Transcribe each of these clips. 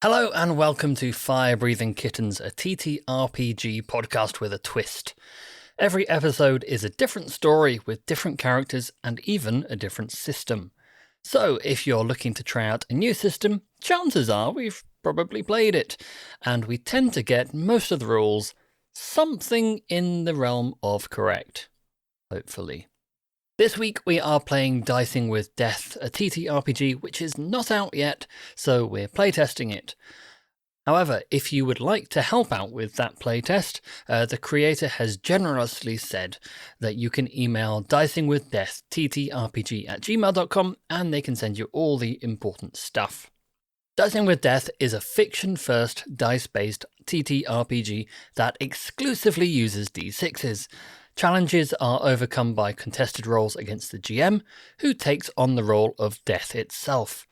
Hello and welcome to Fire Breathing Kittens, a TTRPG podcast with a twist. Every episode is a different story with different characters and even a different system. So if you're looking to try out a new system, chances are we've probably played it, and we tend to get most of the rules something in the realm of correct. Hopefully. This week we are playing Dicing with Death, a TTRPG which is not out yet, so we're playtesting it. However, if you would like to help out with that playtest, the creator has generously said that you can email dicingwithdeathttRPG@gmail.com and they can send you all the important stuff. Dicing with Death is a fiction-first, dice-based TTRPG that exclusively uses D6s. Challenges are overcome by contested rolls against the GM, who takes on the role of death itself.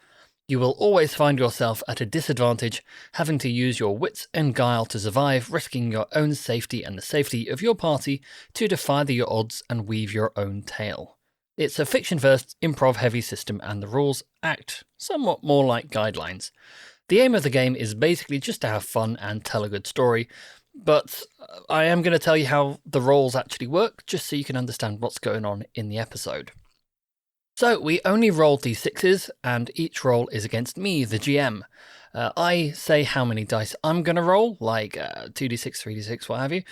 You will always find yourself at a disadvantage, having to use your wits and guile to survive, risking your own safety and the safety of your party to defy the odds and weave your own tale. It's a fiction-first, improv-heavy system, and the rules act somewhat more like guidelines. The aim of the game is basically just to have fun and tell a good story, but I am going to tell you how the roles actually work, just so you can understand what's going on in the episode. So, we only roll d6s, and each roll is against me, the GM. I say how many dice I'm going to roll, like 2d6, 3d6, what have you,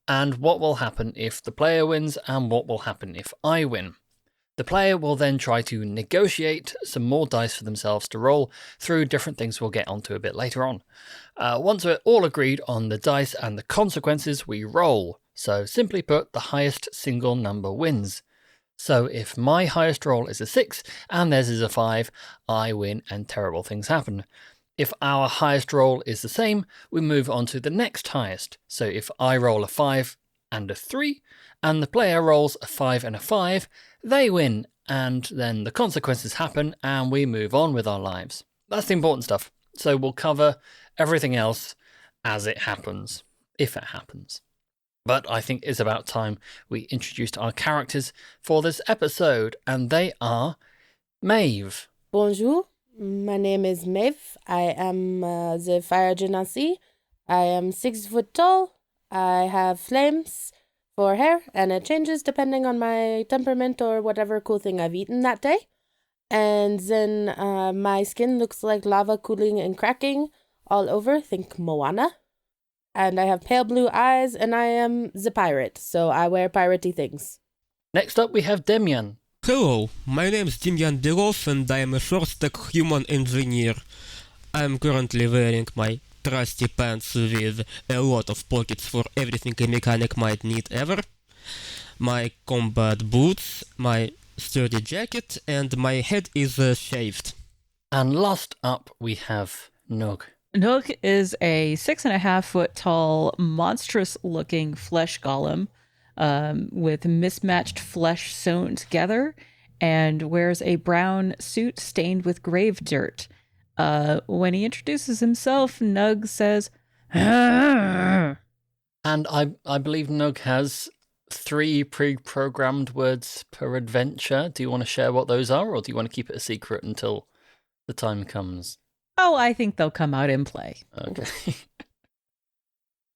and what will happen if the player wins, and what will happen if I win. The player will then try to negotiate some more dice for themselves to roll through different things we'll get onto a bit later on. Once we're all agreed on the dice and the consequences, we roll. So simply put, the highest single number wins. So if my highest roll is a 6 and theirs is a 5, I win and terrible things happen. If our highest roll is the same, we move on to the next highest. So if I roll a 5 and a 3, and the player rolls a 5 and a 5, they win, and then the consequences happen, and we move on with our lives. That's the important stuff. So we'll cover everything else as it happens, if it happens. But I think it's about time we introduced our characters for this episode, and they are Maeve. Bonjour, my name is Maeve. I am the fire genasi. I am 6 foot tall. I have flames for hair, and it changes depending on my temperament or whatever cool thing I've eaten that day. And then my skin looks like lava cooling and cracking all over. Think Moana. And I have pale blue eyes, and I am the pirate, so I wear piratey things. Next up, we have Demyan. Hello, my name is Demyan, and I am a short-stack human engineer. I am currently wearing my trusty pants with a lot of pockets for everything a mechanic might need ever, my combat boots, my sturdy jacket, and my head is shaved. And last up, we have Nugh. Nugh is a 6.5 foot tall, monstrous looking flesh golem with mismatched flesh sewn together and wears a brown suit stained with grave dirt. When he introduces himself, Nugh says, "Arr!" And I believe Nugh has 3 pre-programmed words per adventure. Do you want to share what those are, or do you want to keep it a secret until the time comes? Oh, I think they'll come out in play. Okay.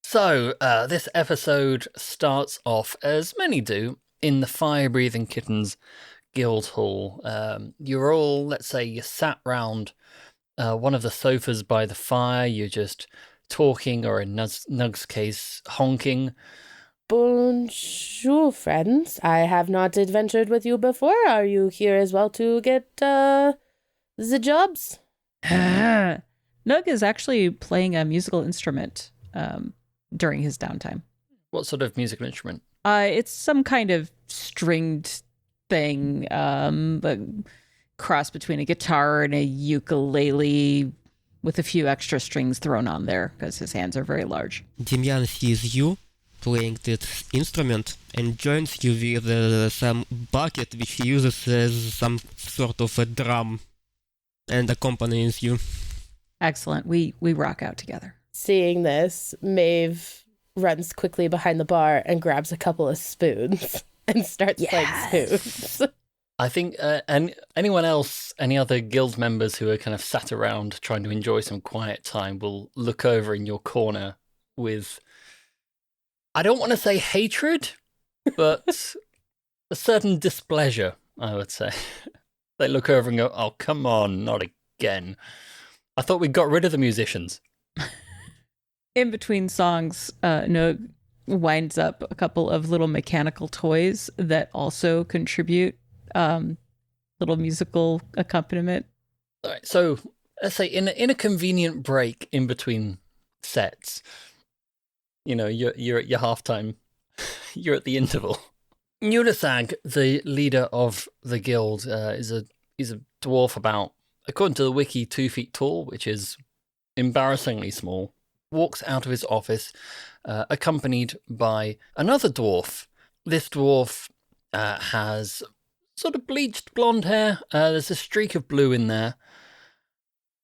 So, this episode starts off, as many do, in the Fire Breathing Kittens Guild Hall. You're all, let's say, you sat round one of the sofas by the fire. You're just talking, or in Nugh's case, honking. Bonjour, friends. I have not adventured with you before. Are you here as well to get the jobs? Nugh is actually playing a musical instrument during his downtime. What sort of musical instrument? It's some kind of stringed thing, a cross between a guitar and a ukulele with a few extra strings thrown on there because his hands are very large. Demyan sees you playing this instrument and joins you with some bucket which he uses as some sort of a drum and accompanies you. Excellent. We rock out together. Seeing this, Maeve runs quickly behind the bar and grabs a couple of spoons and starts playing spoons. I think anyone else, any other guild members who are kind of sat around trying to enjoy some quiet time will look over in your corner with, I don't want to say hatred, but a certain displeasure, I would say. They look over and go, oh, come on, not again. I thought we got rid of the musicians. In between songs, Nugh winds up a couple of little mechanical toys that also contribute little musical accompaniment. All right, so let's say in a convenient break in between sets, you're at your halftime, you're at the interval. Nugh, the leader of the guild, he's a dwarf about, according to the wiki, 2 feet tall, which is embarrassingly small. Walks out of his office, accompanied by another dwarf. This dwarf has sort of bleached blonde hair. There's a streak of blue in there.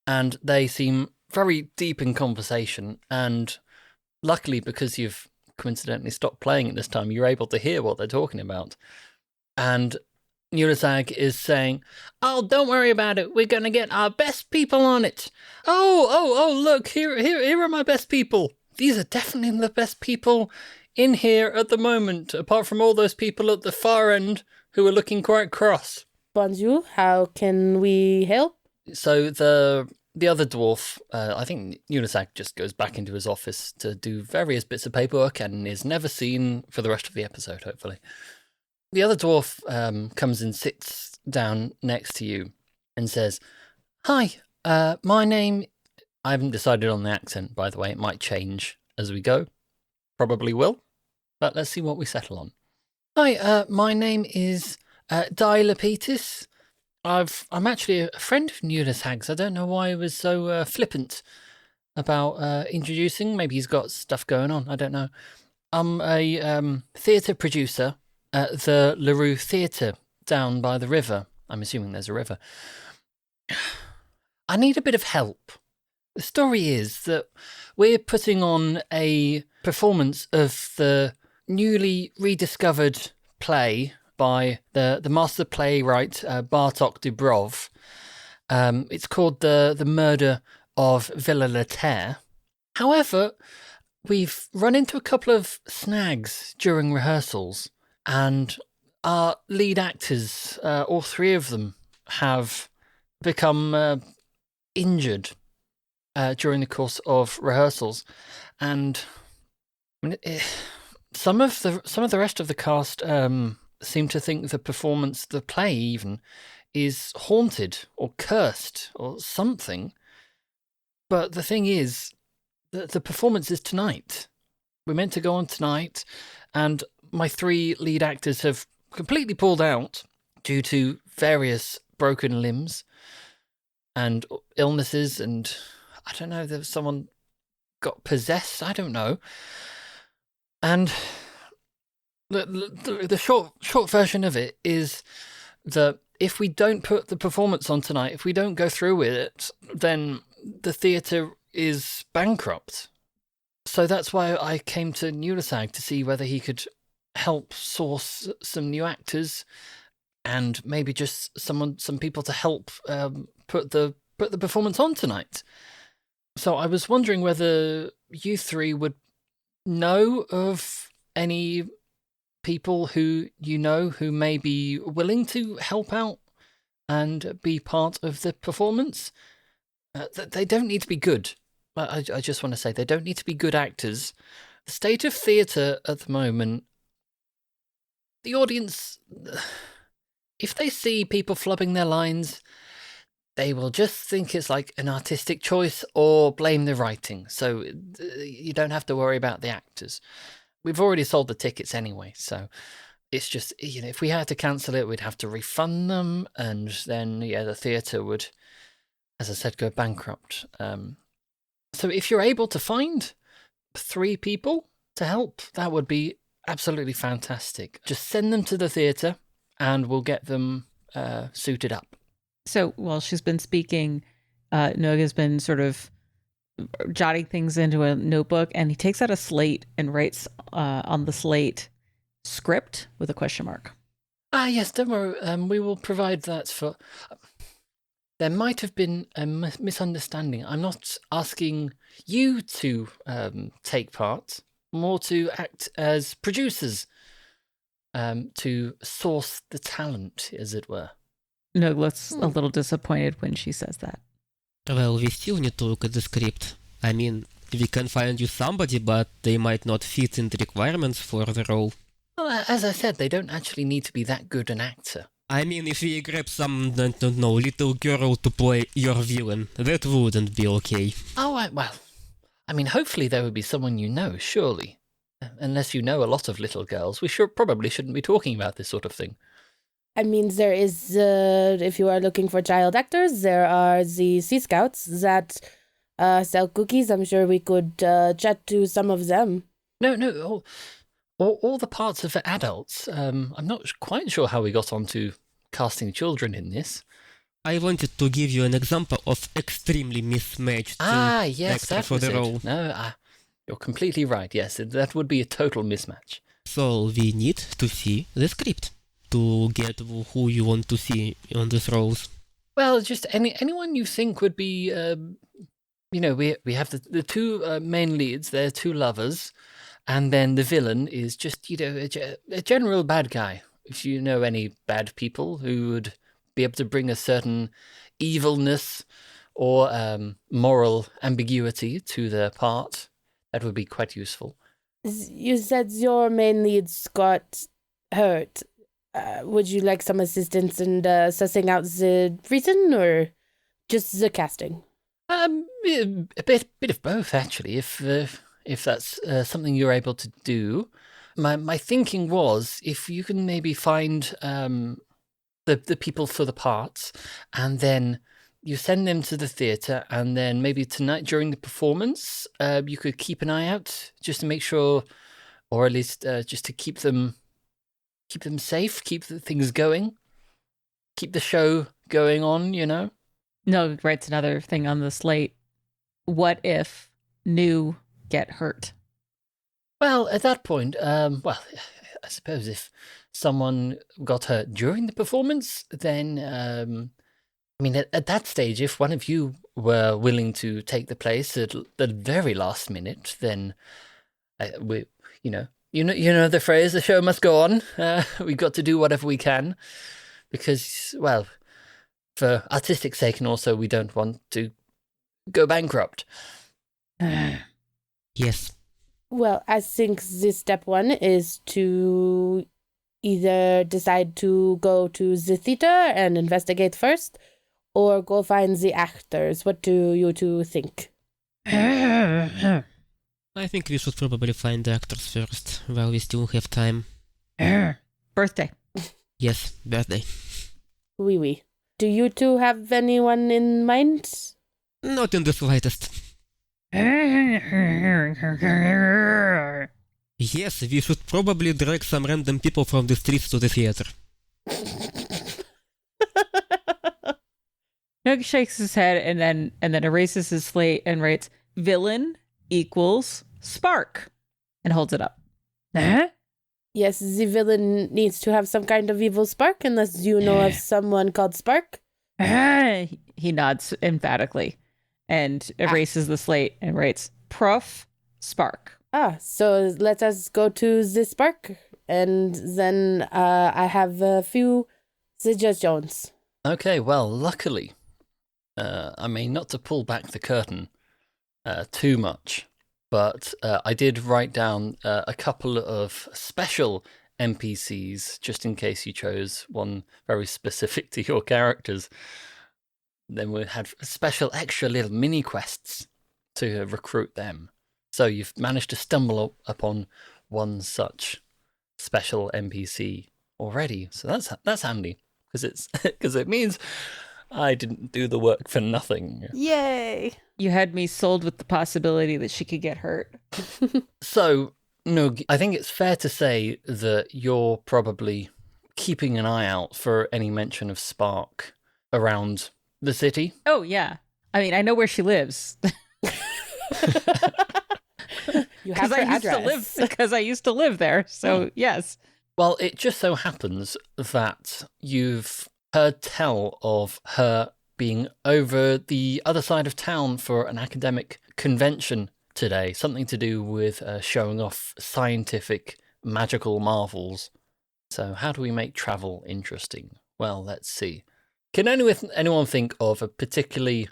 And they seem very deep in conversation. And luckily, because you've coincidentally stopped playing at this time, you're able to hear what they're talking about. And Nugh is saying, oh, don't worry about it. We're going to get our best people on it. Oh, look, here are my best people. These are definitely the best people in here at the moment, apart from all those people at the far end who are looking quite cross. Bonjour, how can we help? So the other dwarf, I think Nugh just goes back into his office to do various bits of paperwork and is never seen for the rest of the episode, hopefully. The other dwarf comes and sits down next to you and says, hi, my name... I haven't decided on the accent, by the way. It might change as we go. Probably will. But let's see what we settle on. Hi, my name is Dilapetus. I'm actually a friend of Nugh's. I don't know why he was so flippant about introducing. Maybe he's got stuff going on. I don't know. I'm a theatre producer at the LaRue Theatre down by the river. I'm assuming there's a river. I need a bit of help. The story is that we're putting on a performance of the newly rediscovered play by the master playwright Bartok Dubrov. It's called The Murder of Villa Laterre. However, we've run into a couple of snags during rehearsals, and our lead actors, all 3 of them, have become injured during the course of rehearsals, and some of the rest of the cast seem to think the performance, the play even, is haunted or cursed or something. But the thing is, the performance is tonight. We're meant to go on tonight, and my 3 lead actors have completely pulled out due to various broken limbs and illnesses, and I don't know, there was someone got possessed, I don't know. And the short version of it is that if we don't put the performance on tonight, if we don't go through with it, then the theatre is bankrupt. So that's why I came to Nugh to see whether he could help source some new actors and maybe just some people to help put the performance on tonight. So I was wondering whether you 3 would know of any people who you know who may be willing to help out and be part of the performance. They don't need to be good. I just want to say they don't need to be good actors. The state of theatre at the moment, the audience, if they see people flubbing their lines, they will just think it's like an artistic choice or blame the writing. So you don't have to worry about the actors. We've already sold the tickets anyway, so it's just, if we had to cancel it, we'd have to refund them, and then, the theatre would, as I said, go bankrupt. So if you're able to find 3 people to help, that would be absolutely fantastic. Just send them to the theatre, and we'll get them suited up. So while she's been speaking, Nugh has been sort of jotting things into a notebook, and he takes out a slate and writes on the slate script with a question mark. Yes, don't worry. We will provide that for... There might have been a misunderstanding. I'm not asking you to take part, more to act as producers, to source the talent, as it were. Nugh looks a little disappointed when she says that. Well, we still need to look at the script. I mean, we can find you somebody, but they might not fit in the requirements for the role. Well, as I said, they don't actually need to be that good an actor. I mean, if we grab some, I don't know, little girl to play your villain, that wouldn't be okay. Oh, well, I mean, hopefully there would be someone you know, surely. Unless you know a lot of little girls, we probably shouldn't be talking about this sort of thing. I mean, there is, if you are looking for child actors, there are the Sea Scouts that sell cookies. I'm sure we could chat to some of them. No, all the parts are for adults. I'm not quite sure how we got onto casting children in this. I wanted to give you an example of extremely mismatched Yes, actor that for was the it. role. No, you're completely right. Yes, that would be a total mismatch. So we need to see the script to get who you want to see on these roles. Well, just anyone you think would be. We have the two main leads. They're two lovers, and then the villain is just a general bad guy. If you know any bad people who would be able to bring a certain evilness or moral ambiguity to their part, that would be quite useful. You said your main leads got hurt. Would you like some assistance in sussing out the reason, or just the casting? A bit of both, actually. If that's something you're able to do, my thinking was if you can maybe find the people for the parts, and then you send them to the theatre, and then maybe tonight during the performance, you could keep an eye out just to make sure, or at least just to keep them safe, keep the things going, keep the show going on, Nugh writes another thing on the slate. What if Nugh get hurt? Well, at that point, I suppose if someone got hurt during the performance, then, at that stage, if one of you were willing to take the place at the very last minute, then you know the phrase, the show must go on. We've got to do whatever we can because, well, for artistic sake, and also we don't want to go bankrupt. Yes. Well, I think this step one is to either decide to go to the theater and investigate first, or go find the actors. What do you two think? I think we should probably find the actors first, while we still have time. Birthday. Yes, birthday. Oui. Do you two have anyone in mind? Not in the slightest. Yes, we should probably drag some random people from the streets to the theater. Nugh shakes his head and then erases his slate and writes villain equals spark and holds it up. Yes, the villain needs to have some kind of evil spark, unless you know of someone called Spark. He nods emphatically and erases the slate and writes Prof. Spark. So let us go to the Spark, and then I have a few suggestions. Okay, well, luckily, not to pull back the curtain too much, but I did write down a couple of special NPCs just in case you chose one very specific to your characters. Then we had special extra little mini quests to recruit them. So you've managed to stumble upon one such special NPC already. So that's handy because it means I didn't do the work for nothing. Yay! You had me sold with the possibility that she could get hurt. So, Nugh, I think it's fair to say that you're probably keeping an eye out for any mention of Spark around the city. Oh, yeah. I mean, I know where she lives. You have her address. Because I used to live there. So, yes. Well, it just so happens that you've heard tell of her being over the other side of town for an academic convention today, something to do with showing off scientific magical marvels. So how do we make travel interesting? Well, let's see. Can anyone think of a particularly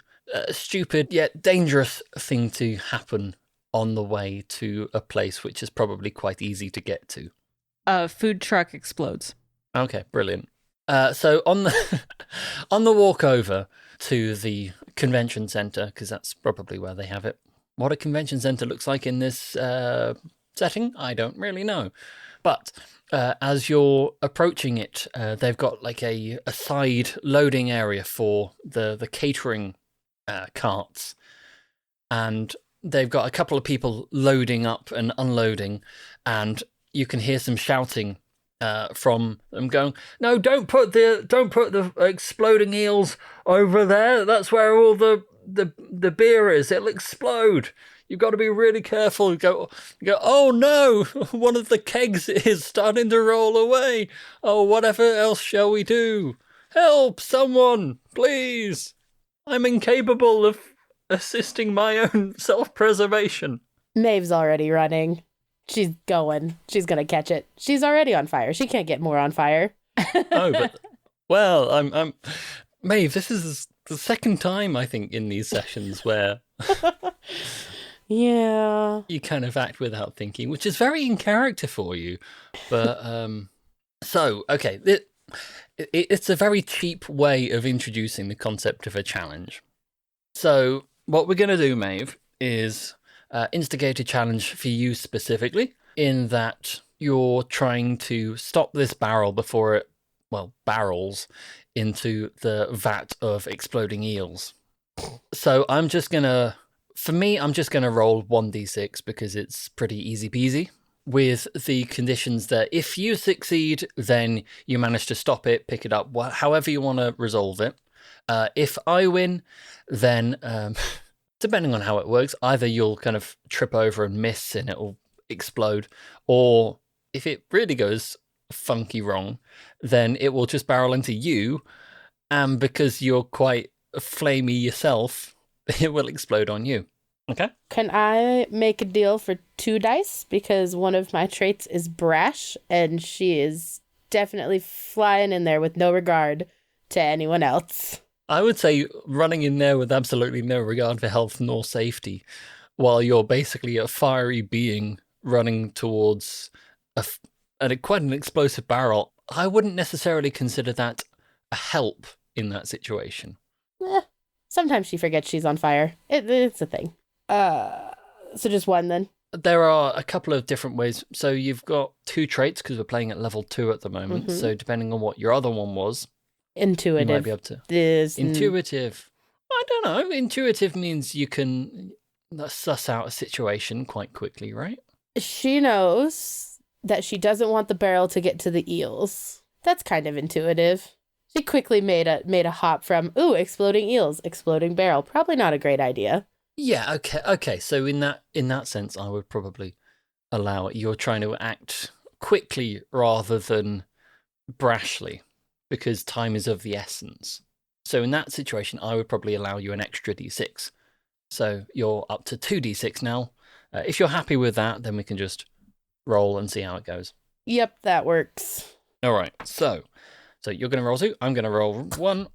stupid yet dangerous thing to happen on the way to a place which is probably quite easy to get to? A food truck explodes. Okay, brilliant. So on the on the walk over to the convention center, because that's probably where they have it. What a convention center looks like in this setting, I don't really know. But as you're approaching it, they've got like a side loading area for the catering carts, and they've got a couple of people loading up and unloading, and you can hear some shouting from them going, "No, don't put the exploding eels over there. That's where all the beer is. It'll explode. You've got to be really careful." You go, "Oh no, one of the kegs is starting to roll away. Oh, whatever else shall we do? Help, someone, please. I'm incapable of assisting my own self-preservation." Maeve's already running. She's going. She's going to catch it. She's already on fire. She can't get more on fire. Oh, but well, I'm Maeve, this is the second time I think in these sessions where Yeah. you kind of act without thinking, which is very in character for you. But so okay, it's a very cheap way of introducing the concept of a challenge. So what we're going to do, Maeve, is instigate a challenge for you specifically, in that you're trying to stop this barrel before it, barrels into the vat of exploding eels. So I'm just going to roll 1d6 because it's pretty easy peasy, with the conditions that if you succeed, then you manage to stop it, pick it up, however you want to resolve it. If I win, then depending on how it works, either you'll kind of trip over and miss and it'll explode, or if it really goes funky wrong, then it will just barrel into you, and because you're quite flamey yourself, it will explode on you. Okay? Can I make a deal for 2 dice? Because one of my traits is brash, and she is definitely flying in there with no regard to anyone else. I would say running in there with absolutely no regard for health nor safety, while you're basically a fiery being running towards quite an explosive barrel, I wouldn't necessarily consider that a help in that situation. Sometimes she forgets she's on fire. It's a thing. So just one then? There are a couple of different ways. So you've got 2 traits because we're playing at level 2 at the moment. Mm-hmm. So depending on what your other one was, Intuitive. you might be able to... Intuitive. I don't know. Intuitive means you can suss out a situation quite quickly, right? She knows that she doesn't want the barrel to get to the eels. That's kind of intuitive. She quickly made a hop from, exploding eels, exploding barrel. Probably not a great idea. Yeah, okay. So in that sense, I would probably allow it. You're trying to act quickly rather than brashly, because time is of the essence. So in that situation, I would probably allow you an extra d6. So you're up to 2d6 now. If you're happy with that, then we can just roll and see how it goes. Yep, that works. All right. So you're going to roll 2. I'm going to roll 1.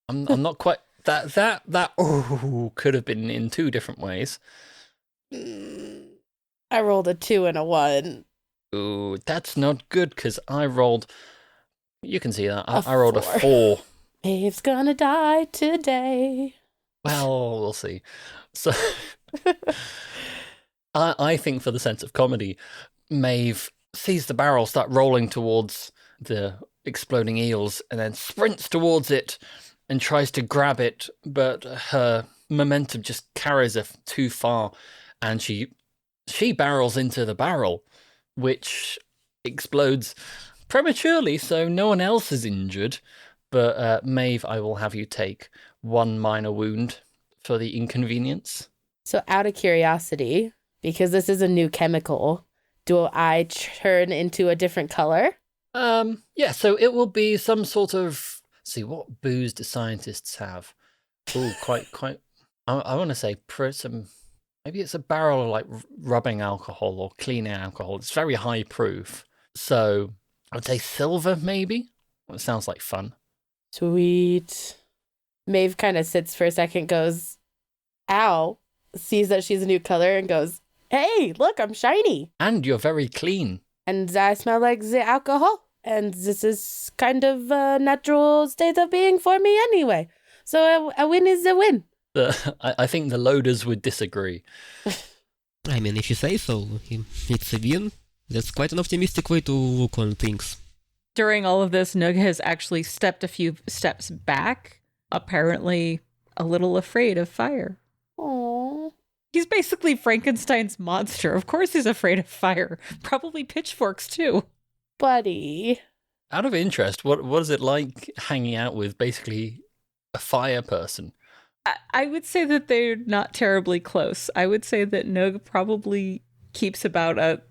I'm not quite that. Could have been in 2 different ways. I rolled a 2 and a 1. Ooh, that's not good because I rolled. You can see that. I rolled a 4. 4. Maeve's gonna die today. Well, we'll see. So, I think for the sense of comedy, Maeve sees the barrel start rolling towards the exploding eels and then sprints towards it and tries to grab it, but her momentum just carries her too far, and she barrels into the barrel, which explodes prematurely, so no one else is injured. But Maeve, I will have you take 1 minor wound for the inconvenience. So out of curiosity, because this is a new chemical, do I turn into a different color? Yeah, so it will be some sort of... See, what booze do scientists have? Oh, quite... I want to say some... Maybe it's a barrel of like rubbing alcohol or cleaning alcohol. It's very high proof. So I'd say silver, maybe? Well, it sounds like fun. Sweet. Maeve kind of sits for a second, goes, ow, sees that she's a new color and goes, hey, look, I'm shiny. And you're very clean. And I smell like the alcohol. And this is kind of a natural state of being for me anyway. So a win is a win. I think the loaders would disagree. I mean, if you say so, it's a win. That's quite an optimistic way to look on things. During all of this, Nugh has actually stepped a few steps back, apparently a little afraid of fire. Aww. He's basically Frankenstein's monster. Of course he's afraid of fire. Probably pitchforks, too. Buddy. Out of interest, what is it like hanging out with basically a fire person? I would say that they're not terribly close. I would say that Nugh probably keeps about a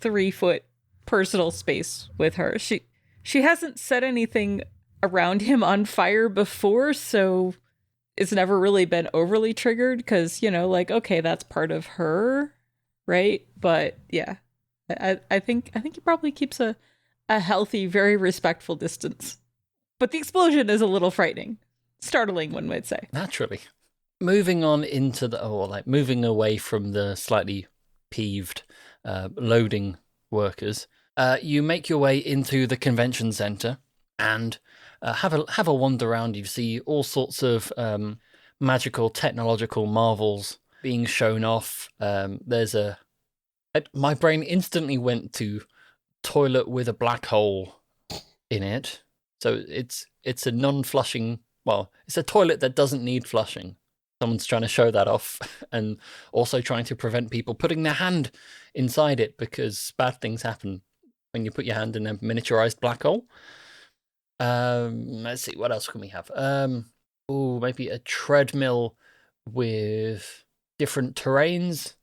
3-foot personal space with her. She hasn't set anything around him on fire before, so it's never really been overly triggered because, like, okay, that's part of her, right? But yeah, I think he probably keeps a healthy, very respectful distance. But the explosion is a little frightening. Startling, one might say. Naturally. Moving on into moving away from the slightly peeved loading workers, you make your way into the convention center and have a wander around. You see all sorts of magical, technological marvels being shown off. My brain instantly went to toilet with a black hole in it. So it's a non-flushing... Well, it's a toilet that doesn't need flushing. Someone's trying to show that off and also trying to prevent people putting their hand inside it because bad things happen when you put your hand in a miniaturized black hole. Let's see, what else can we have? Maybe a treadmill with different terrains.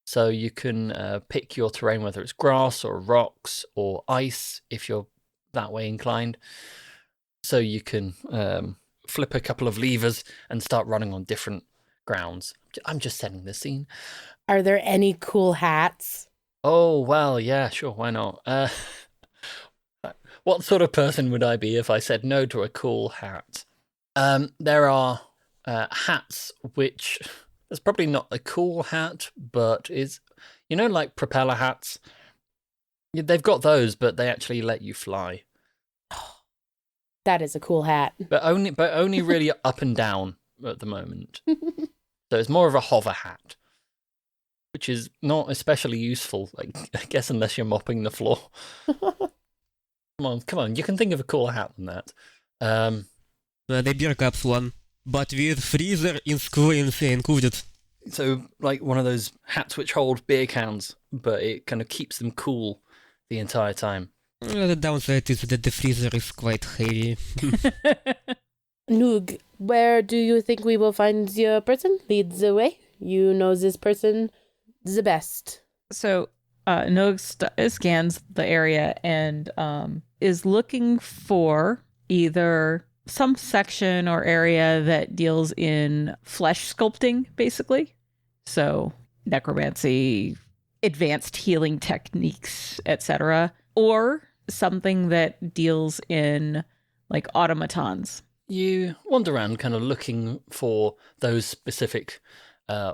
So you can pick your terrain, whether it's grass or rocks or ice, if you're that way inclined. So you can... flip a couple of levers and start running on different grounds. I'm just setting the scene. Are there any cool hats? Oh, well, yeah, sure, why not? What sort of person would I be if I said no to a cool hat? There are hats which... It's probably not a cool hat, but is, like propeller hats? They've got those, but they actually let you fly. That is a cool hat. But only really up and down at the moment. So it's more of a hover hat, which is not especially useful, I guess, unless you're mopping the floor. Come on, you can think of a cooler hat than that. The beer caps one, but with freezer included. So, like one of those hats which hold beer cans, but it kind of keeps them cool the entire time. The downside is that the freezer is quite heavy. Nugh, where do you think we will find the person? Lead the way. You know this person the best. So Nugh scans the area and is looking for either some section or area that deals in flesh sculpting, basically. So necromancy, advanced healing techniques, etc. Or something that deals in like automatons. You wander around kind of looking for those specific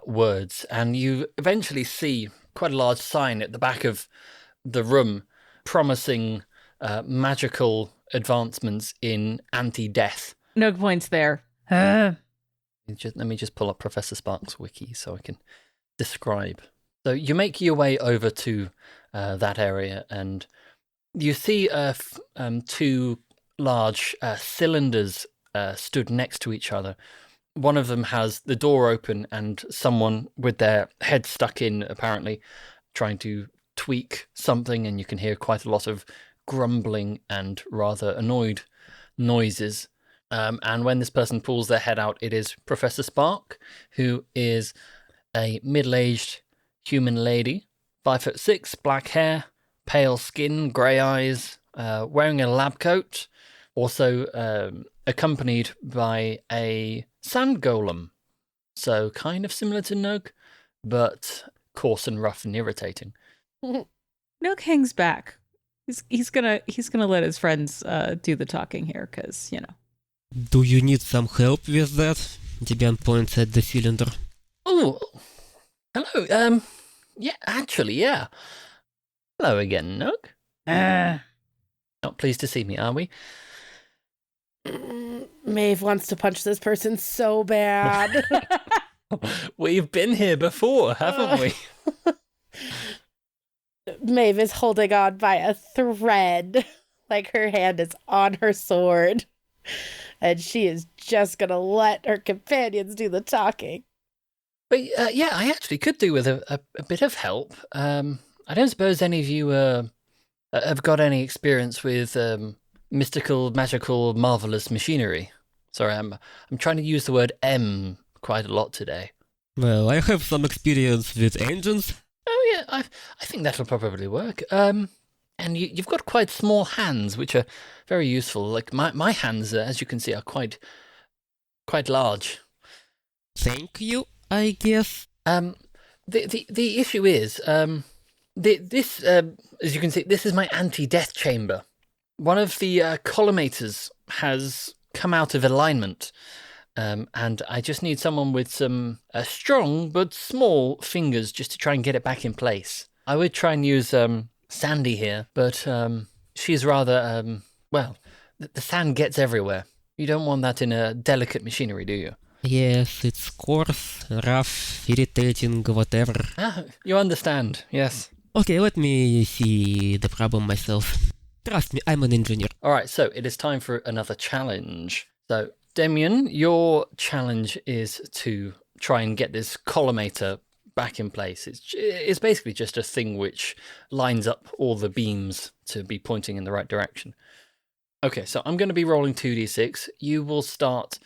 words, and you eventually see quite a large sign at the back of the room promising magical advancements in anti-death. Nugh points there. Let me just pull up Professor Spark's wiki so I can describe. So you make your way over to that area, and you see two large cylinders stood next to each other. One of them has the door open and someone with their head stuck in, apparently, trying to tweak something, and you can hear quite a lot of grumbling and rather annoyed noises. And when this person pulls their head out, it is Professor Spark, who is a middle-aged human lady, 5'6", black hair, pale skin, grey eyes, wearing a lab coat, also accompanied by a sand golem. So kind of similar to Nugh, but coarse and rough and irritating. Nugh hangs back. He's gonna let his friends do the talking here, because, you know. Do you need some help with that? Demyan points at the cylinder. Oh, hello. Yeah, actually, yeah. Hello again, Nugh. Not pleased to see me, are we? Maeve wants to punch this person so bad. We've been here before, haven't we? Maeve is holding on by a thread. Like her hand is on her sword. And she is just going to let her companions do the talking. But yeah, I actually could do with a bit of help. I don't suppose any of you have got any experience with mystical, magical, marvelous machinery. Sorry, I'm trying to use the word M quite a lot today. Well, I have some experience with engines. Oh yeah, I think that'll probably work. And you've got quite small hands, which are very useful. Like my hands, as you can see, are quite large. Thank you, I guess. The issue is, this as you can see, this is my anti-death chamber. One of the collimators has come out of alignment, and I just need someone with some strong but small fingers just to try and get it back in place. I would try and use Sandy here, but she's rather, well, the sand gets everywhere. You don't want that in a delicate machinery, do you? Yes, it's coarse, rough, irritating, whatever. Ah, you understand, yes. Okay, let me see the problem myself. Trust me, I'm an engineer. All right, so it is time for another challenge. So, Demyan, your challenge is to try and get this collimator back in place. It's basically just a thing which lines up all the beams to be pointing in the right direction. Okay, so I'm going to be rolling 2d6. You will start,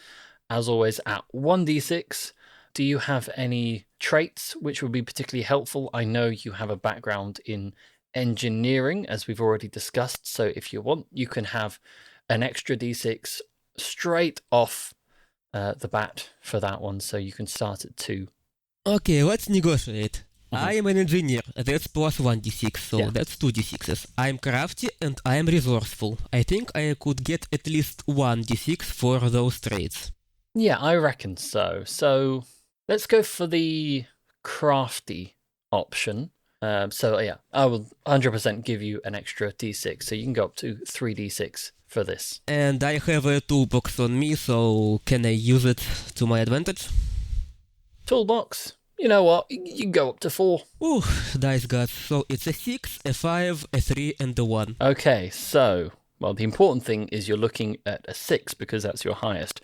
as always, at 1d6. Do you have any traits which would be particularly helpful? I know you have a background in engineering, as we've already discussed, so if you want, you can have an extra d6 straight off the bat for that one, so you can start at 2. Okay, let's negotiate. Mm-hmm. I am an engineer, that's plus 1d6, so Yeah. that's 2d6s. I'm crafty and I am resourceful. I think I could get at least 1d6 for those traits. Yeah, I reckon so. So let's go for the crafty option. So yeah, I will 100% give you an extra d6, so you can go up to 3d6 for this. And I have a toolbox on me, so can I use it to my advantage? Toolbox. You know what? You can go up to 4. Ooh, dice gods. So it's a 6, a 5, a 3, and a 1. Okay, so, well, the important thing is you're looking at a 6 because that's your highest.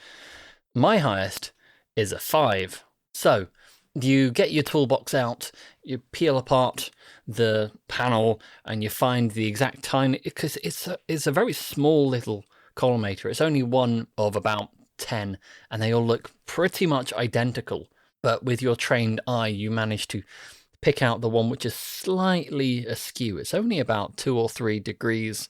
My highest is a 5. So, you get your toolbox out, you peel apart the panel, and you find the exact tiny, because it's a very small little collimator. It's only one of about 10, and they all look pretty much identical. But with your trained eye, you manage to pick out the one which is slightly askew. It's only about 2 or 3 degrees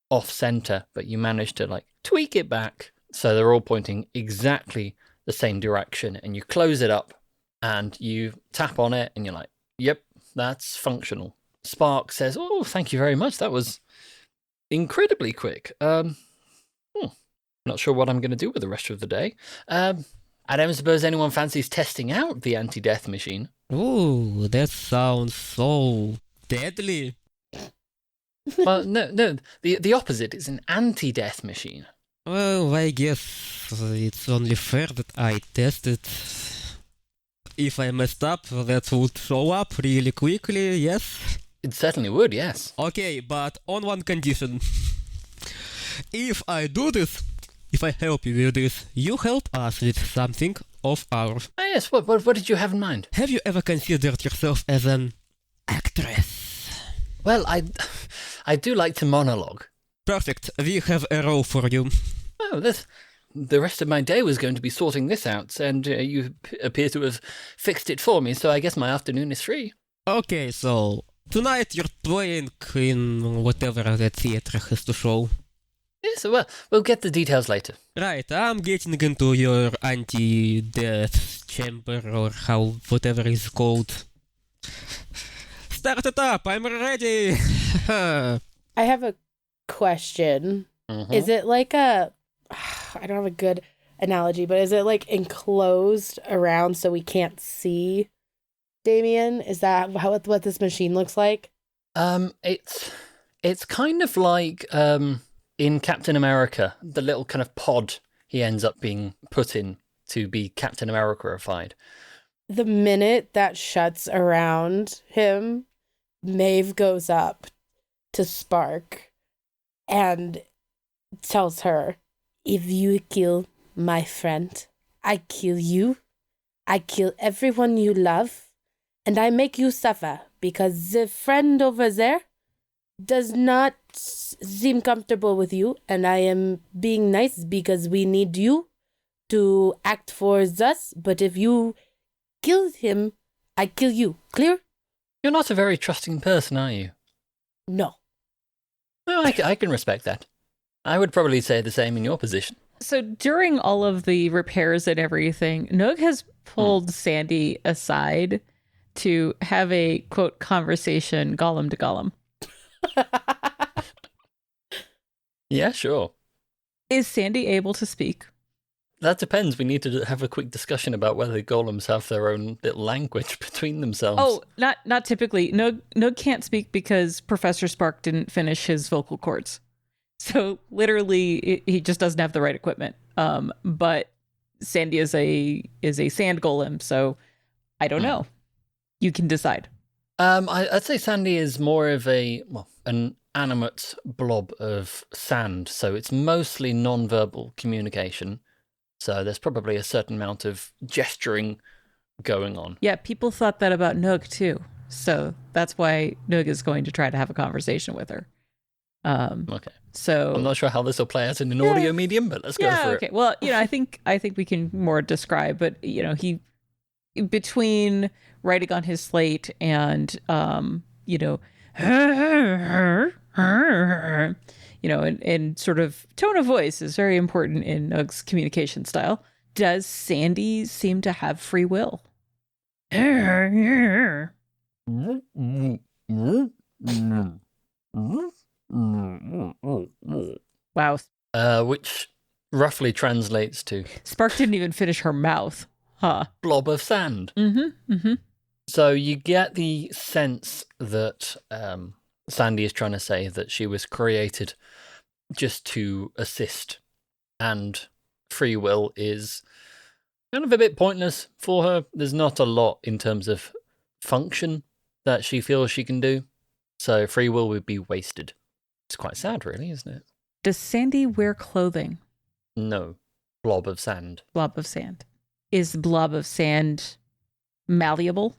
off center, but you manage to like tweak it back so they're all pointing exactly the same direction. And you close it up and you tap on it and you're like, yep, that's functional. Spark says, oh, thank you very much. That was incredibly quick. Not sure what I'm going to do with the rest of the day. I don't suppose anyone fancies testing out the anti-death machine. Ooh, that sounds so deadly. Well, no, the opposite is an anti-death machine. Well, I guess it's only fair that I test it. If I messed up, that would show up really quickly, yes? It certainly would, yes. Okay, but on one condition. If I do this, if I help you with this, you help us with something of ours. Ah, yes, what did you have in mind? Have you ever considered yourself as an actress? Well, I do like to monologue. Perfect, we have a role for you. Oh, the rest of my day was going to be sorting this out, and you appear to have fixed it for me, so I guess my afternoon is free. Okay, so Tonight you're playing in whatever the theater has to show. Yes, well, we'll get the details later. Right, I'm getting into your anti-death chamber or whatever it's called. Start it up, I'm ready! I have a question. Mhm. Is it like a... I don't have a good analogy, but is it like enclosed around so we can't see Demyan? Is that what this machine looks like? It's kind of like in Captain America, the little kind of pod he ends up being put in to be Captain America-ified. The minute that shuts around him, Maeve goes up to Spark and tells her, "If you kill my friend, I kill you. I kill everyone you love, and I make you suffer because the friend over there does not seem comfortable with you, and I am being nice because we need you to act for us, but if you kill him, I kill you. Clear?" You're not a very trusting person, are you? No. Well, I can respect that. I would probably say the same in your position. So during all of the repairs and everything, Nugh has pulled Sandy aside to have a, quote, conversation Gollum to Gollum. Yeah, sure. Is Sandy able to speak? That depends. We need to have a quick discussion about whether golems have their own little language between themselves. Oh, not typically. Nugh can't speak because Professor Spark didn't finish his vocal cords. So literally, he just doesn't have the right equipment. But Sandy is a sand golem, so I don't know. You can decide. I'd say Sandy is more of an animate blob of sand, so it's mostly non-verbal communication. So there's probably a certain amount of gesturing going on. Yeah, people thought that about Nugh too. So that's why Nugh is going to try to have a conversation with her. Okay. So I'm not sure how this will play out in an audio medium, but let's go for okay. it. Well, I think we can more describe, but he between writing on his slate and and sort of tone of voice is very important in Nugh's communication style. Does Sandy seem to have free will? Wow. Which roughly translates to Spark didn't even finish her mouth. Huh. blob of sand. So you get the sense that Sandy is trying to say that she was created just to assist, and free will is kind of a bit pointless for her. There's not a lot in terms of function that she feels she can do, so free will would be wasted. It's quite sad, really, isn't it? Does Sandy wear clothing? No. Blob of sand. Blob of sand. Is blob of sand malleable?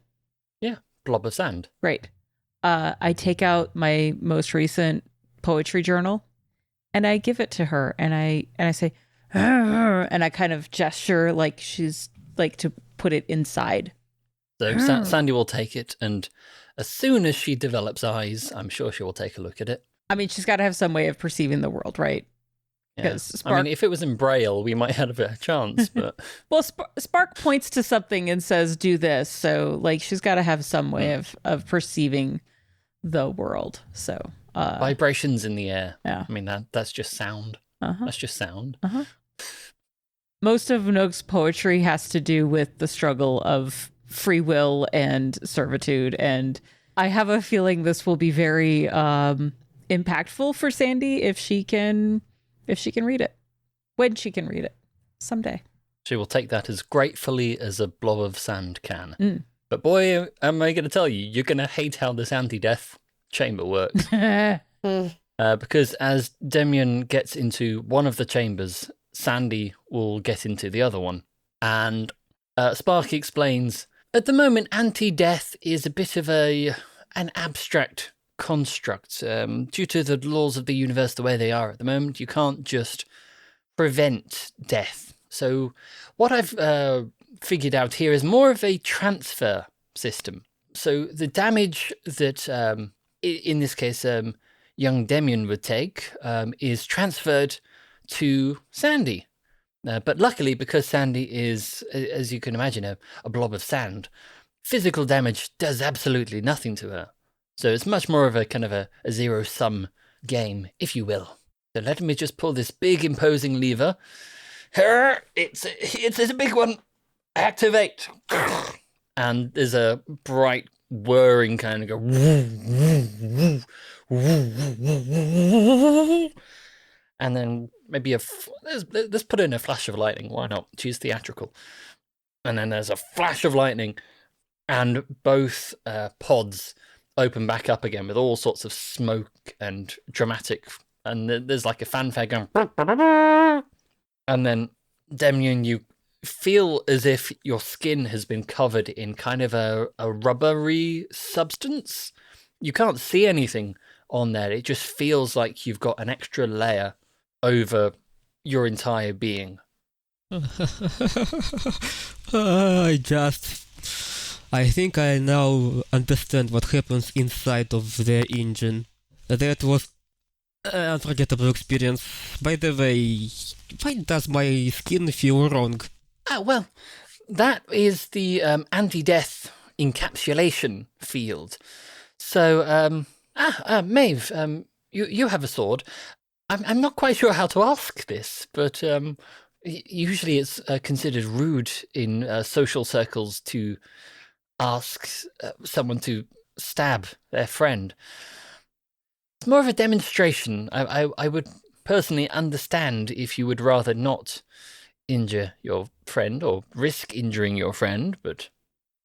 Yeah, blob of sand. Right. I take out my most recent poetry journal and I give it to her and I say, and I kind of gesture like she's like to put it inside. So Sandy will take it, and as soon as she develops eyes, I'm sure she will take a look at it. I mean, she's got to have some way of perceiving the world, right? Yeah. Because I mean, if it was in Braille, we might have a better chance, but... Well, Spark points to something and says, do this. So, like, she's got to have some way of perceiving the world. So, Vibrations in the air. Yeah. I mean, that's just sound. That's just sound. Most of Nugh's poetry has to do with the struggle of free will and servitude. And I have a feeling this will be very impactful for Sandy if she can read it. When she can read it. Someday. She will take that as gratefully as a blob of sand can. But boy, am I going to tell you, you're going to hate how this anti-death chamber works. Because as Demyan gets into one of the chambers, Sandy will get into the other one. And Spark explains, at the moment, anti-death is a bit of an abstract construct. Due to the laws of the universe the way they are at the moment, you can't just prevent death. So what I've figured out here is more of a transfer system. So the damage that, in this case, young Demyan would take is transferred to Sandy. But luckily, because Sandy is, as you can imagine, a blob of sand, physical damage does absolutely nothing to her. So it's much more of a kind of a zero-sum game, if you will. So let me just pull this big, imposing lever. It's a big one. Activate. And there's a bright, whirring kind of go. And then maybe let's put in a flash of lightning. Why not? Choose theatrical. And then there's a flash of lightning, and both pods open back up again with all sorts of smoke and dramatic. And there's like a fanfare going. And then, Demyan, you feel as if your skin has been covered in kind of a rubbery substance. You can't see anything on there. It just feels like you've got an extra layer over your entire being. I think I now understand what happens inside of the engine. That was an unforgettable experience. By the way, why does my skin feel wrong? Well, that is the anti-death encapsulation field. So, Maeve, you have a sword. I'm not quite sure how to ask this, but usually it's considered rude in social circles to ask someone to stab their friend. It's more of a demonstration. I would personally understand if you would rather not injure your friend or risk injuring your friend, but...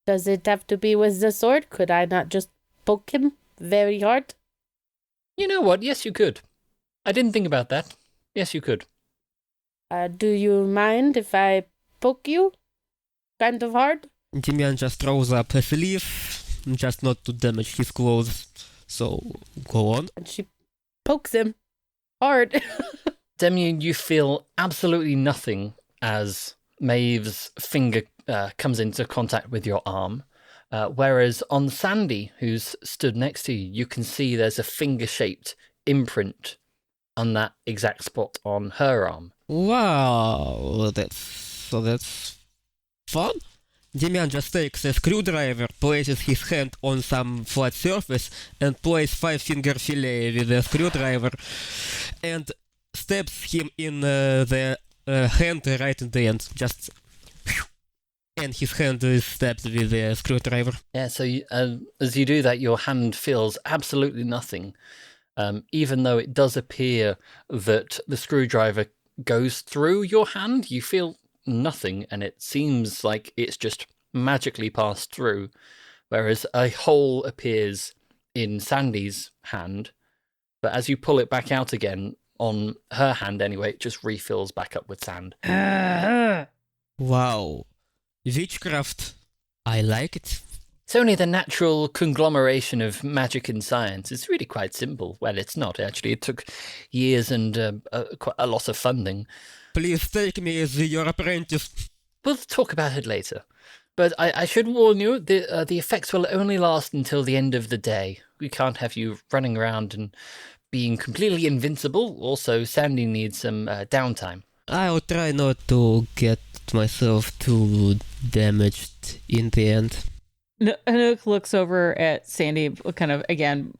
Does it have to be with the sword? Could I not just poke him very hard? You know what? Yes, you could. I didn't think about that. Yes, you could. Do you mind if I poke you? Kind of hard? Demyan just throws up his sleeve, just not to damage his clothes. So, go on. And she pokes him hard. Demyan, you feel absolutely nothing as Maeve's finger comes into contact with your arm. Whereas on Sandy, who's stood next to you, you can see there's a finger-shaped imprint on that exact spot on her arm. Wow, that's fun. Demyan just takes a screwdriver, places his hand on some flat surface, and plays 5-finger fillet with the screwdriver, and stabs him in the hand right in the end. Just... and his hand is stabbed with the screwdriver. Yeah, so as you do that, your hand feels absolutely nothing. Even though it does appear that the screwdriver goes through your hand, you feel nothing, and it seems like it's just magically passed through, whereas a hole appears in Sandy's hand, but as you pull it back out again, on her hand anyway, it just refills back up with sand. Wow. Witchcraft. I like it. It's only the natural conglomeration of magic and science. It's really quite simple. Well, it's not, actually. It took years and quite a lot of funding. Please take me as your apprentice. We'll talk about it later. But I should warn you, the effects will only last until the end of the day. We can't have you running around and being completely invincible. Also, Sandy needs some downtime. I'll try not to get myself too damaged in the end. Nugh looks over at Sandy, kind of, again,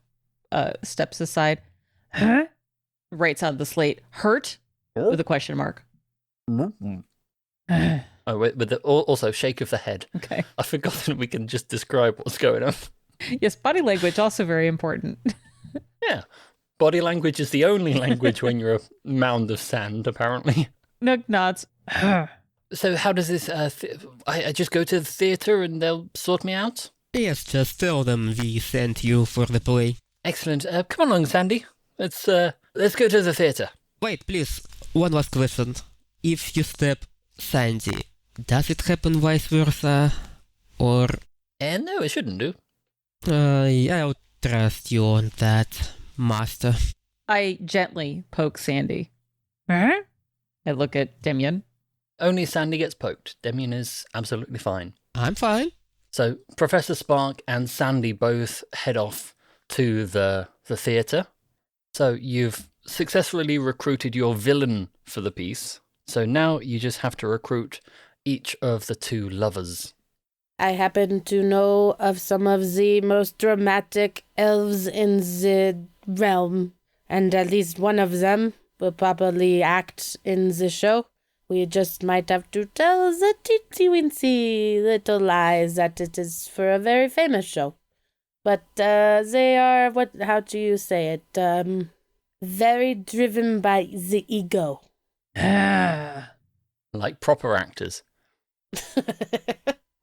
steps aside. Huh? Writes on the slate, hurt? With a question mark. Oh, wait, with also shake of the head. Okay. I've forgotten we can just describe what's going on. Yes, body language, also very important. Yeah. Body language is the only language when you're a mound of sand, apparently. Nugh nods. So how does this... I just go to the theatre and they'll sort me out? Yes, just tell them we sent you for the play. Excellent. Come along, Sandy. Let's go to the theatre. Wait, please. One last question. If you stab Sandy, does it happen vice versa? Or... No, it shouldn't do. I'll trust you on that, master. I gently poke Sandy. Huh? I look at Demyan. Only Sandy gets poked. Demyan is absolutely fine. I'm fine. So Professor Spark and Sandy both head off to the theatre. So you've successfully recruited your villain for the piece. So now you just have to recruit each of the two lovers. I happen to know of some of the most dramatic elves in the realm, and at least one of them will probably act in the show. We just might have to tell the teensy-weensy little lies that it is for a very famous show. But they are, how do you say it, very driven by the ego. Like proper actors.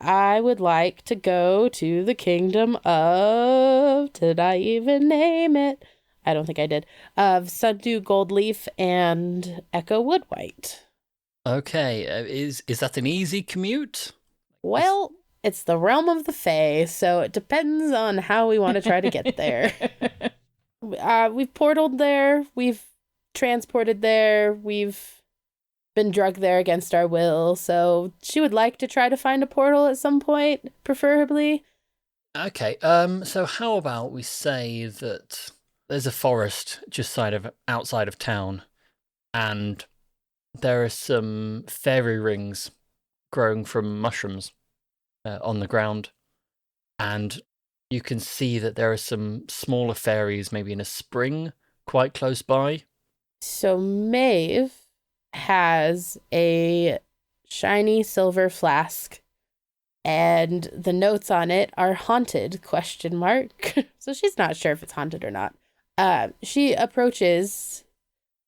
I would like to go to the kingdom of... Did I even name it? I don't think I did. Of Sundew Goldleaf and Echo Woodwhite. Okay, is that an easy commute? Well, it's the realm of the Fae, so it depends on how we want to try to get there. We've portaled there, we've transported there, we've been drugged there against our will, so she would like to try to find a portal at some point, preferably. Okay, so how about we say that there's a forest just outside of town, and there are some fairy rings growing from mushrooms on the ground, and you can see that there are some smaller fairies maybe in a spring quite close by. So Maeve has a shiny silver flask, and the notes on it are haunted, ? So she's not sure if it's haunted or not. She approaches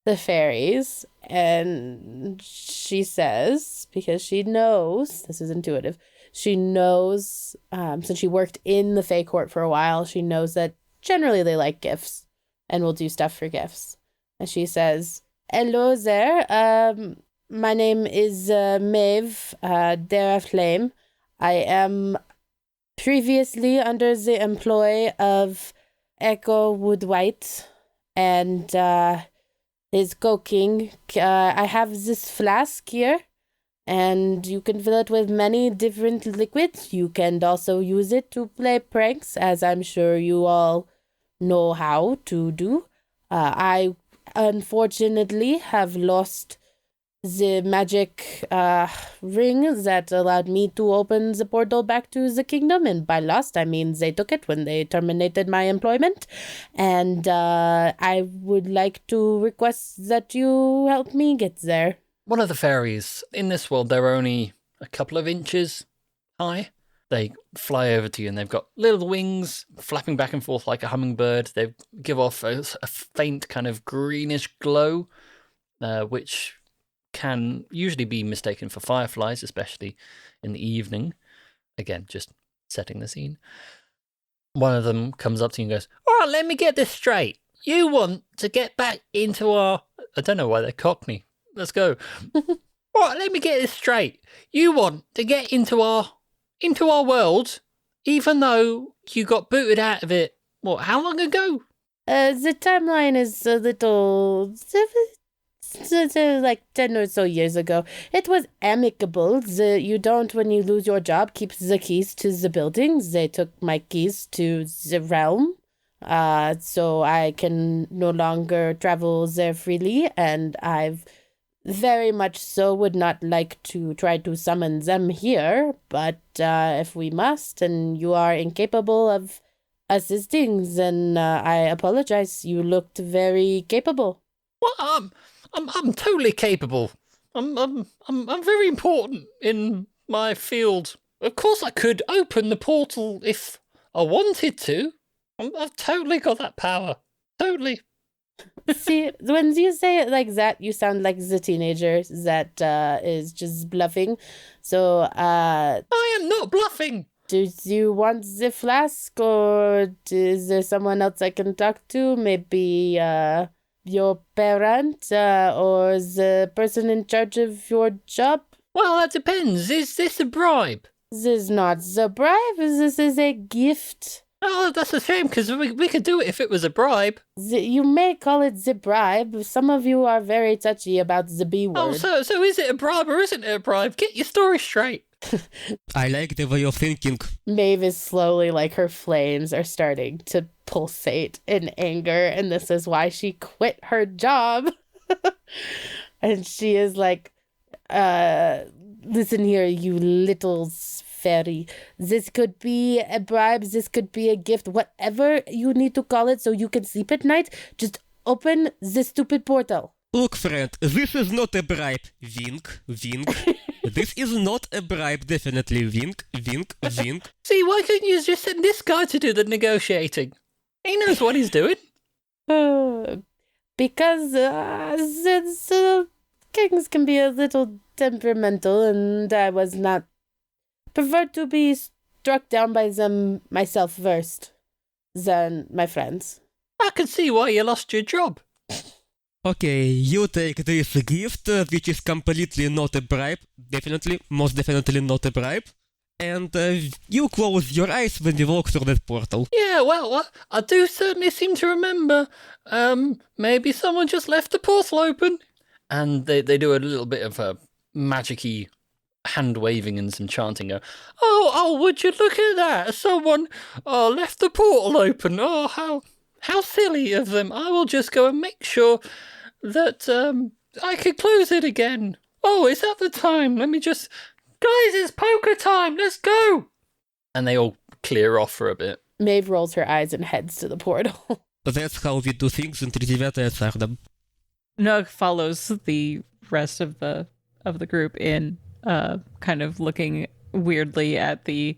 the fairies, and she says, because she knows, this is intuitive, she knows, since she worked in the Fae Court for a while, she knows that generally they like gifts and will do stuff for gifts. And she says, "Hello there, my name is Maeve, Dare Flame. I am previously under the employ of Echo Woodwhite and his co-king. I have this flask here, and you can fill it with many different liquids. You can also use it to play pranks, as I'm sure you all know how to do. I unfortunately have lost the magic ring that allowed me to open the portal back to the kingdom, and by lost I mean they took it when they terminated my employment, and I would like to request that you help me get there." One of the fairies, in this world, they're only a couple of inches high. They fly over to you and they've got little wings flapping back and forth like a hummingbird. They give off a faint kind of greenish glow, which can usually be mistaken for fireflies, especially in the evening. Again, just setting the scene. One of them comes up to you and goes, "All right, let me get this straight. You want to get back into our..." I don't know why they're Cockney. Let's go. "Right, let me get this straight. You want to get into our world, even though you got booted out of it, what, how long ago?" The timeline is a little... like 10 or so years ago. It was amicable. You don't, when you lose your job, keep the keys to the buildings. They took my keys to the realm. So I can no longer travel there freely, and I've very much so would not like to try to summon them here, but if we must and you are incapable of assisting, then I apologize. You looked very capable. Well, I'm totally capable. I'm very important in my field. Of course I could open the portal if I wanted to. I've totally got that power. Totally. See, when you say it like that, you sound like the teenager that is just bluffing. So, I am not bluffing. do you want the flask, or is there someone else I can talk to? Maybe your parent or the person in charge of your job? Well, that depends. Is this a bribe? This is not the bribe. This is a gift. Oh, that's a shame, because we could do it if it was a bribe. You may call it the bribe. Some of you are very touchy about the B word. Oh, so is it a bribe or isn't it a bribe? Get your story straight. I like the way of thinking. Maeve is slowly, like, her flames are starting to pulsate in anger, and this is why she quit her job. And she is like, listen here, you little fairy. This could be a bribe, this could be a gift, whatever you need to call it so you can sleep at night. Just open this stupid portal. Look, friend, this is not a bribe. Wink, wink. This is not a bribe, definitely. Wink, wink, wink. See, why couldn't you just send this guy to do the negotiating? He knows what he's doing. Because kings can be a little temperamental, and I was not prefer to be struck down by them myself first than my friends. I can see why you lost your job. Okay, you take this gift, which is completely not a bribe. Definitely, most definitely not a bribe. And you close your eyes when you walk through that portal. Yeah, well, I do certainly seem to remember. Maybe someone just left the portal open. And they do a little bit of a magic-y hand waving and some chanting. Oh, would you look at that? Someone left the portal open. Oh, how silly of them. I will just go and make sure that I can close it again. Oh, is that the time? Let me just... Guys, it's poker time. Let's go. And they all clear off for a bit. Maeve rolls her eyes and heads to the portal. That's how we do things in 39 Sardam. Nugh follows the rest of the group in, kind of looking weirdly at the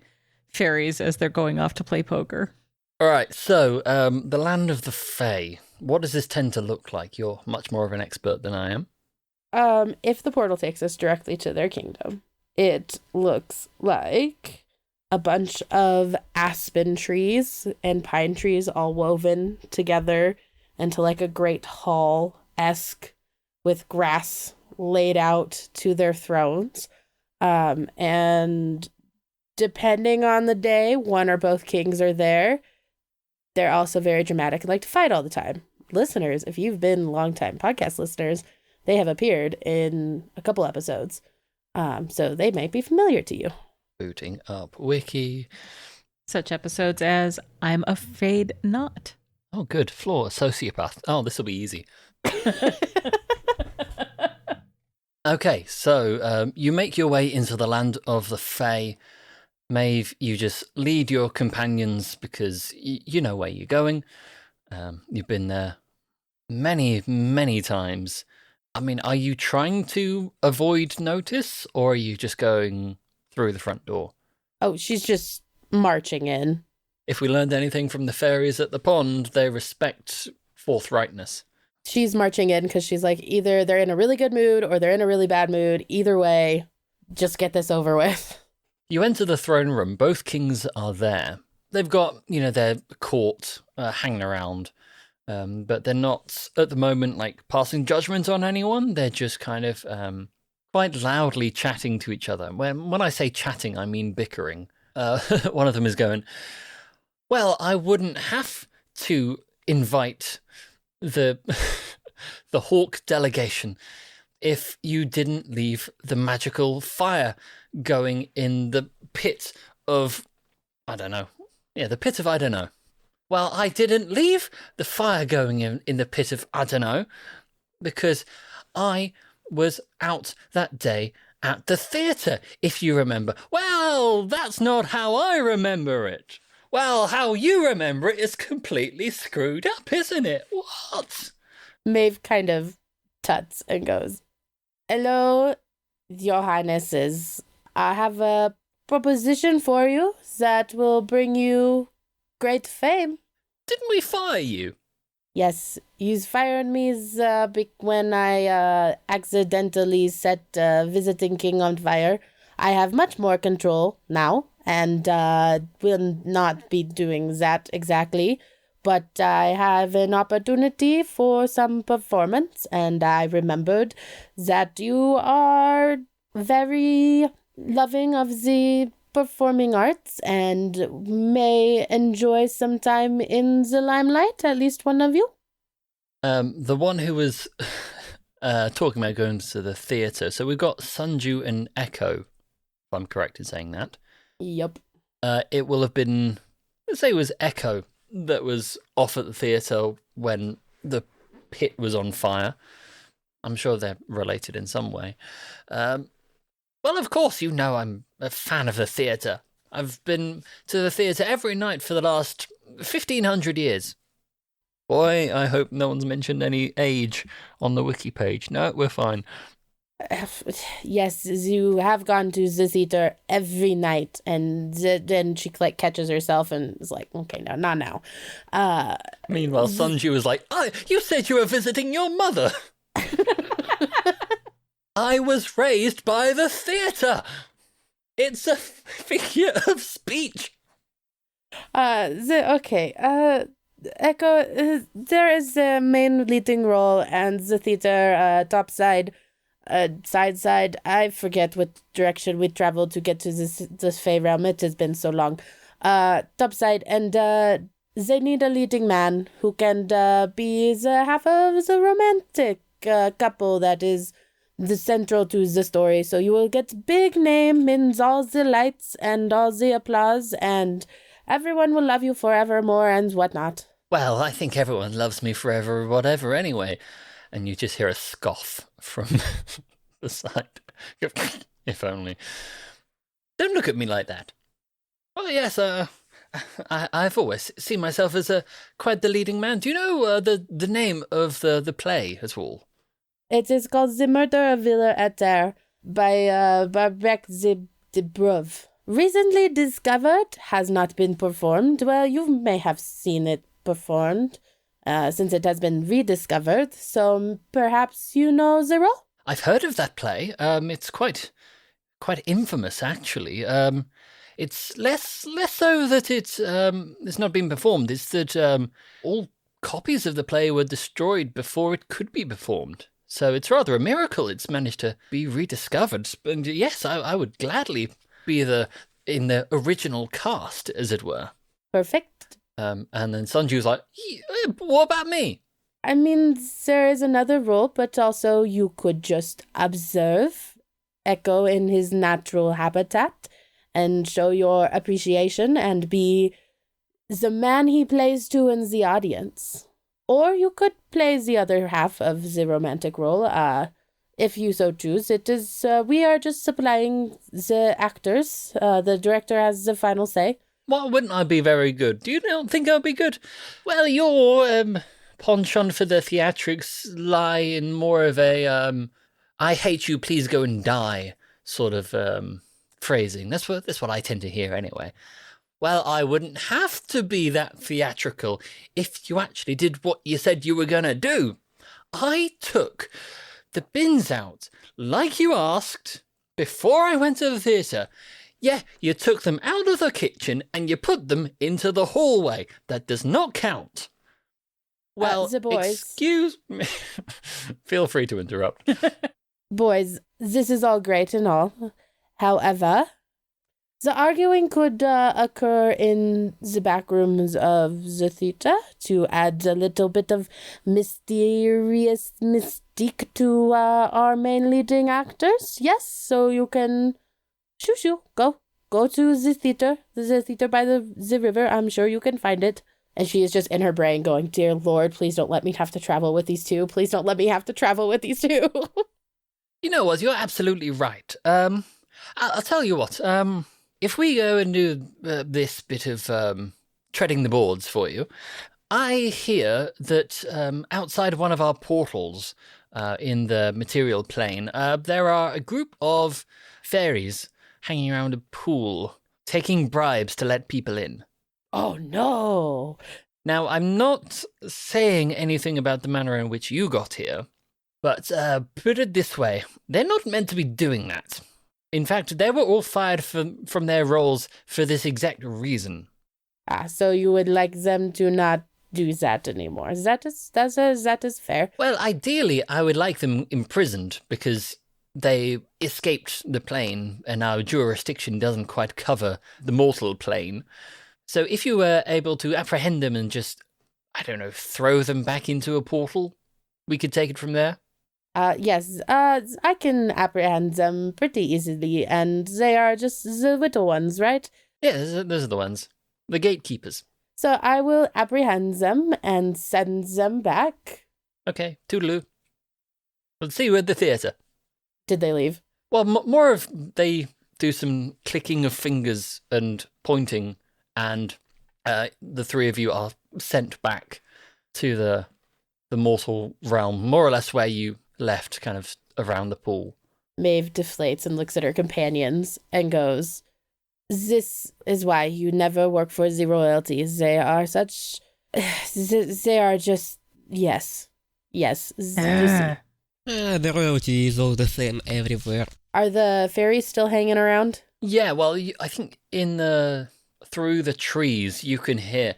fairies as they're going off to play poker. All right, so the land of the Fae. What does this tend to look like? You're much more of an expert than I am. If the portal takes us directly to their kingdom, it looks like a bunch of aspen trees and pine trees all woven together into like a great hall-esque with grass laid out to their thrones. And depending on the day, one or both kings are there. They're also very dramatic and like to fight all the time. Listeners, if you've been longtime podcast listeners, they have appeared in a couple episodes. So they might be familiar to you. Booting up wiki. Such episodes as I'm Afraid Not. Oh, good. Floor, sociopath. Oh, this will be easy. Okay, so you make your way into the land of the Fae. Maeve, you just lead your companions because you know where you're going. You've been there many, many times. I mean, are you trying to avoid notice, or are you just going through the front door? Oh, she's just marching in. If we learned anything from the fairies at the pond, they respect forthrightness. She's marching in because she's like, either they're in a really good mood or they're in a really bad mood. Either way, just get this over with. You enter the throne room. Both kings are there. They've got, their court hanging around. But they're not, at the moment, like, passing judgment on anyone. They're just kind of quite loudly chatting to each other. When I say chatting, I mean bickering. One of them is going, well, I wouldn't have to invite the the hawk delegation if you didn't leave the magical fire going in the pit of, I don't know. Yeah, the pit of I don't know. Well, I didn't leave the fire going in the pit of I don't know because I was out that day at the theatre, if you remember. Well, that's not how I remember it. Well, how you remember it is completely screwed up, isn't it? What? Maeve kind of tuts and goes, hello, your highnesses. I have a proposition for you that will bring you great fame. Didn't we fire you? Yes, you fired me when I accidentally set visiting king on fire. I have much more control now, and will not be doing that exactly. But I have an opportunity for some performance, and I remembered that you are very loving of the performing arts and may enjoy some time in the limelight, at least one of you. The one who was talking about going to the theatre. So we've got Sunju and Echo I'm correct in saying that. Yup. It will have been, let's say it was Echo that was off at the theatre when the pit was on fire. I'm sure they're related in some way. Well, of course, you know I'm a fan of the theatre. I've been to the theatre every night for the last 1,500 years. Boy, I hope no one's mentioned any age on the wiki page. No, we're fine. Yes, you have gone to the theater every night, and then she catches herself and is like, okay, no, not now. Meanwhile, Sunju was like, you said you were visiting your mother. I was raised by the theatre. It's a figure of speech. Echo, there is the main leading role and the theater topside. Side, I forget what direction we traveled to get to this Fey realm. It has been so long. Topside, and they need a leading man who can be the half of the romantic couple that is the central to the story. So you will get big name in all the lights and all the applause, and everyone will love you forevermore and whatnot. Well, I think everyone loves me forever, whatever, anyway. And you just hear a scoff from the side. If only. Don't look at me like that. Well, yes, I've always seen myself as quite the leading man. Do you know the name of the play at all? It is called The Murder of Villa Eter by Barbek Zebrov. Recently discovered, has not been performed. Well, you may have seen it performed. Since it has been rediscovered, so perhaps you know the role? I've heard of that play. It's quite infamous, actually. It's less so that it's not been performed. It's that all copies of the play were destroyed before it could be performed. So it's rather a miracle it's managed to be rediscovered. And yes, I would gladly be in the original cast, as it were. Perfect. And then Sunju's like, what about me? I mean, there is another role, but also you could just observe Echo in his natural habitat and show your appreciation and be the man he plays to in the audience. Or you could play the other half of the romantic role, if you so choose. It is, we are just supplying the actors. The director has the final say. Why wouldn't I be very good? Do you not think I'd be good? Well, your penchant for the theatrics lie in more of a I hate you, please go and die sort of phrasing. That's what I tend to hear anyway. Well, I wouldn't have to be that theatrical if you actually did what you said you were going to do. I took the bins out like you asked before I went to the theatre. Yeah, you took them out of the kitchen and you put them into the hallway. That does not count. Well, the boys. Excuse me. Feel free to interrupt. Boys, this is all great and all. However, the arguing could occur in the back rooms of the theater to add a little bit of mysterious mystique to our main leading actors. Yes, so you can... Shoo, go to the theater by the river. I'm sure you can find it. And she is just in her brain going, dear Lord, please don't let me have to travel with these two. Please don't let me have to travel with these two. You know what? You're absolutely right. I'll tell you what. If we go and do this bit of treading the boards for you, I hear that outside of one of our portals in the material plane, there are a group of fairies hanging around a pool, taking bribes to let people in. Oh, no. Now, I'm not saying anything about the manner in which you got here, but put it this way, they're not meant to be doing that. In fact, they were all fired from their roles for this exact reason. So you would like them to not do that anymore. That is fair. Well, ideally, I would like them imprisoned, because they escaped the plane, and our jurisdiction doesn't quite cover the mortal plane. So if you were able to apprehend them and just, I don't know, throw them back into a portal, we could take it from there. Yes, I can apprehend them pretty easily, and they are just the little ones, right? Yeah, those are the ones. The gatekeepers. So I will apprehend them and send them back. Okay, toodaloo. We'll see you at the theatre. Did they leave? Well, more of they do some clicking of fingers and pointing, and the three of you are sent back to the mortal realm, more or less where you left, kind of around the pool. Maeve deflates and looks at her companions and goes, "This is why you never work for the royalties. They are such... They are just... Yes. Yes. You see. The royalty is all the same everywhere. Are the fairies still hanging around? Yeah, well, I think through the trees you can hear,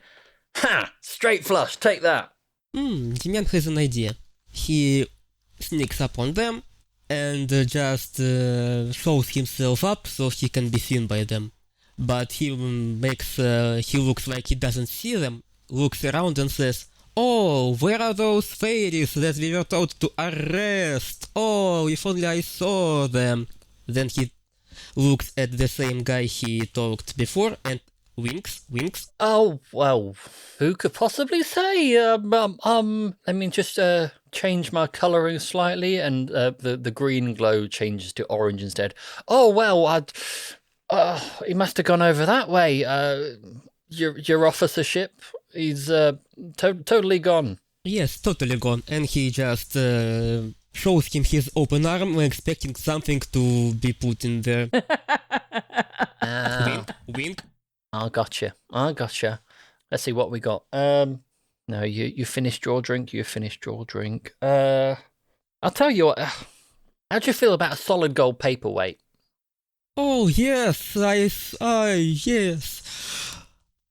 "Ha! Straight flush, take that!" Demyan has an idea. He sneaks up on them and just shows himself up so he can be seen by them. But he looks like he doesn't see them, looks around and says, "Oh, where are those fairies that we were told to arrest? Oh, if only I saw them." Then he looks at the same guy he talked before and winks. Oh, well, who could possibly say? Let me just change my colouring slightly, and the green glow changes to orange instead. Oh, well, he must have gone over that way. Your officership, he's totally gone. Yes, totally gone. And he just shows him his open arm, expecting something to be put in there. Wink. I gotcha. Let's see what we got. No, you finished your drink. I'll tell you what. How'd you feel about a solid gold paperweight? Oh, yes, yes.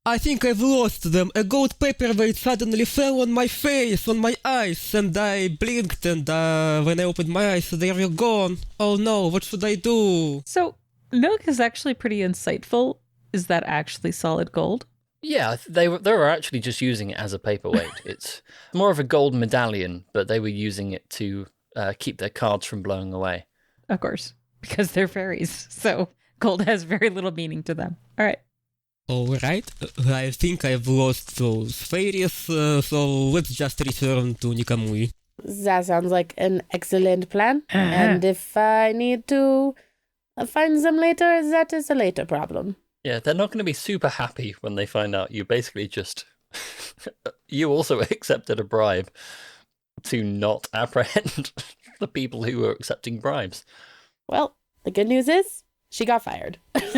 I think I've lost them. A gold paperweight suddenly fell on my face, on my eyes, and I blinked, and when I opened my eyes, they were gone. Oh no, what should I do? So, Nugh is actually pretty insightful. Is that actually solid gold? Yeah, they were actually just using it as a paperweight. It's more of a gold medallion, but they were using it to keep their cards from blowing away. Of course, because they're fairies, so gold has very little meaning to them. All right. Alright, I think I've lost those fairies, so let's just return to Nikamui. That sounds like an excellent plan. And if I need to find them later, that is a later problem. Yeah, they're not going to be super happy when they find out you basically just... you also accepted a bribe to not apprehend the people who were accepting bribes. Well, the good news is she got fired.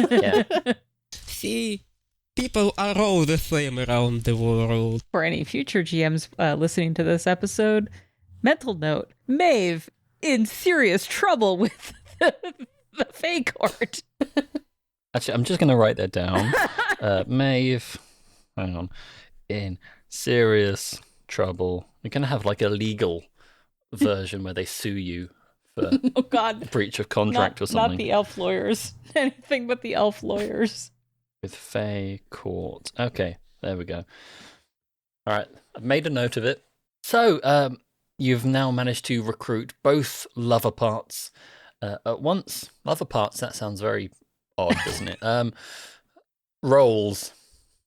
Yeah. See, people are all the same around the world. For any future GMs listening to this episode, mental note, Maeve in serious trouble with the Fae Court. Actually, I'm just going to write that down. Maeve, hang on, in serious trouble. You're going to have like a legal version where they sue you for Oh God, breach of contract or something. Not the elf lawyers. Anything but the elf lawyers. With Fae Court. Okay, there we go. All right, I've made a note of it. So, you've now managed to recruit both lover parts at once. Lover parts, that sounds very odd, doesn't it? Roles.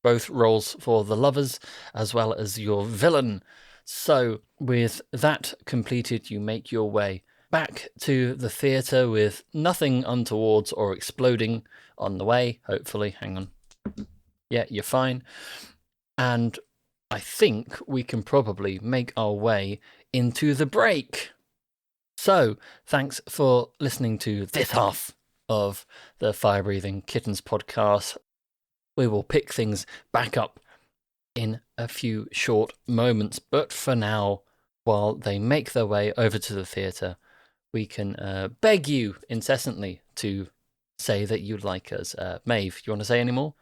Both roles for the lovers as well as your villain. So, with that completed, you make your way back to the theatre with nothing untowards or exploding on the way, hopefully. Hang on. Yeah, you're fine. And I think we can probably make our way into the break. So, thanks for listening to this half of the Fire Breathing Kittens podcast. We will pick things back up in a few short moments, but for now, while they make their way over to the theatre, we can beg you incessantly to say that you like us. Maeve, you want to say any more?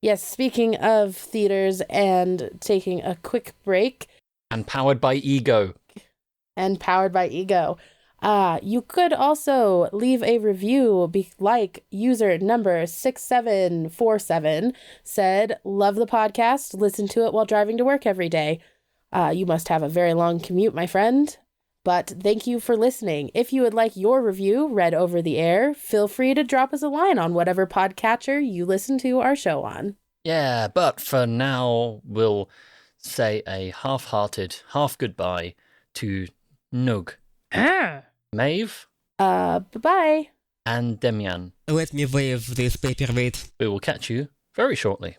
Yes, speaking of theaters and taking a quick break. And powered by ego. You could also leave a review like user number 6747 said, "Love the podcast, listen to it while driving to work every day." You must have a very long commute, my friend. But thank you for listening. If you would like your review read over the air, feel free to drop us a line on whatever podcatcher you listen to our show on. Yeah, but for now, we'll say a half-hearted, half goodbye to Nugh, Maeve, Bye-bye. and Demyan. Let me wave this paperweight. We will catch you very shortly.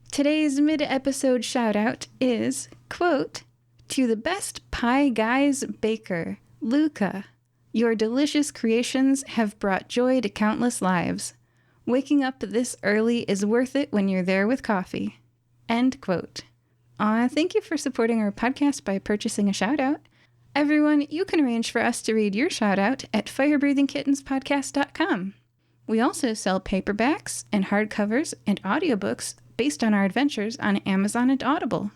Today's mid-episode shout-out is, quote, "To the best pie guys baker, Luca. Your delicious creations have brought joy to countless lives. Waking up this early is worth it when you're there with coffee." End quote. Thank you for supporting our podcast by purchasing a shout-out. Everyone, you can arrange for us to read your shout-out at firebreathingkittenspodcast.com. We also sell paperbacks and hardcovers and audiobooks based on our adventures on Amazon and Audible.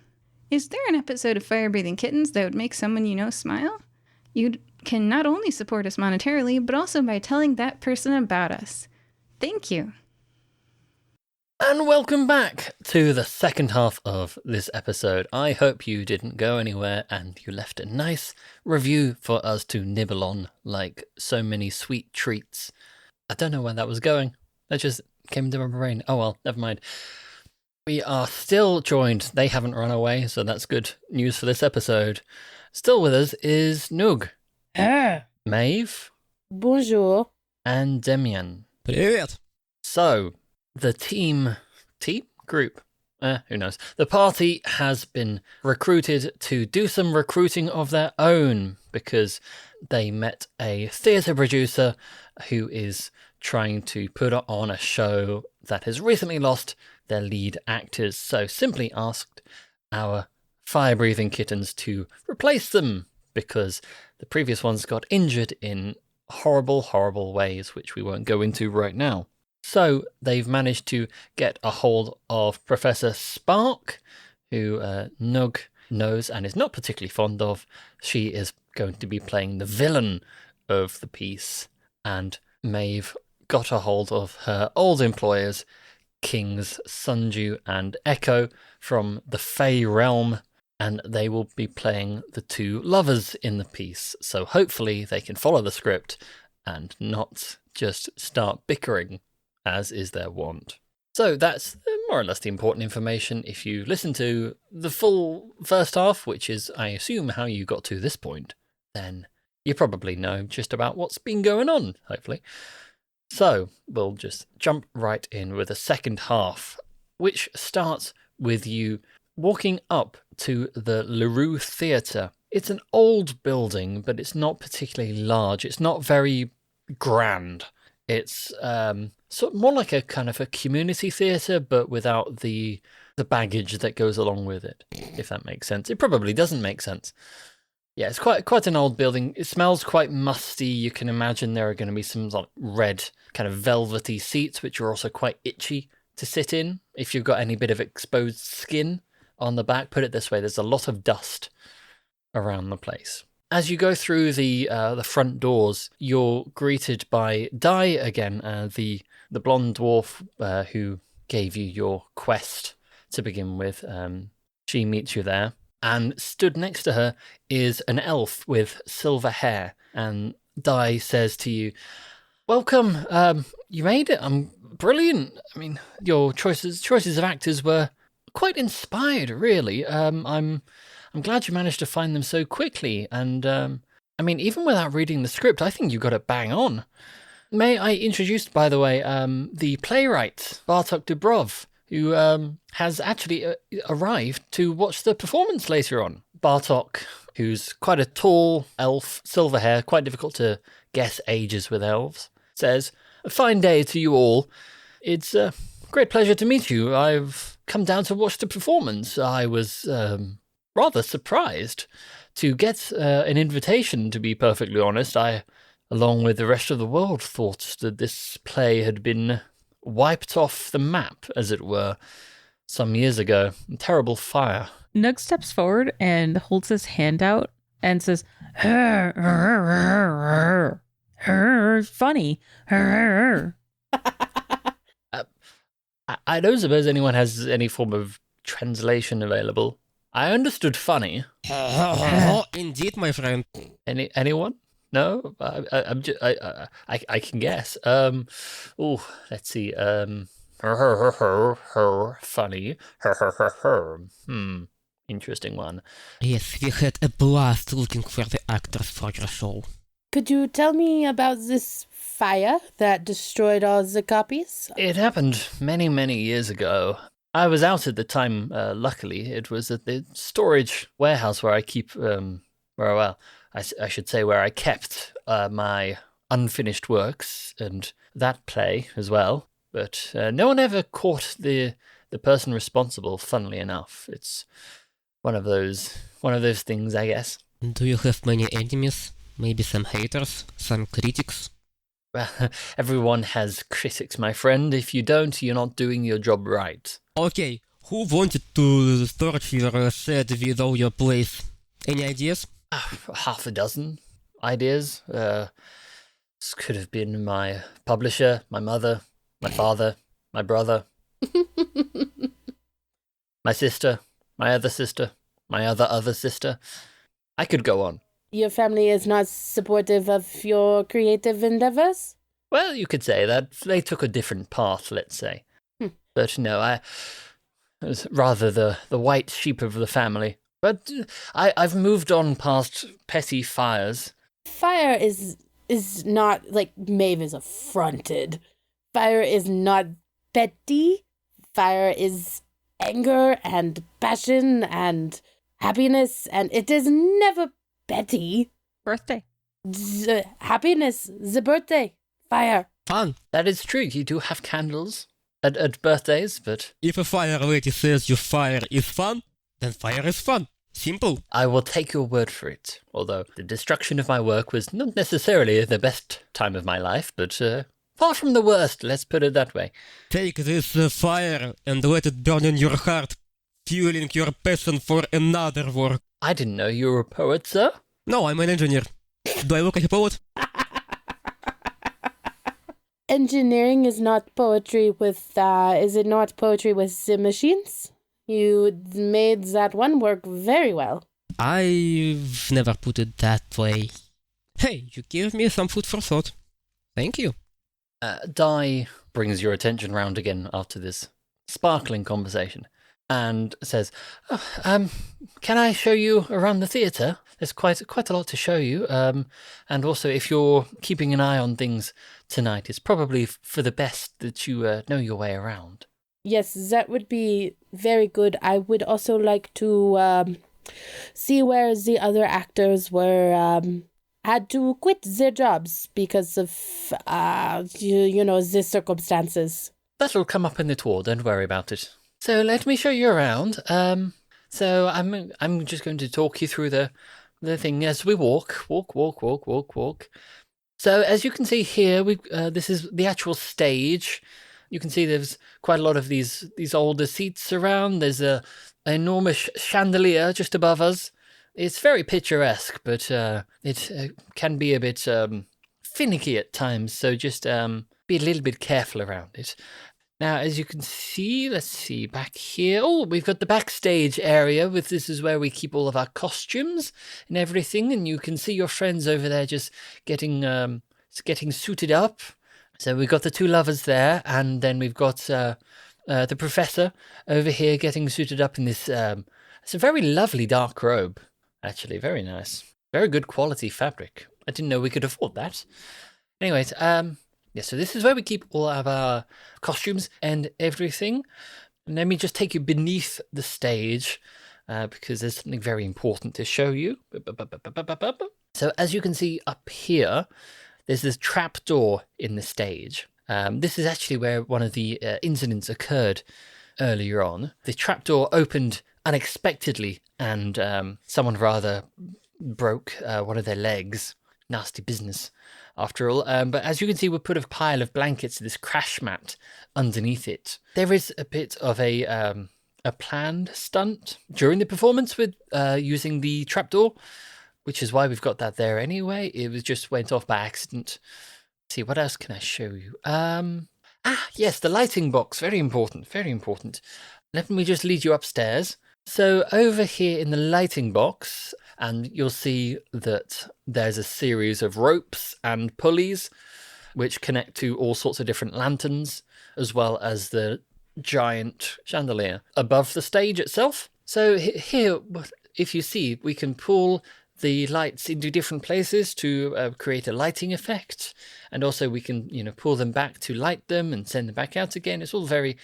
Is there an episode of Fire Breathing Kittens that would make someone you know smile? You can not only support us monetarily, but also by telling that person about us. Thank you. And welcome back to the second half of this episode. I hope you didn't go anywhere and you left a nice review for us to nibble on like so many sweet treats. I don't know where that was going. That just came into my brain. Oh well, never mind. We are still joined. They haven't run away, so that's good news for this episode. Still with us is Nugh, Maeve, Bonjour. and Demyan. Привет! So, the group, who knows? The party has been recruited to do some recruiting of their own because they met a theatre producer who is trying to put on a show that has recently lost their lead actors. So simply asked our fire-breathing kittens to replace them because the previous ones got injured in horrible, horrible ways, which we won't go into right now. So they've managed to get a hold of Professor Spark, who Nugh knows and is not particularly fond of. She is going to be playing the villain of the piece, and Maeve got a hold of her old employers, Kings Sunju and Echo from the Fey realm, and they will be playing the two lovers in the piece. So hopefully they can follow the script and not just start bickering, as is their wont. So that's more or less the important information. If you listen to the full first half, which is, I assume, how you got to this point, then you probably know just about what's been going on, hopefully. So we'll just jump right in with the second half, which starts with you walking up to the LaRue Theatre. It's an old building, but it's not particularly large. It's not very grand. It's sort of more like a kind of a community theatre, but without the baggage that goes along with it, if that makes sense. It probably doesn't make sense. Yeah, it's quite an old building. It smells quite musty. You can imagine there are going to be some like red kind of velvety seats, which are also quite itchy to sit in. If you've got any bit of exposed skin on the back, put it this way, there's a lot of dust around the place. As you go through the front doors, you're greeted by Dai again, the blonde dwarf who gave you your quest to begin with. She meets you there, and stood next to her is an elf with silver hair. And Dai says to you, "Welcome. You made it. I'm brilliant. I mean, your choices of actors were quite inspired, really. I'm glad you managed to find them so quickly, and I mean, even without reading the script, I think you got it bang on. May I introduce, by the way, the playwright, Bartok Dubrov, who has actually arrived to watch the performance later on. Bartok, who's quite a tall elf, silver hair, quite difficult to guess ages with elves, says, "A fine day to you all. It's a great pleasure to meet you. I've come down to watch the performance. I was rather surprised to get an invitation, to be perfectly honest. I, along with the rest of the world, thought that this play had been wiped off the map, as it were, some years ago. A terrible fire." Nugh steps forward and holds his hand out and says, "Funny." I don't suppose anyone has any form of translation available. I understood funny. Indeed, my friend. Anyone? No, I can guess. Let's see. Funny. Interesting one. Yes, we had a blast looking for the actors for your show. Could you tell me about this fire that destroyed all the copies? It happened many, many years ago. I was out at the time, luckily. It was at the storage warehouse where I keep, I should say where I kept my unfinished works and that play as well. But no one ever caught the person responsible, funnily enough. It's one of those things, I guess. Do you have many enemies? Maybe some haters? Some critics? Well, everyone has critics, my friend. If you don't, you're not doing your job right. Okay, who wanted to storage your shed with all your plays? Any ideas? Half a dozen ideas. This could have been my publisher, my mother, my father, my brother, my sister, my other sister, my other sister. I could go on. Your family is not supportive of your creative endeavors? Well, you could say that. They took a different path, let's say. But no, I was rather the white sheep of the family. But I've moved on past petty fires. Fire is not, like, Maeve is affronted. Fire is not petty. Fire is anger and passion and happiness, and it is never petty. Birthday. The happiness, the birthday, fire. Fun! That is true. You do have candles at birthdays, but If a fire lady says your fire is fun, then fire is fun. Simple. I will take your word for it. Although the destruction of my work was not necessarily the best time of my life, but far from the worst, let's put it that way. Take this fire and let it burn in your heart, fueling your passion for another work. I didn't know you were a poet, sir. No, I'm an engineer. Do I look like a poet? Engineering is not poetry with, is it not poetry with the machines? You made that one work very well. I've never put it that way. Hey, you gave me some food for thought. Thank you. Di brings your attention round again after this sparkling conversation and says, can I show you around the theatre? There's quite a lot to show you. And also, if you're keeping an eye on things tonight, it's probably for the best that you know your way around. Yes, that would be very good. I would also like to see where the other actors were had to quit their jobs because of the circumstances. That'll come up in the tour. Don't worry about it. So let me show you around. So I'm just going to talk you through the thing as we walk. So as you can see here, this is the actual stage. You can see there's quite a lot of these older seats around. There's an enormous chandelier just above us. It's very picturesque, but it can be a bit finicky at times. So just be a little bit careful around it. Now, as you can see, let's see back here. Oh, we've got the backstage area. This is where we keep all of our costumes and everything. And you can see your friends over there just getting suited up. So we've got the two lovers there, and then we've got the professor over here getting suited up in this. It's a very lovely dark robe, actually, very nice, very good quality fabric. I didn't know we could afford that. Anyways, yeah. So this is where we keep all of our costumes and everything. And let me just take you beneath the stage because there's something very important to show you. So as you can see up here, there's this trap door in the stage. This is actually where one of the incidents occurred earlier on. The trap door opened unexpectedly and someone rather broke one of their legs. Nasty business, after all. But as you can see, we put a pile of blankets, this crash mat underneath it. There is a bit of a planned stunt during the performance with using the trapdoor, which is why we've got that there anyway. It just went off by accident. Let's see, what else can I show you? Yes, the lighting box. Very important, very important. Let me just lead you upstairs. So over here in the lighting box, and you'll see that there's a series of ropes and pulleys which connect to all sorts of different lanterns, as well as the giant chandelier above the stage itself. So here, if you see, we can pull the lights into different places to create a lighting effect, and also we can, pull them back to light them and send them back out again. It's all very,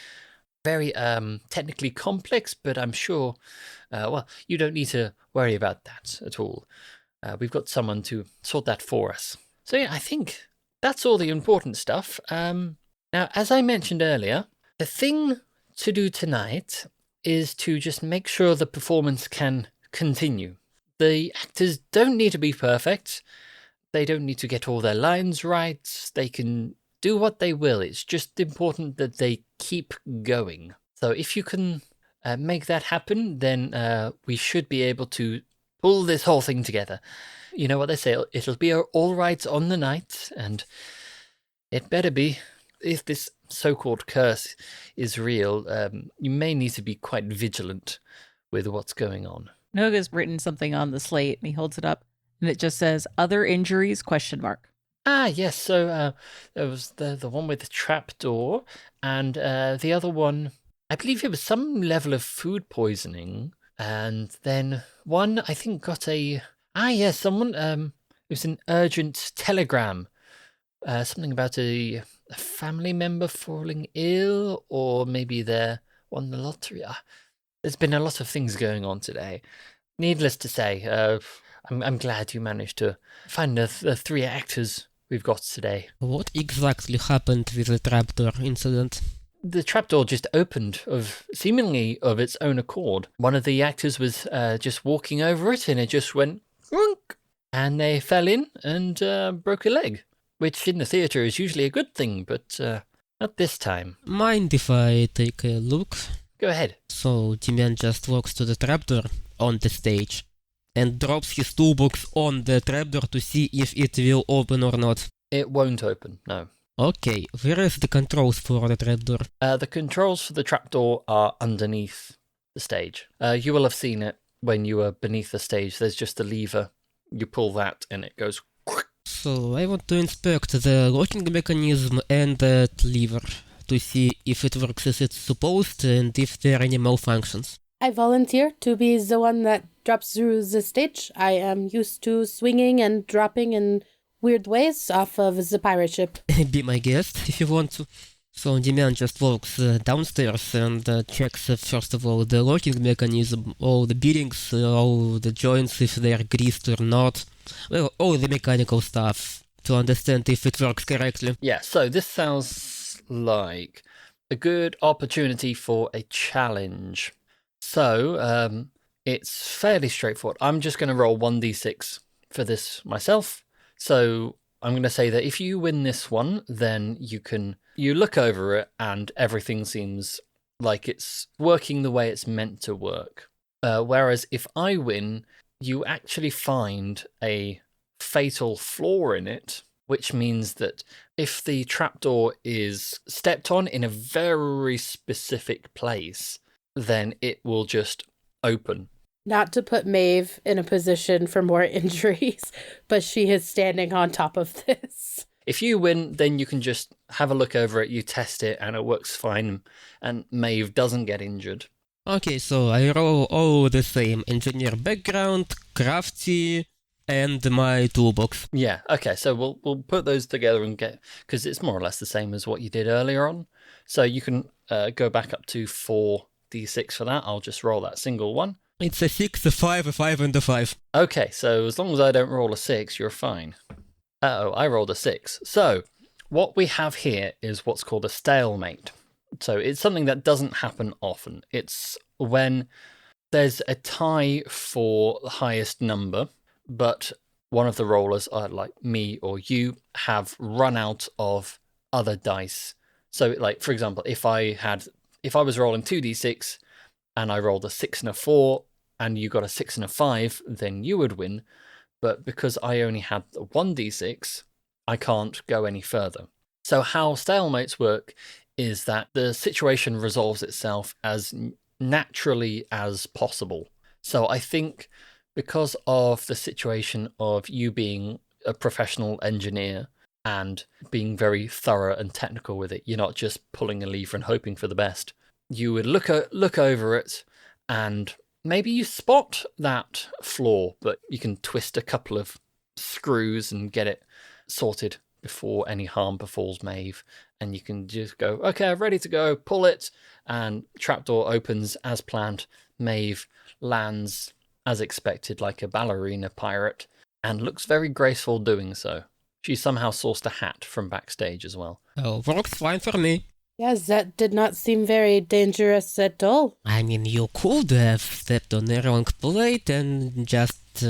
very technically complex, but I'm sure, you don't need to worry about that at all. We've got someone to sort that for us. So yeah, I think that's all the important stuff. Now, as I mentioned earlier, the thing to do tonight is to just make sure the performance can continue. The actors don't need to be perfect. They don't need to get all their lines right. They can do what they will. It's just important that they keep going. So if you can make that happen, then we should be able to pull this whole thing together. You know what they say, it'll be all right on the night, and it better be. If this so-called curse is real, you may need to be quite vigilant with what's going on. Nugh has written something on the slate, and he holds it up, and it just says, "Other injuries?" ? Ah, yes, so there was the one with the trapdoor, and the other one, I believe it was some level of food poisoning, and then one, I think, got someone, it was an urgent telegram, something about a family member falling ill, or maybe they won the lottery. There's been a lot of things going on today. Needless to say, I'm glad you managed to find the 3 actors we've got today. What exactly happened with the trapdoor incident? The trapdoor just opened seemingly of its own accord. One of the actors was just walking over it, and it just went wunk, and they fell in and broke a leg, which in the theatre is usually a good thing, but not this time. Mind if I take a look? Go ahead. So Demyan just walks to the trapdoor on the stage and drops his toolbox on the trapdoor to see if it will open or not. It won't open, no. Okay, where is the controls for the trapdoor? The controls for the trapdoor are underneath the stage. You will have seen it when you were beneath the stage. There's just a lever. You pull that and it goes. So I want to inspect the locking mechanism and that lever to see if it works as it's supposed and if there are any malfunctions. I volunteer to be the one that drops through the stage. I am used to swinging and dropping in weird ways off of the pirate ship. Be my guest if you want to. So Demyan just walks downstairs and checks first of all the locking mechanism, all the bearings, all the joints if they are greased or not. Well, all the mechanical stuff to understand if it works correctly. Yeah, so this sounds like a good opportunity for a challenge. So, it's fairly straightforward. I'm just going to roll 1d6 for this myself. So I'm going to say that if you win this one, then you look over it and everything seems like it's working the way it's meant to work. Whereas if I win, you actually find a fatal flaw in it, which means that if the trapdoor is stepped on in a very specific place, then it will just open. Not to put Maeve in a position for more injuries, but she is standing on top of this. If you win, then you can just have a look over it, you test it, and it works fine, and Maeve doesn't get injured. Okay, so I roll all the same. Engineer background, crafty, and my toolbox. Yeah, okay, so we'll put those together and get, because it's more or less the same as what you did earlier on. So you can go back up to 4d6 for that. I'll just roll that single one. It's a 6, a 5, a 5, and a 5. Okay, so as long as I don't roll a 6, you're fine. Uh-oh, I rolled a 6. So what we have here is what's called a stalemate. So it's something that doesn't happen often. It's when there's a tie for the highest number, but one of the rollers, like me or you, have run out of other dice. So, like, for example, if I was rolling 2d6 and I rolled a 6 and a 4 and you got a 6 and a 5, then you would win. But because I only had the 1d6, I can't go any further. So how stalemates work is that the situation resolves itself as naturally as possible. So I think because of the situation of you being a professional engineer and being very thorough and technical with it, you're not just pulling a lever and hoping for the best. You would look over it, and maybe you spot that flaw, but you can twist a couple of screws and get it sorted before any harm befalls Maeve. And you can just go, okay, I'm ready to go, pull it, and trapdoor opens as planned. Maeve lands as expected like a ballerina pirate and looks very graceful doing so. She somehow sourced a hat from backstage as well. Oh, works fine for me. Yes, that did not seem very dangerous at all. I mean, you could have stepped on the wrong plate and just...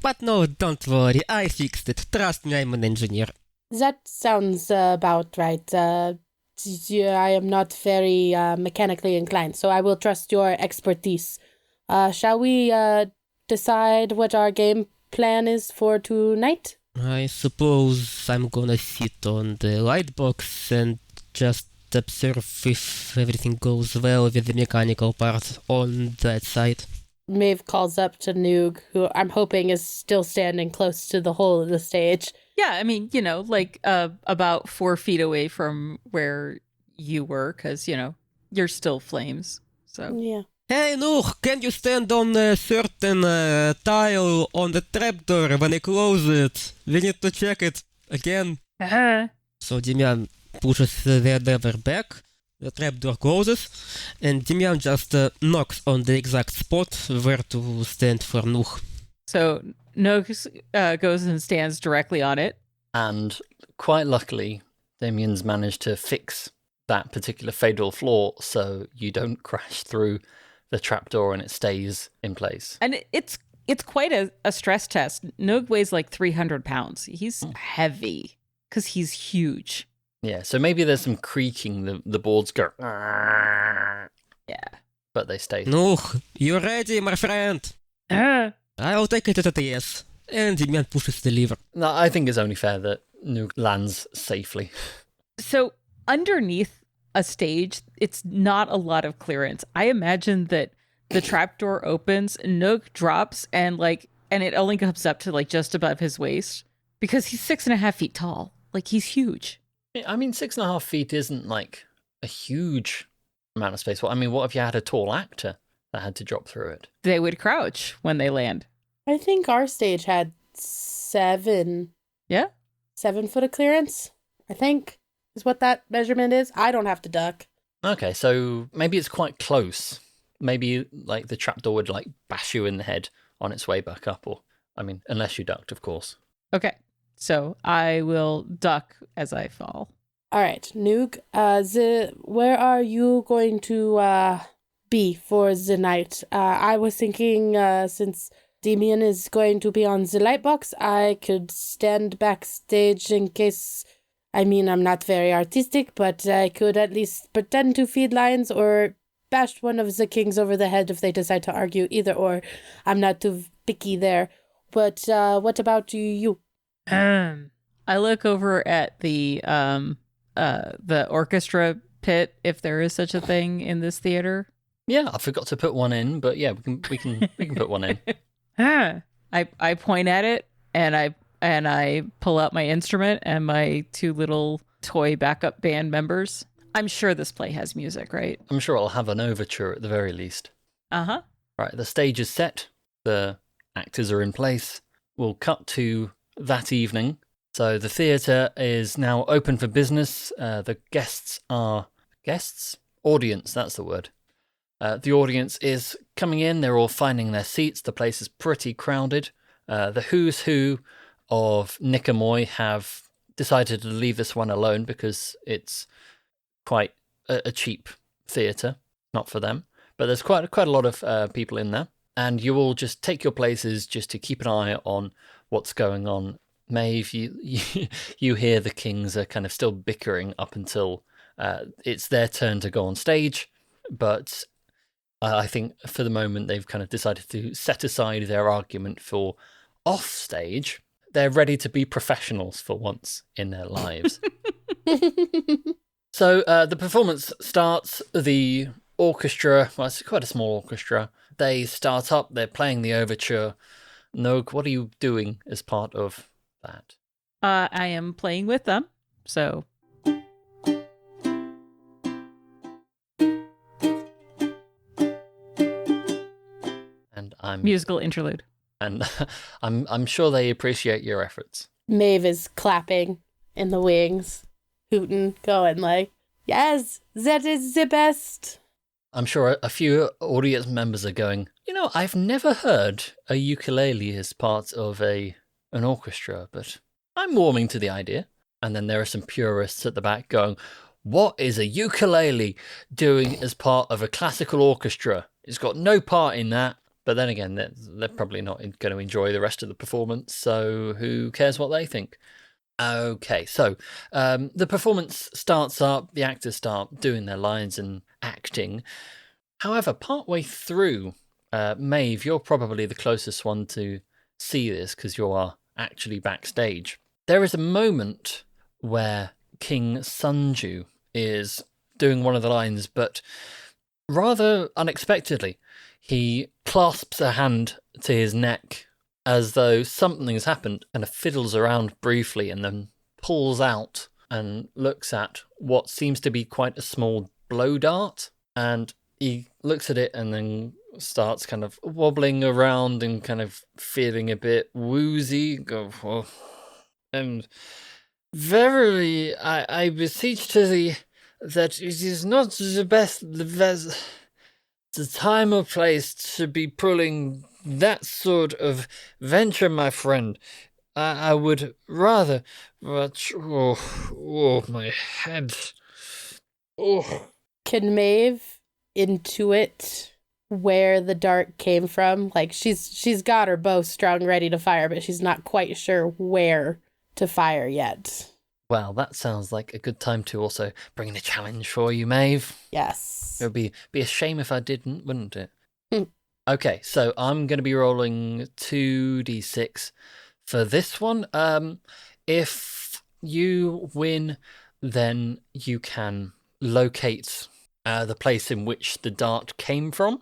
But no, don't worry, I fixed it. Trust me, I'm an engineer. That sounds about right. I am not very mechanically inclined, so I will trust your expertise. Shall we decide what our game plan is for tonight? I suppose I'm gonna sit on the light box and just observe if everything goes well with the mechanical part on that side. Maeve calls up to Nugh, who I'm hoping is still standing close to the hole of the stage. Yeah, I mean, like about 4 feet away from where you were, because, you're still flames. So Yeah. Hey Nugh, can you stand on a certain tile on the trapdoor when I close it? We need to check it again. So Demyan pushes the lever back, the trapdoor closes, and Demyan just knocks on the exact spot where to stand for Nugh. So Nugh goes and stands directly on it. And quite luckily, Demyan's managed to fix that particular fatal flaw so you don't crash through the trapdoor and it stays in place. And it's quite a stress test. Nugh weighs like 300 pounds. He's heavy because he's huge. Yeah, so maybe there's some creaking, the boards go... Yeah. But they stay. Nugh, you ready, my friend? I'll take it at a yes. And Demyan pushes the lever. No, I think it's only fair that Nugh lands safely. So underneath a stage, it's not a lot of clearance. I imagine that the trapdoor opens, Nugh drops, and it only comes up to like just above his waist because he's 6.5 feet tall. Like, he's huge. I mean, 6.5 feet isn't like a huge amount of space. Well, I mean, what if you had a tall actor that had to drop through it? They would crouch when they land. I think our stage had 7 foot of clearance, I think, is what that measurement is. I don't have to duck. Okay, so maybe it's quite close. Maybe like the trapdoor would like bash you in the head on its way back up, or I mean, unless you ducked, of course. Okay, so I will duck as I fall. All right, Nugh, where are you going to be for the night? I was thinking since Demyan is going to be on the lightbox, I could stand backstage in case... I mean, I'm not very artistic, but I could at least pretend to feed lions or bash one of the kings over the head if they decide to argue. Either or, I'm not too picky there. But what about you? I look over at the orchestra pit, if there is such a thing in this theater. Yeah, I forgot to put one in, but yeah, we can put one in. I point at it and I pull out my instrument and my 2 little toy backup band members. I'm sure this play has music, right? I'm sure I'll have an overture at the very least. Uh-huh. Right, the stage is set. The actors are in place. We'll cut to that evening. So the theatre is now open for business. The guests are... Guests? Audience, that's the word. The audience is coming in. They're all finding their seats. The place is pretty crowded. The who's who of Nugh have decided to leave this one alone because it's quite a cheap theatre, not for them. But there's quite a lot of people in there, and you all just take your places just to keep an eye on what's going on. Maeve, you hear the kings are kind of still bickering up until it's their turn to go on stage, but I think for the moment they've kind of decided to set aside their argument for off stage. They're ready to be professionals for once in their lives. So the performance starts. The orchestra, well, it's quite a small orchestra. They start up, they're playing the overture. Nugh, what are you doing as part of that? I am playing with them, so And I'm musical interlude. and I'm sure they appreciate your efforts. Maeve is clapping in the wings, hooting, going like, yes, that is the best. I'm sure a few audience members are going, I've never heard a ukulele as part of an orchestra, but I'm warming to the idea. And then there are some purists at the back going, what is a ukulele doing as part of a classical orchestra? It's got no part in that. But then again, they're probably not going to enjoy the rest of the performance, so who cares what they think? Okay, so the performance starts up, the actors start doing their lines and acting. However, partway through, Maeve, you're probably the closest one to see this because you are actually backstage. There is a moment where King Sunju is doing one of the lines, but rather unexpectedly, he clasps a hand to his neck as though something has happened, and fiddles around briefly and then pulls out and looks at what seems to be quite a small blow dart. And he looks at it and then starts kind of wobbling around and kind of feeling a bit woozy. And verily, I beseech to thee that it is not the time or place to be pulling that sort of venture, my friend. I would rather, but my head. Oh. Can Maeve intuit where the dart came from? Like she's got her bow strung ready to fire, but she's not quite sure where to fire yet. Well, that sounds like a good time to also bring in a challenge for you, Maeve. Yes. It would be a shame if I didn't, wouldn't it? Okay, so I'm going to be rolling 2d6 for this one. If you win, then you can locate the place in which the dart came from.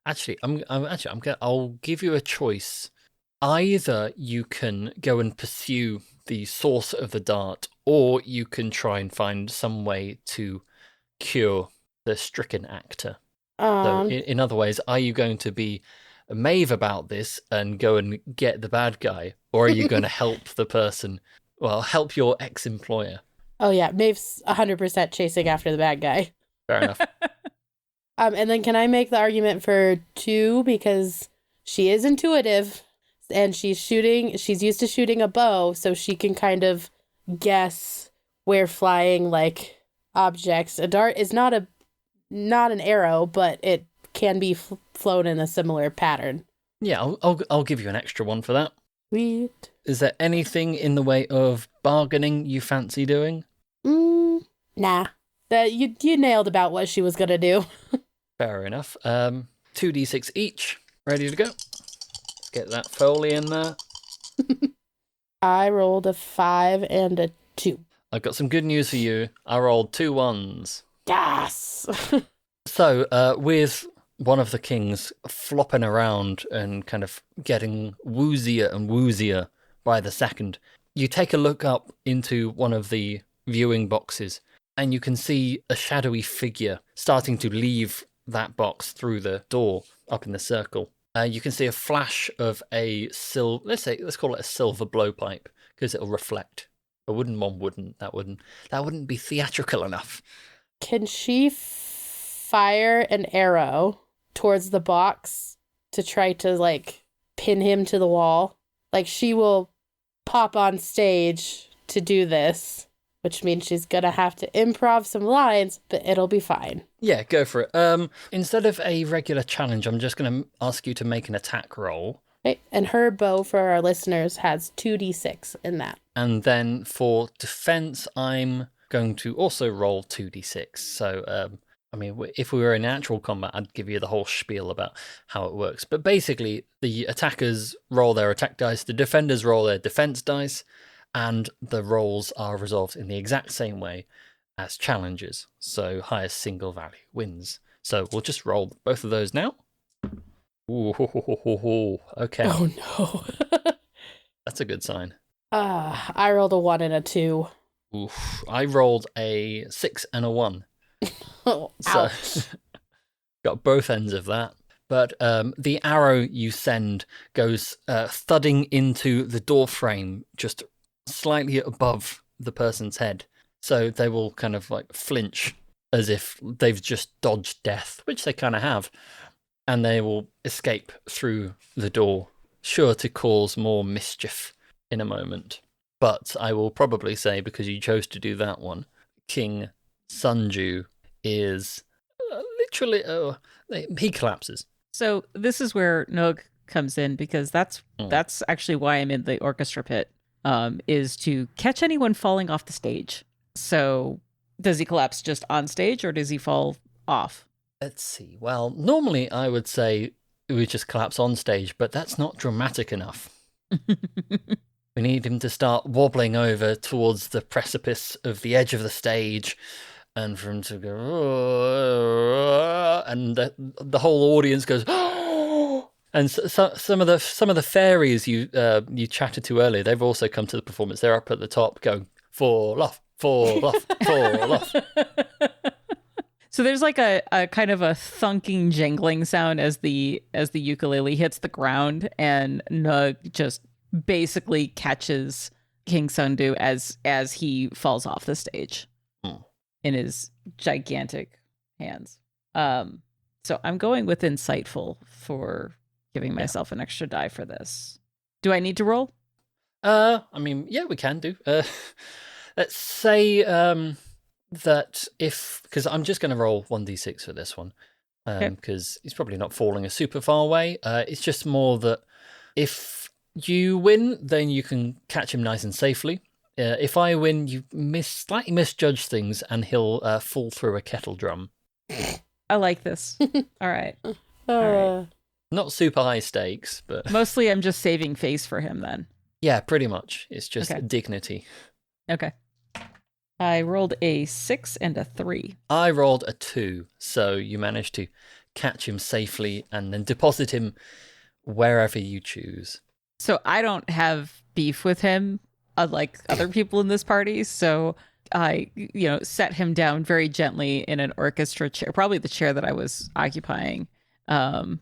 Actually, I'll give you a choice. Either you can go and pursue the source of the dart, or you can try and find some way to cure the stricken actor. So in other ways, are you going to be Maeve about this and go and get the bad guy, or are you going to help the person? Well, help your ex-employer. Oh yeah, Maeve's 100% chasing after the bad guy. Fair enough. And then can I make the argument for 2 because she is intuitive and she's used to shooting a bow, so she can kind of guess where flying like objects. A dart is not an arrow, but it can be flown in a similar pattern. Yeah, I'll give you an extra one for that. Sweet. Is there anything in the way of bargaining you fancy doing? Nah. You nailed about what she was gonna do. Fair enough. 2d6 each. Ready to go? Get that Foley in there. I rolled a 5 and a 2. I've got some good news for you. I rolled 2 1s. Yes! So, with one of the kings flopping around and kind of getting woozier and woozier by the second, you take a look up into one of the viewing boxes and you can see a shadowy figure starting to leave that box through the door up in the circle. You can see a flash of a let's call it a silver blowpipe because it'll reflect. A wooden one wouldn't. That wouldn't be theatrical enough. Can she fire an arrow towards the box to try to, like, pin him to the wall? Like, she will pop on stage to do this, which means she's gonna have to improv some lines, but it'll be fine. Yeah, go for it. Instead of a regular challenge, I'm just going to ask you to make an attack roll. Okay. And her bow, for our listeners, has 2d6 in that. And then for defense, I'm going to also roll 2d6. So, if we were in actual combat, I'd give you the whole spiel about how it works. But basically, the attackers roll their attack dice, the defenders roll their defense dice, and the rolls are resolved in the exact same way as challenges. So highest single value wins. So we'll just roll both of those now. Ooh, ho, ho, ho, ho, ho. Okay. Oh no. That's a good sign. I rolled a 1 and a 2. Oof. I rolled a 6 and a 1. Oh, So ouch. got both ends of that. But the arrow you send goes thudding into the door frame just slightly above the person's head. So they will kind of like flinch as if they've just dodged death, which they kind of have. And they will escape through the door, sure to cause more mischief in a moment. But I will probably say, because you chose to do that one, King Sunju is literally... he collapses. So this is where Nugh comes in, because that's actually why I'm in the orchestra pit, is to catch anyone falling off the stage. So does he collapse just on stage, or does he fall off? Let's see. Well, normally I would say it would just collapse on stage, but that's not dramatic enough. We need him to start wobbling over towards the precipice of the edge of the stage, and for him to go, and the whole audience goes, and so, some of the fairies you chatted to earlier, they've also come to the performance. They're up at the top going, fall off, fall off, fall off. So there's like a kind of a thunking, jangling sound as the ukulele hits the ground, and Nugh just basically catches King Sundu as he falls off the stage in his gigantic hands. So I'm going with insightful for giving myself an extra die for this. Do I need to roll? I mean, yeah, we can do. Let's say that because I'm just going to roll 1d6 for this one, because he's probably not falling a super far away. It's just more that if you win, then you can catch him nice and safely. If I win, you slightly misjudge things, and he'll fall through a kettle drum. I like this. All right. All Not super high stakes, but mostly I'm just saving face for him then. Yeah, pretty much. It's just dignity. Okay. I rolled a 6 and a 3. I rolled a 2, so you managed to catch him safely and then deposit him wherever you choose. So I don't have beef with him, unlike other people in this party, so I, set him down very gently in an orchestra chair, probably the chair that I was occupying, and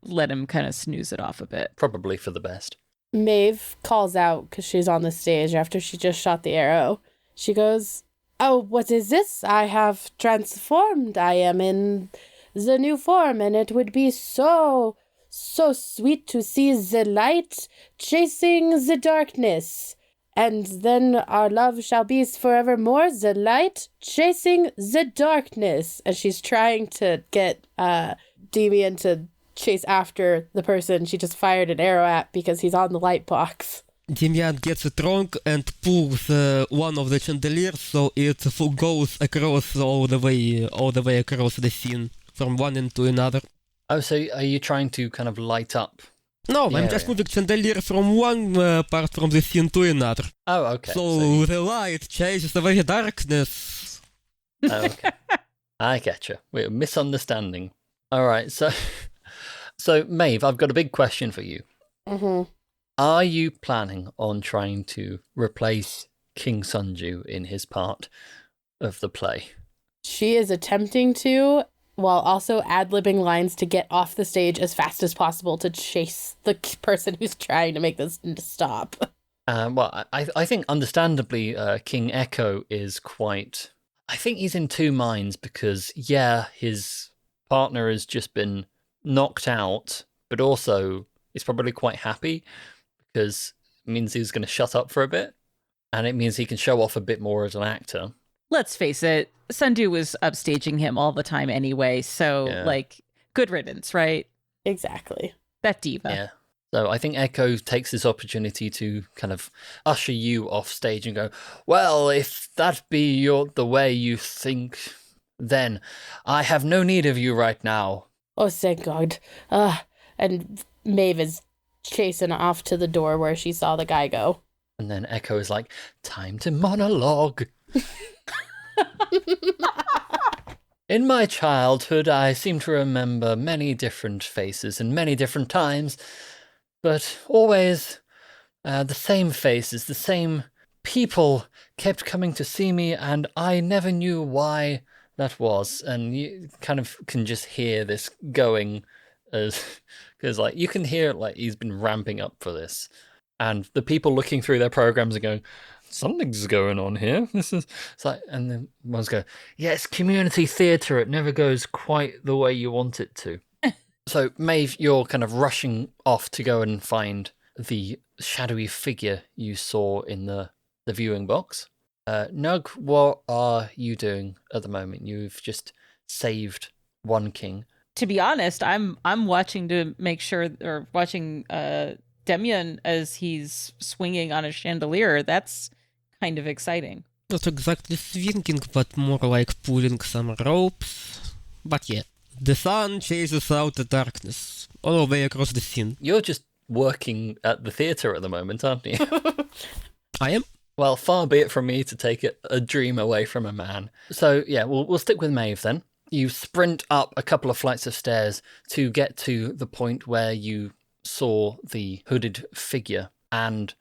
let him kind of snooze it off a bit. Probably for the best. Maeve calls out because she's on the stage after she just shot the arrow. She goes, "Oh, what is this? I have transformed. I am in the new form, and it would be so sweet to see the light chasing the darkness. And then our love shall be forevermore, the light chasing the darkness." And she's trying to get Demyan to chase after the person she just fired an arrow at because he's on the light box. Demyan gets drunk and pulls one of the chandeliers, so it goes across all the way across the scene from one end to another. Oh, so are you trying to kind of light up? No, I'm just moving chandelier from one part from the scene to another. Oh, okay. So the light chases away the darkness. Okay. I get you. We're misunderstanding. All right, so Maeve, I've got a big question for you. Mm-hmm. Are you planning on trying to replace King Sunju in his part of the play? She is attempting to, while also ad-libbing lines to get off the stage as fast as possible to chase the person who's trying to make this stop. Well, I think understandably King Echo is quite... I think he's in two minds because, yeah, his partner has just been knocked out, but also he's probably quite happy because it means he's going to shut up for a bit, and it means he can show off a bit more as an actor. Let's face it, Sundu was upstaging him all the time anyway, so, good riddance, right? Exactly. That diva. Yeah. So I think Echo takes this opportunity to kind of usher you off stage and go, well, if that be the way you think, then I have no need of you right now. Oh, thank God. And Maeve is chasing off to the door where she saw the guy go. And then Echo is like, time to monologue. In my childhood, I seem to remember many different faces and many different times, but always the same faces, the same people kept coming to see me, and I never knew why that was. And you kind of can just hear this going, as because like you can hear it, like he's been ramping up for this, and the people looking through their programs are going, something's going on here. This is, it's like, and then one's go, yeah, it's community theatre. It never goes quite the way you want it to. So, Maeve, you're kind of rushing off to go and find the shadowy figure you saw in the viewing box. Nugh, what are you doing at the moment? You've just saved one king. To be honest, I'm watching to make sure, or watching Demyan as he's swinging on a chandelier. That's kind of exciting. Not exactly swinging, but more like pulling some ropes. But yeah, the sun chases out the darkness all the way across the scene. You're just working at the theatre at the moment, aren't you? I am. Well, far be it from me to take a dream away from a man. So yeah, we'll stick with Maeve then. You sprint up a couple of flights of stairs to get to the point where you saw the hooded figure, and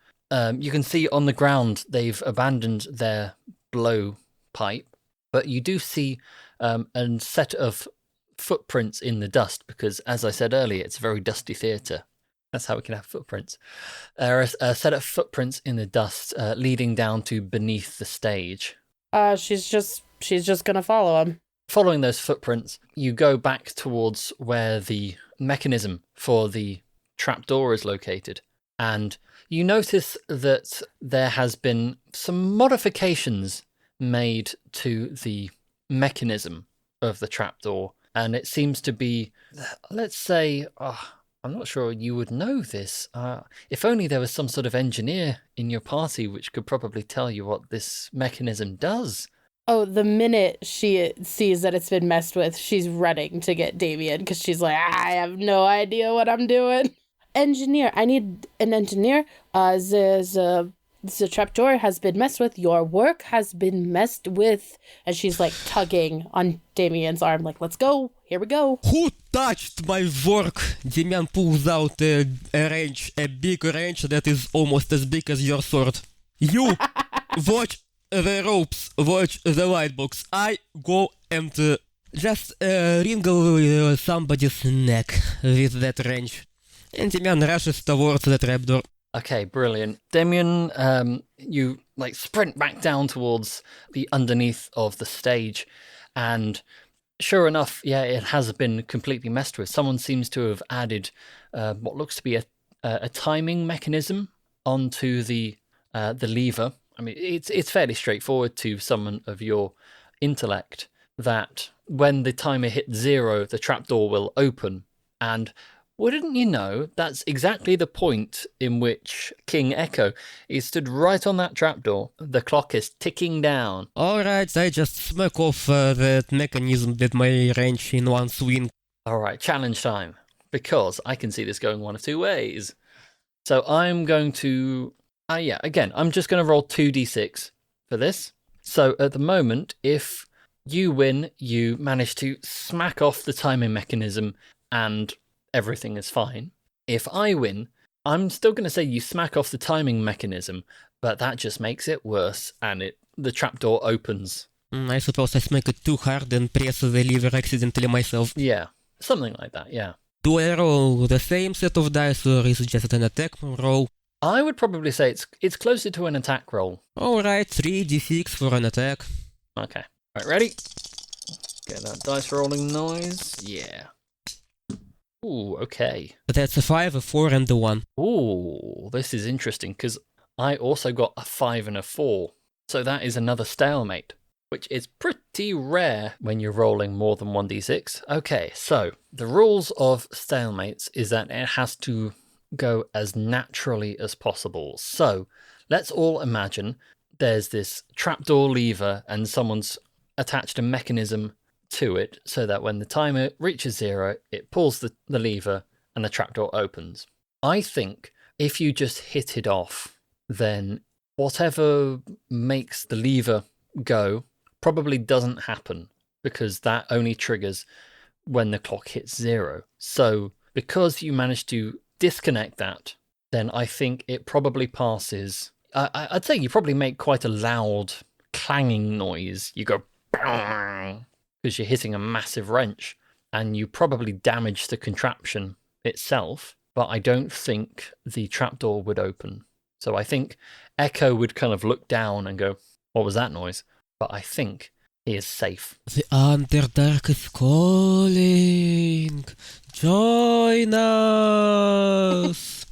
you can see on the ground they've abandoned their blowpipe, but you do see a set of footprints in the dust, because as I said earlier, it's a very dusty theatre. That's how we can have footprints. There are a set of footprints in the dust leading down to beneath the stage. She's just gonna follow him. Following those footprints, you go back towards where the mechanism for the trapdoor is located, and you notice that there has been some modifications made to the mechanism of the trapdoor, and it seems to be, let's say, I'm not sure you would know this. If only there was some sort of engineer in your party which could probably tell you what this mechanism does. Oh, the minute she sees that it's been messed with, she's running to get Demyan because she's like, I have no idea what I'm doing. Engineer, I need an engineer. The trapdoor has been messed with. Your work has been messed with. And she's like tugging on Demyan's arm, like, let's go. Here we go. Who touched my work? Demyan pulls out a wrench, a big wrench that is almost as big as your sword. You watch the ropes, watch the light box. I go and just wrinkle somebody's neck with that wrench. And Demyan rushes towards the trapdoor. Okay, brilliant. Demyan, you like sprint back down towards the underneath of the stage, and sure enough, yeah, it has been completely messed with. Someone seems to have added what looks to be a timing mechanism onto the lever. I mean, it's fairly straightforward to someone of your intellect that when the timer hits 0, the trapdoor will open. And wouldn't you know, that's exactly the point in which King Echo is stood right on that trapdoor. The clock is ticking down. Alright, I just smack off that mechanism with my wrench in one swing. Alright, challenge time. Because I can see this going one of two ways. So I'm going to... again, I'm just going to roll 2d6 for this. So at the moment, if you win, you manage to smack off the timing mechanism and everything is fine. If I win, I'm still going to say you smack off the timing mechanism, but that just makes it worse, and the trapdoor opens. I suppose I smack it too hard and press the lever accidentally myself. Yeah, something like that, yeah. Do I roll the same set of dice, or is it just an attack roll? I would probably say it's closer to an attack roll. Alright, 3d6 for an attack. Okay. Right, ready? Get that dice rolling noise. Yeah. Ooh, okay. That's a 5, a 4, and a 1. Ooh, this is interesting, because I also got a 5 and a 4. So that is another stalemate, which is pretty rare when you're rolling more than 1d6. Okay, so the rules of stalemates is that it has to go as naturally as possible. So let's all imagine there's this trapdoor lever and someone's attached a mechanism to it so that when the timer reaches 0, it pulls the lever and the trapdoor opens. I think if you just hit it off, then whatever makes the lever go probably doesn't happen. because that only triggers when the clock hits 0. So because you managed to disconnect that, then I think it probably passes. I'd say you probably make quite a loud clanging noise. You go because you're hitting a massive wrench, and you probably damage the contraption itself, but I don't think the trapdoor would open. So I think Echo would kind of look down and go, what was that noise? But I think he is safe. The Underdark is calling. Join us.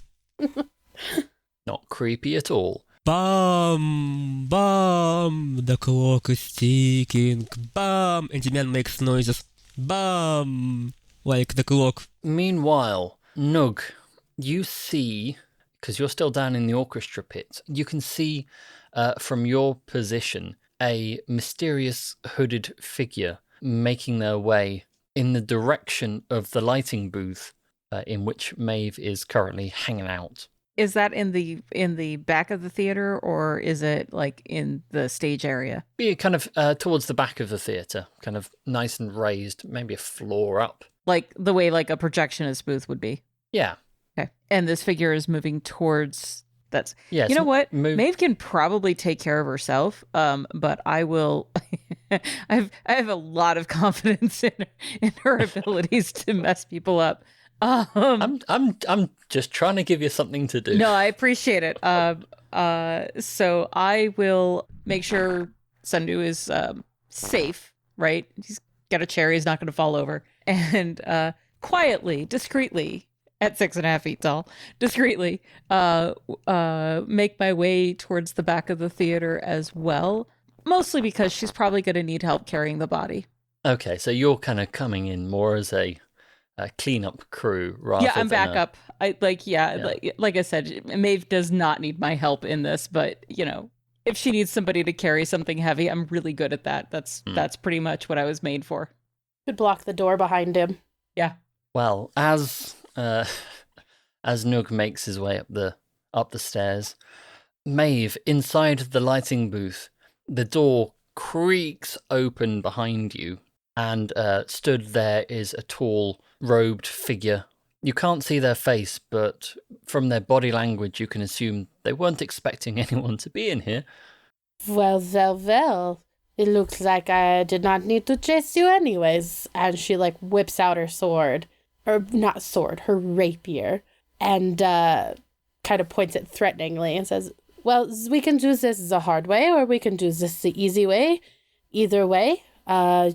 Not creepy at all. Bam, bam, the clock is ticking. Bam, and Demyan makes noises. Bam, like the clock. Meanwhile, Nugh, you see, because you're still down in the orchestra pit, you can see from your position a mysterious hooded figure making their way in the direction of the lighting booth in which Maeve is currently hanging out. Is that in the back of the theater, or is it like in the stage area? Be kind of towards the back of the theatre, kind of nice and raised, maybe a floor up. Like the way like a projectionist booth would be. Yeah. Okay. And this figure is moving towards that's Yes. You know what? Maeve can probably take care of herself. But I will I have a lot of confidence in her abilities to mess people up. I'm just trying to give you something to do. No, I appreciate it. So I will make sure Sundu is safe, right? He's got a chair, he's not going to fall over. And quietly, discreetly, at 6.5 feet tall, discreetly make my way towards the back of the theater as well. Mostly because she's probably going to need help carrying the body. Okay, so you're kind of coming in more as a cleanup crew rather yeah, I'm than backup. Like I said, Maeve does not need my help in this, but you know, if she needs somebody to carry something heavy, I'm really good at that. That's pretty much what I was made for. Could block the door behind him. Yeah. Well, as Nugh makes his way up the stairs, Maeve, inside the lighting booth, the door creaks open behind you, and stood there is a tall, robed figure. You can't see their face, but from their body language, you can assume they weren't expecting anyone to be in here. Well. It looks like I did not need to chase you anyways. And she, whips out her sword. Or, not sword, her rapier. And kind of points it threateningly and says, well, we can do this the hard way, or we can do this the easy way. Either way,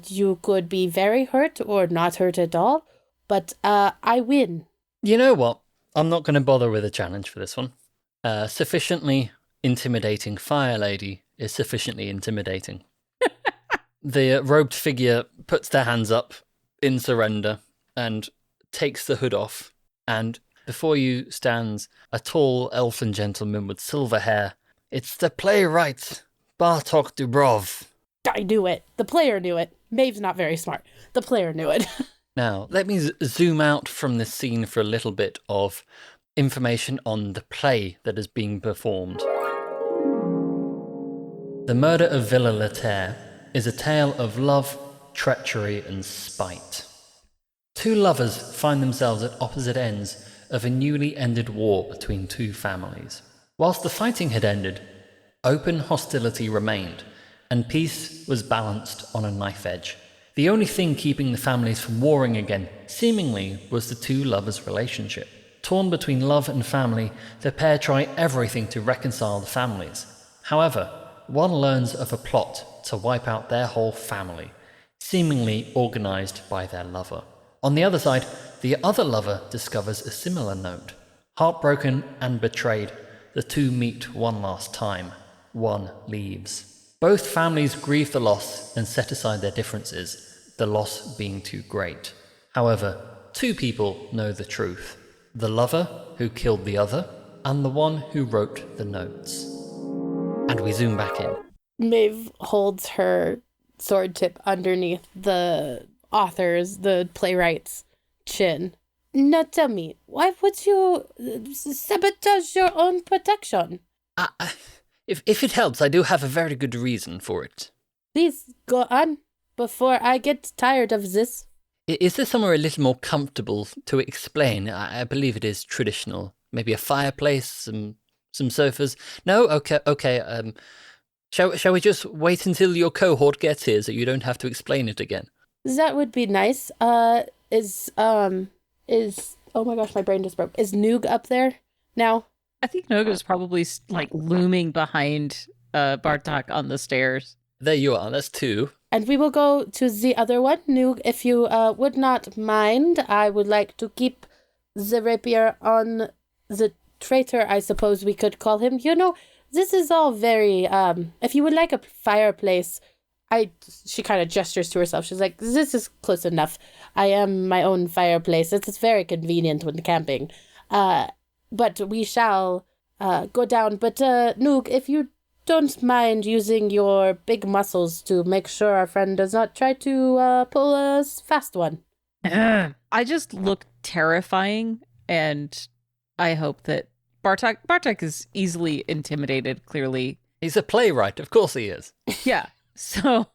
you could be very hurt or not hurt at all. But I win. You know what? I'm not going to bother with a challenge for this one. Sufficiently intimidating Fire Lady is sufficiently intimidating. The robed figure puts their hands up in surrender and takes the hood off. And before you stands a tall elfin gentleman with silver hair. It's the playwright, Bartok Dubrov. I knew it. The player knew it. Maeve's not very smart. The player knew it. Now, let me zoom out from this scene for a little bit of information on the play that is being performed. The Murder of Villa Laterre is a tale of love, treachery, and spite. Two lovers find themselves at opposite ends of a newly ended war between two families. Whilst the fighting had ended, open hostility remained, and peace was balanced on a knife edge. The only thing keeping the families from warring again, seemingly, was the two lovers' relationship. Torn between love and family, the pair try everything to reconcile the families. However, one learns of a plot to wipe out their whole family, seemingly organised by their lover. On the other side, the other lover discovers a similar note. Heartbroken and betrayed, the two meet one last time. One leaves. Both families grieve the loss and set aside their differences, the loss being too great. However, two people know the truth. The lover who killed the other, and the one who wrote the notes. And we zoom back in. Maeve holds her sword tip underneath the author's, the playwright's chin. Now tell me, why would you sabotage your own protection? If it helps, I do have a very good reason for it. Please, go on. before I get tired of this. Is there somewhere a little more comfortable to explain? I believe it is traditional. Maybe a fireplace, some sofas. No? Okay. Shall we just wait until your cohort gets here so you don't have to explain it again? That would be nice. Is oh my gosh, my brain just broke. Is Nugh up there now? I think Nugh is probably like looming behind Bartok on the stairs. There you are. That's 2. And we will go to the other one. Nugh, if you would not mind, I would like to keep the rapier on the traitor, I suppose we could call him. You know, this is all very, if you would like a fireplace, she kind of gestures to herself. She's like, this is close enough. I am my own fireplace. It's very convenient when camping. But we shall go down. But Nugh, if you don't mind using your big muscles to make sure our friend does not try to pull a fast one. I just look terrifying, and I hope that Bartok is easily intimidated, clearly. He's a playwright, of course he is. Yeah. So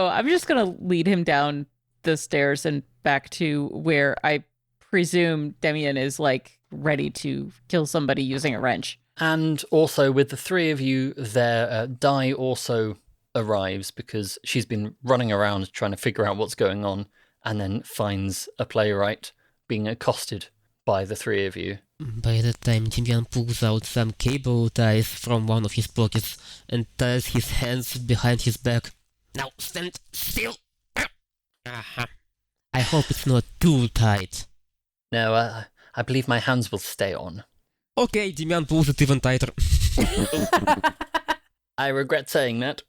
I'm just going to lead him down the stairs and back to where I presume Demyan is like ready to kill somebody using a wrench. And also, with the 3 of you there, Di also arrives because she's been running around trying to figure out what's going on, and then finds a playwright being accosted by the 3 of you. By that time, Demyan pulls out some cable ties from one of his pockets and ties his hands behind his back. Now stand still! Uh-huh. I hope it's not too tight. No, I believe my hands will stay on. Okay, Demyan pulls it even tighter. I regret saying that.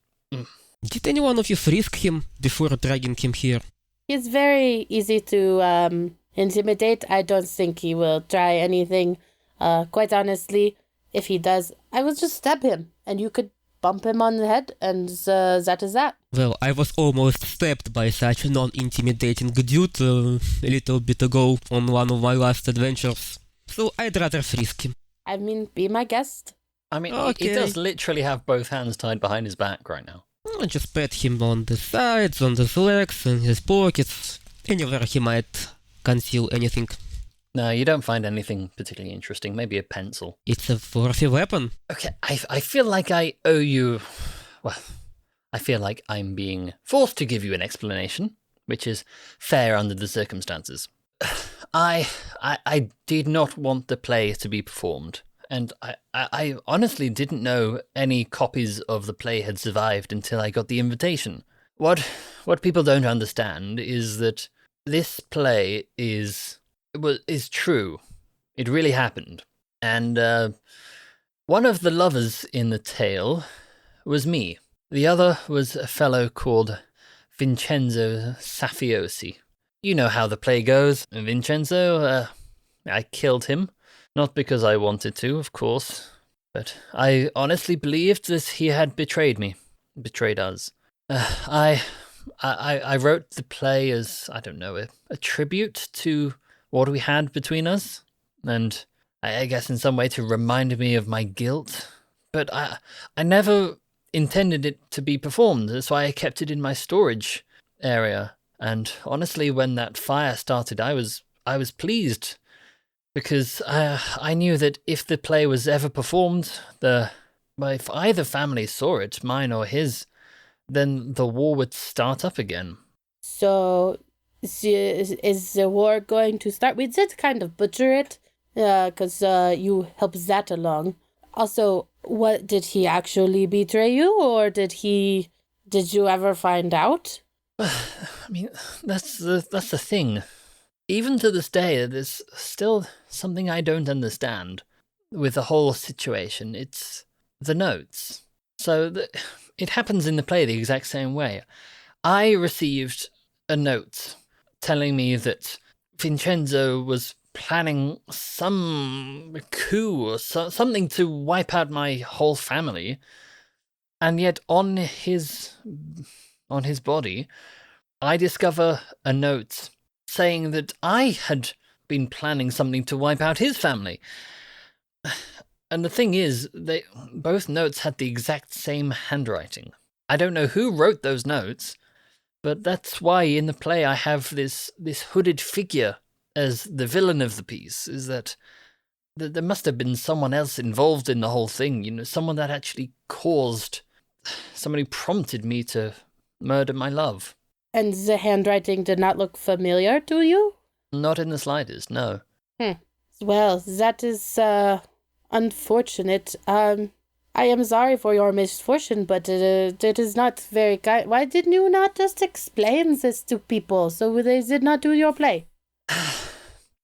Did any one of you frisk him before dragging him here? He's very easy to intimidate. I don't think he will try anything. Quite honestly, if he does, I will just stab him, and you could bump him on the head, and that is that. Well, I was almost stabbed by such a non-intimidating dude a little bit ago on one of my last adventures. So I'd rather frisk him. I mean, be my guest. I mean, Okay. he does literally have both hands tied behind his back right now. I'll just pat him on the sides, on his legs, in his pockets, anywhere he might conceal anything. No, you don't find anything particularly interesting. Maybe a pencil. It's a worthy weapon. Okay, I feel like I owe you... Well, I feel like I'm being forced to give you an explanation, which is fair under the circumstances. I did not want the play to be performed, and I honestly didn't know any copies of the play had survived until I got the invitation. What people don't understand is that this play is true. It really happened. And one of the lovers in the tale was me. The other was a fellow called Vincenzo Safiosi. You know how the play goes. Vincenzo, I killed him. Not because I wanted to, of course, but I honestly believed that he had betrayed me. Betrayed us. I wrote the play as, I don't know, a tribute to what we had between us, and I guess in some way to remind me of my guilt. But I never intended it to be performed. That's why I kept it in my storage area. And honestly, when that fire started, I was pleased, because I knew that if the play was ever performed, if either family saw it, mine or his, then the war would start up again. So, is the war going to start? We did kind of butcher it, because you helped that along. Also, what, did he actually betray you, or did you ever find out? I mean, that's the thing. Even to this day, there's still something I don't understand with the whole situation. It's the notes. So it happens in the play the exact same way. I received a note telling me that Vincenzo was planning some coup or something to wipe out my whole family, and yet on his body, I discover a note saying that I had been planning something to wipe out his family. And the thing is, both notes had the exact same handwriting. I don't know who wrote those notes, But that's why in the play I have this hooded figure as the villain of the piece, is that there must have been someone else involved in the whole thing, someone that actually somebody prompted me to murder my love. And the handwriting did not look familiar to you? Not in the slightest, no. Well, that is unfortunate. I am sorry for your misfortune, but it is not very kind. Why did you not just explain this to people so they did not do your play?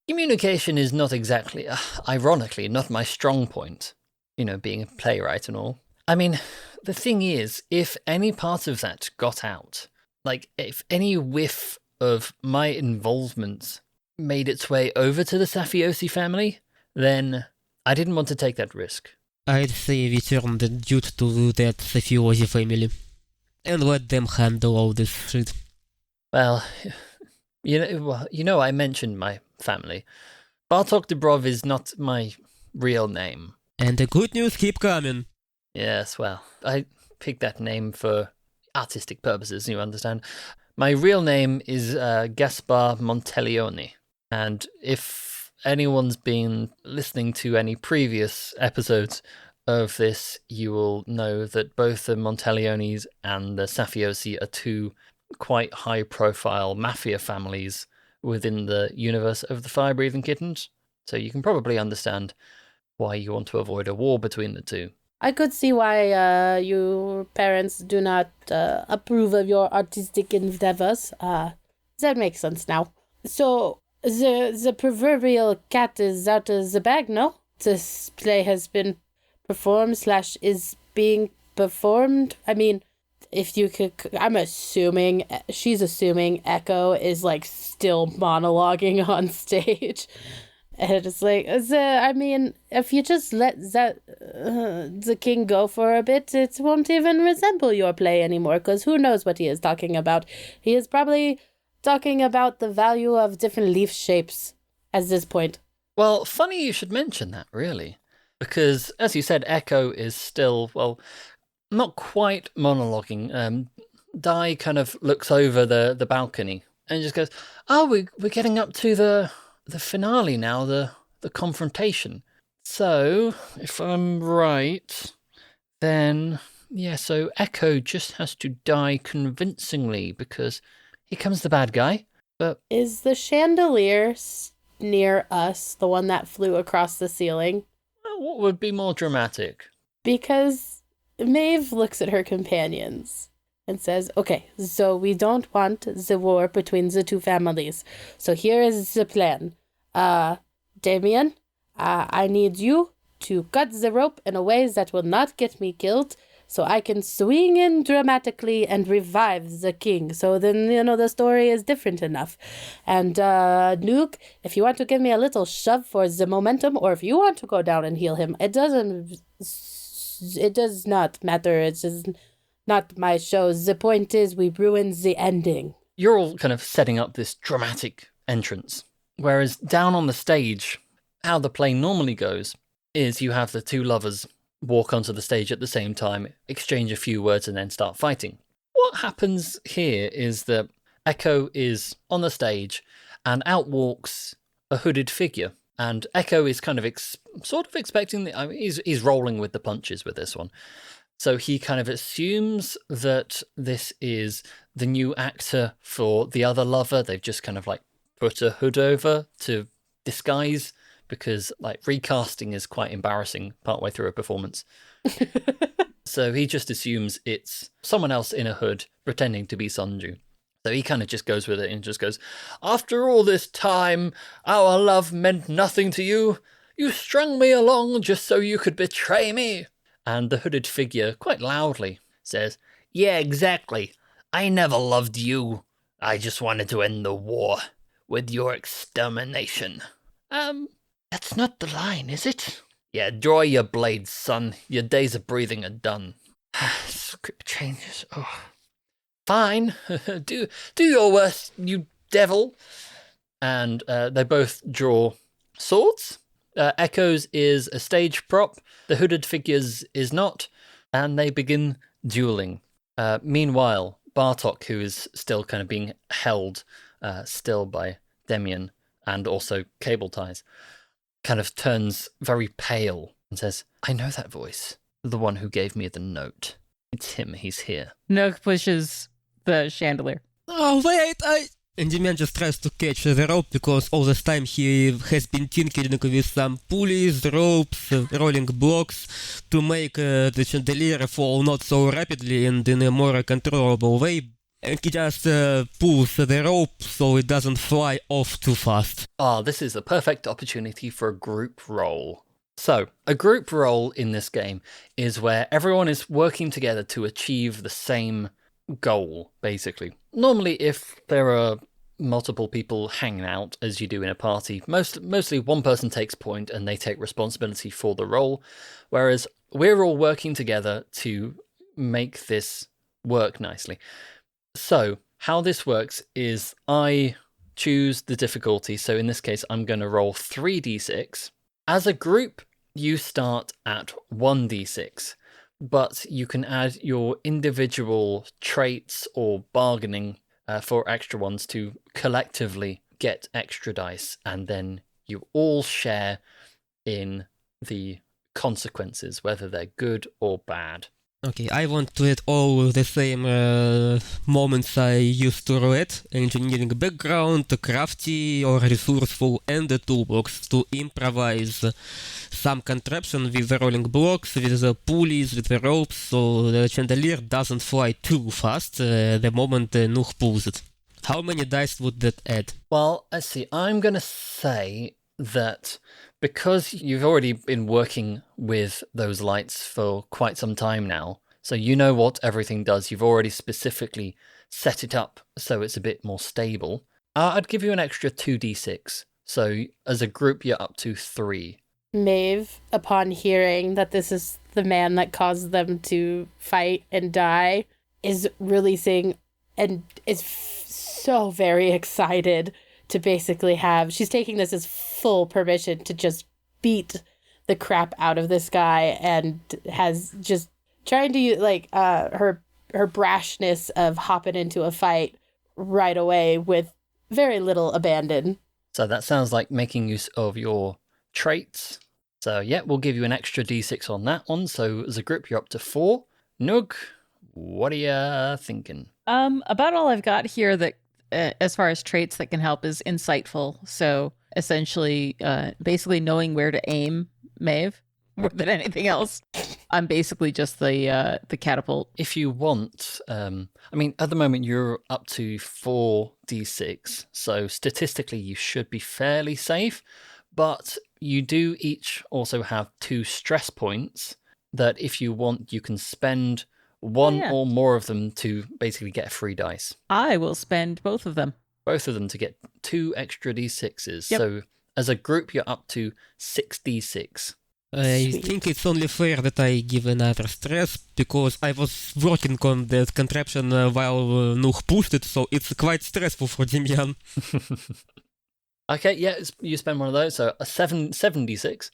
Communication is not exactly, ironically, not my strong point, being a playwright and all. I mean, the thing is, if any part of that got out, like if any whiff of my involvement made its way over to the Safiosi family, then I didn't want to take that risk. I'd say we turn the dude to that Safiosi family and let them handle all this shit. Well, I mentioned my family. Bartok Dubrov is not my real name. And the good news keep coming. Yes, well, I picked that name for artistic purposes, you understand. My real name is Gaspar Monteleone, and if anyone's been listening to any previous episodes of this, you will know that both the Monteleones and the Safiosi are two quite high-profile mafia families within the universe of the Fire-Breathing Kittens, so you can probably understand why you want to avoid a war between the two. I could see why your parents do not approve of your artistic endeavors. That makes sense now. So, the proverbial cat is out of the bag, no? This play has been performed / is being performed. I mean, if you could... she's assuming Echo is, still monologuing on stage. And it's like, if you just let the king go for a bit, it won't even resemble your play anymore, because who knows what he is talking about. He is probably talking about the value of different leaf shapes at this point. Well, funny you should mention that, really. Because, as you said, Echo is still, not quite monologuing. Di kind of looks over the balcony and just goes, we're getting up to the finale now, the confrontation. So, if I'm right, then, so Echo just has to die convincingly because here comes the bad guy. But is the chandelier near us the one that flew across the ceiling? What would be more dramatic? Because Maeve looks at her companions and says, okay, so we don't want the war between the two families. So here is the plan. Demyan, I need you to cut the rope in a way that will not get me killed, so I can swing in dramatically and revive the king. So then, the story is different enough. And Nugh, if you want to give me a little shove for the momentum, or if you want to go down and heal him, it does not matter. It's just not my show. The point is we ruin the ending. You're all kind of setting up this dramatic entrance. Whereas down on the stage, how the play normally goes is you have the two lovers walk onto the stage at the same time, exchange a few words, and then start fighting. What happens here is that Echo is on the stage, and out walks a hooded figure. And Echo is kind of sort of expecting... he's rolling with the punches with this one. So he kind of assumes that this is the new actor for the other lover. They've just kind of put a hood over to disguise, because recasting is quite embarrassing partway through a performance. So he just assumes it's someone else in a hood pretending to be Sunju. So he kind of just goes with it and just goes, after all this time, our love meant nothing to you. You strung me along just so you could betray me. And the hooded figure, quite loudly, says, yeah, exactly. I never loved you. I just wanted to end the war with your extermination. That's not the line, is it? Yeah, draw your blades, son. Your days of breathing are done. Script changes. Oh. Fine. do your worst, you devil. And they both draw swords. Echo's is a stage prop. The hooded figure's is not. And they begin dueling. Meanwhile, Bartok, who is still kind of being held still by Demyan and also cable ties, kind of turns very pale and says, I know that voice. The one who gave me the note. It's him. He's here. Nugh pushes the chandelier. Oh, wait, And the man just tries to catch the rope because all this time he has been tinkering with some pulleys, ropes, rolling blocks to make the chandelier fall not so rapidly and in a more controllable way. And he just pulls the rope so it doesn't fly off too fast. This is the perfect opportunity for a group roll. So, a group roll in this game is where everyone is working together to achieve the same goal, basically. Normally, if there are multiple people hanging out, as you do in a party, mostly one person takes point and they take responsibility for the roll, whereas we're all working together to make this work nicely. So, how this works is I choose the difficulty, so in this case I'm going to roll 3d6. As a group, you start at 1d6, but you can add your individual traits or bargaining for extra ones to collectively get extra dice, and then you all share in the consequences, whether they're good or bad. Okay, I want to add all the same moments I used to roulette: engineering background, crafty or resourceful, and the toolbox to improvise some contraption with the rolling blocks, with the pulleys, with the ropes, so the chandelier doesn't fly too fast the moment Nugh pulls it. How many dice would that add? Well, let's see. I'm going to say that because you've already been working with those lights for quite some time now, so you know what everything does, you've already specifically set it up so it's a bit more stable, I'd give you an extra 2d6. So as a group, you're up to 3. Maeve, upon hearing that this is the man that caused them to fight and die, is releasing and is so very excited to basically she's taking this as full permission to just beat the crap out of this guy, and has just trying to use her brashness of hopping into a fight right away with very little abandon. So that sounds like making use of your traits. So yeah, we'll give you an extra d6 on that one. So as a group, you're up to 4. Nugh, what are you thinking? About all I've got here that as far as traits that can help is insightful. So essentially, basically knowing where to aim Maeve more than anything else. I'm basically just the catapult. If you want, at the moment you're up to 4d6, so statistically you should be fairly safe, but you do each also have 2 stress points that if you want, you can spend one or more of them to basically get a free dice. I will spend both of them. Both of them to get 2 extra d6s. Yep. So as a group, you're up to 6d6. I think it's only fair that I give another stress, because I was working on that contraption while Nugh pushed it, so it's quite stressful for Demyan. Okay, yeah, you spend one of those, so a 7d6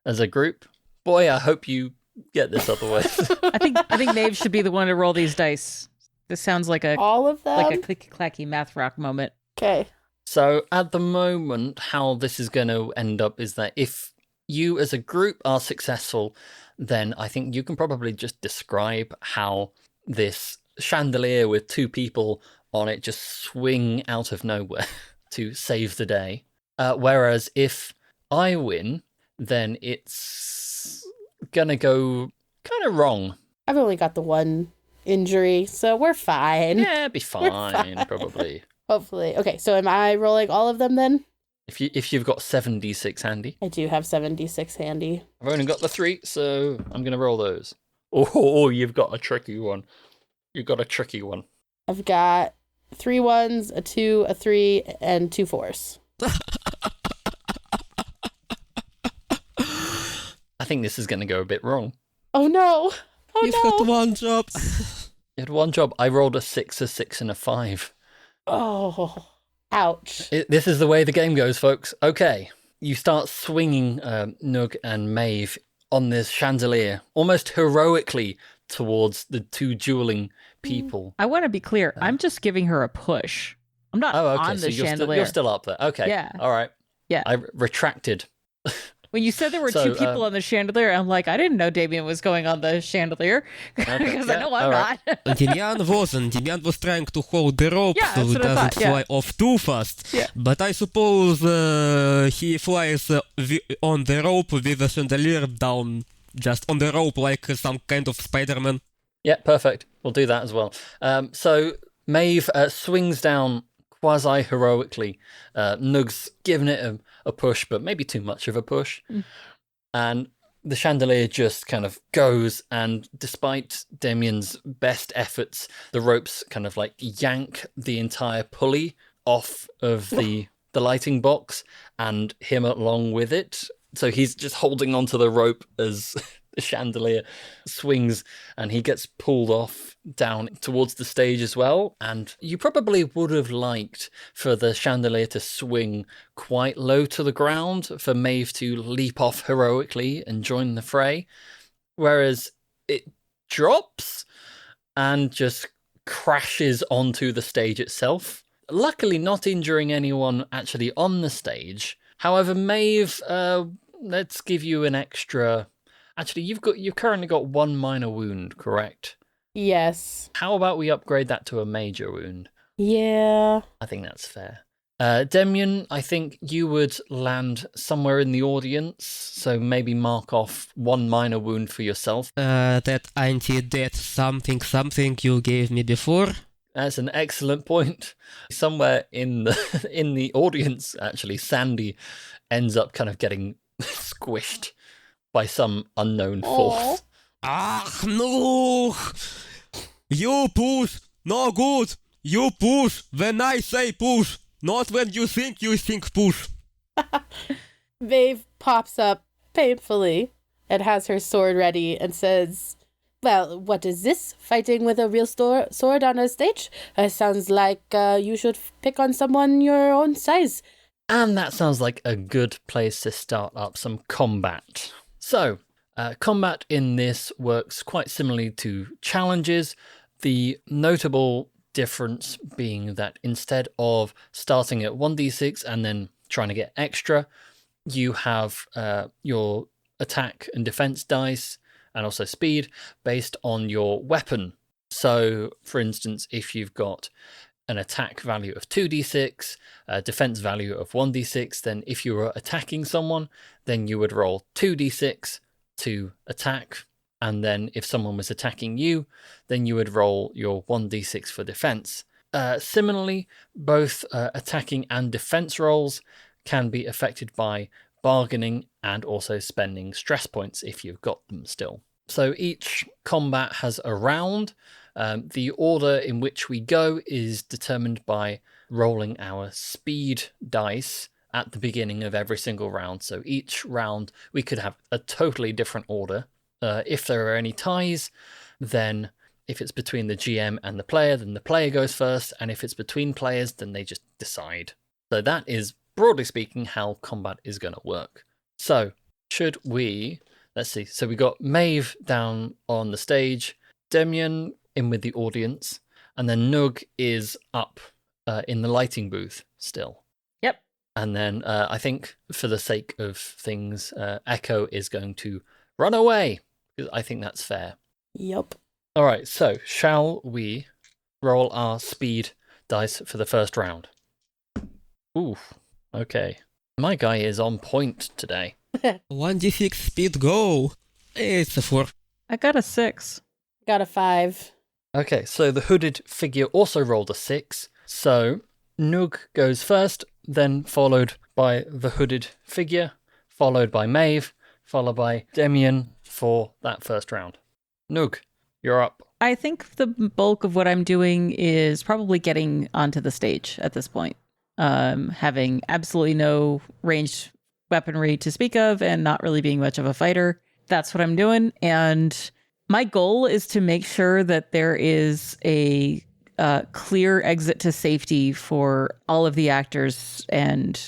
as a group. Boy, I hope you get this otherwise. I think Maeve should be the one to roll these dice. This sounds like all of them, like a clicky-clacky math rock moment. Okay. So at the moment, how this is going to end up is that if you as a group are successful, then I think you can probably just describe how this chandelier with 2 people on it just swing out of nowhere to save the day. Whereas if I win, then it's gonna go kind of wrong. I've only got the one injury, so we're fine. Yeah, it'd be fine, probably. Hopefully. Okay, so am I rolling all of them then? If you've got 7d6 handy. I do have 7d6 handy. I've only got the 3, so I'm gonna roll those. Oh, you've got a tricky one. You've got a tricky one. I've got 3 1s, a 2, a 3, and 2 4s. I think this is gonna go a bit wrong. Oh no! Oh You've no! got one job. You had one job. I rolled a 6, a 6, and a 5. Oh, ouch. This is the way the game goes, folks. Okay, you start swinging Nugh and Maeve on this chandelier, almost heroically towards the 2 dueling people. I want to be clear. I'm just giving her a push. I'm not on the chandelier. You're still up there. Okay. Yeah. All right. Yeah. I retracted. When you said there were two people on the chandelier, I'm like, I didn't know Demyan was going on the chandelier because I know I'm not. Demyan wasn't. Demyan was trying to hold the rope so it doesn't fly off too fast. Yeah. But I suppose he flies on the rope with the chandelier down, just on the rope like some kind of Spider-Man. Yeah, perfect. We'll do that as well. So Maeve swings down quasi-heroically. Nugh's giving it a push, but maybe too much of a push. And the chandelier just kind of goes, and despite Demyan's best efforts, the ropes kind of like yank the entire pulley off of the lighting box and him along with it. So he's just holding onto the rope as the chandelier swings, and he gets pulled off down towards the stage as well. And you probably would have liked for the chandelier to swing quite low to the ground, for Maeve to leap off heroically and join the fray, whereas it drops and just crashes onto the stage itself, luckily not injuring anyone actually on the stage. However, Maeve, let's give you an extra. Actually, you've currently got 1 minor wound, correct? Yes. How about we upgrade that to a major wound? Yeah. I think that's fair. Demyan, I think you would land somewhere in the audience, so maybe mark off 1 minor wound for yourself. That anti-death something you gave me before. That's an excellent point. Somewhere in the audience, actually, Sandy ends up kind of getting squished by some unknown force. No! You push! No good! You push when I say push, not when you think push. Maeve pops up painfully and has her sword ready and says, "Well, what is this? Fighting with a real sword on a stage? Sounds like you should pick on someone your own size." And that sounds like a good place to start up some combat. So, combat in this works quite similarly to challenges. The notable difference being that instead of starting at 1d6 and then trying to get extra, you have your attack and defense dice and also speed based on your weapon. So, for instance, if you've got an attack value of 2d6, a defense value of 1d6, then if you were attacking someone, then you would roll 2d6 to attack, and then if someone was attacking you, then you would roll your 1d6 for defense. Similarly, both attacking and defense rolls can be affected by bargaining and also spending stress points if you've got them still. So each combat has a round. The order in which we go is determined by rolling our speed dice at the beginning of every single round. So each round we could have a totally different order. If there are any ties, then if it's between the GM and the player, then the player goes first. And if it's between players, then they just decide. So that is, broadly speaking, how combat is going to work. So should we... Let's see. So we got Maeve down on the stage, Demyan in with the audience, and then Nugh is up in the lighting booth still. Yep. And then I think for the sake of things, Echo is going to run away. I think that's fair. Yep. All right. So shall we roll our speed dice for the first round? Ooh. Okay. My guy is on point today. 1d6 speed, go! It's a 4. I got a 6. Got a 5. Okay, so the hooded figure also rolled a 6. So Nugh goes first, then followed by the hooded figure, followed by Maeve, followed by Demyan for that first round. Nugh, you're up. I think the bulk of what I'm doing is probably getting onto the stage at this point. Having absolutely no ranged weaponry to speak of and not really being much of a fighter. That's what I'm doing. And my goal is to make sure that there is a clear exit to safety for all of the actors and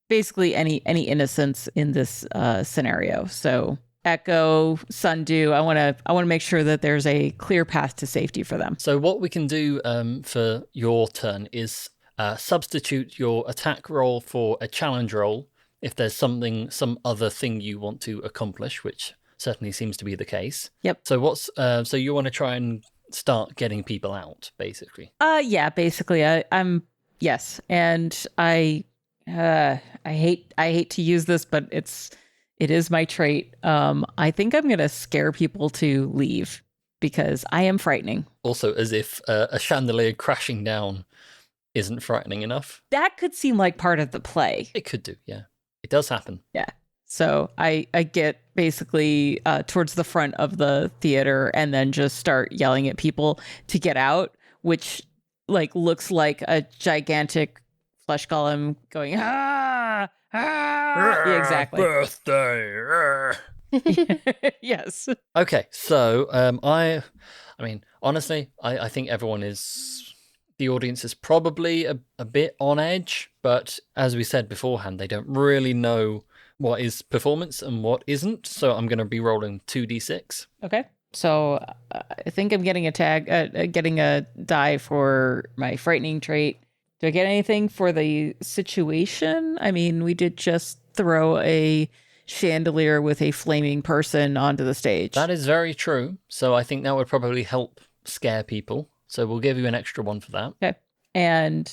basically any innocents in this scenario. So Echo, Sundew. I want to make sure that there's a clear path to safety for them. So what we can do for your turn is substitute your attack roll for a challenge roll if there's some other thing you want to accomplish, which certainly seems to be the case. Yep. So so you want to try and start getting people out, basically. Yeah, basically, I'm yes, and I hate to use this, but it is my trait. I think I'm gonna scare people to leave because I am frightening. Also, as if a chandelier crashing down isn't frightening enough. That could seem like part of the play. It could do, yeah. It does happen. Yeah. So I get basically towards the front of the theater and then just start yelling at people to get out, which like looks like a gigantic flesh golem going, ah, ah. Yeah, exactly. Birthday. Yes. Okay, so I mean, honestly, I think the audience is probably a bit on edge, but as we said beforehand, they don't really know what is performance and what isn't, so I'm going to be rolling 2d6. Okay. So I think I'm getting getting a die for my frightening trait. Do I get anything for the situation? I mean, we did just throw a chandelier with a flaming person onto the stage. That is very true, so I think that would probably help scare people, so we'll give you an extra one for that. Okay. And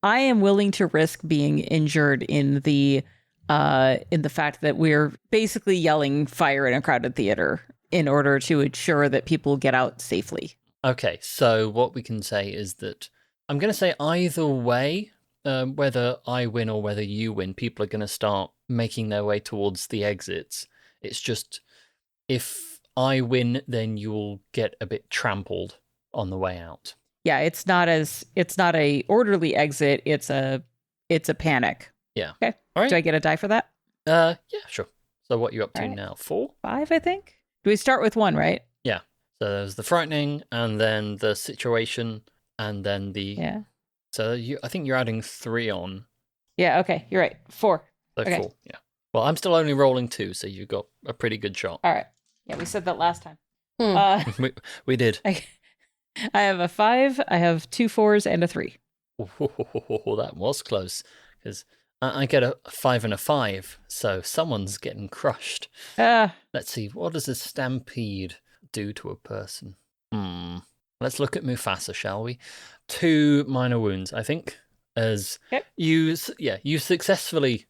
I am willing to risk being injured in the fact that we're basically yelling fire in a crowded theater in order to ensure that people get out safely. Okay, so what we can say is that I'm going to say either way, whether I win or whether you win, people are going to start making their way towards the exits. It's just if I win, then you'll get a bit trampled on the way out. Yeah, it's not a orderly exit. It's a panic. Yeah. Okay. All right. Do I get a die for that? Yeah, sure. So what are you up to All right. now? 4? 5, I think. Do we start with 1, right? Yeah. So there's the frightening, and then the situation, and then the. Yeah. So I think you're adding 3 on. Yeah. Okay. You're right. 4. So Okay. 4. Yeah. Well, I'm still only rolling 2, so you've got a pretty good shot. All right. Yeah, we said that last time. We did. I have a 5. I have 2 4s and a 3. Oh, that was close, because I get a 5 and a 5, so someone's getting crushed. Let's see, what does a stampede do to a person? Let's look at Mufasa, shall we? 2 minor wounds, I think, as you successfully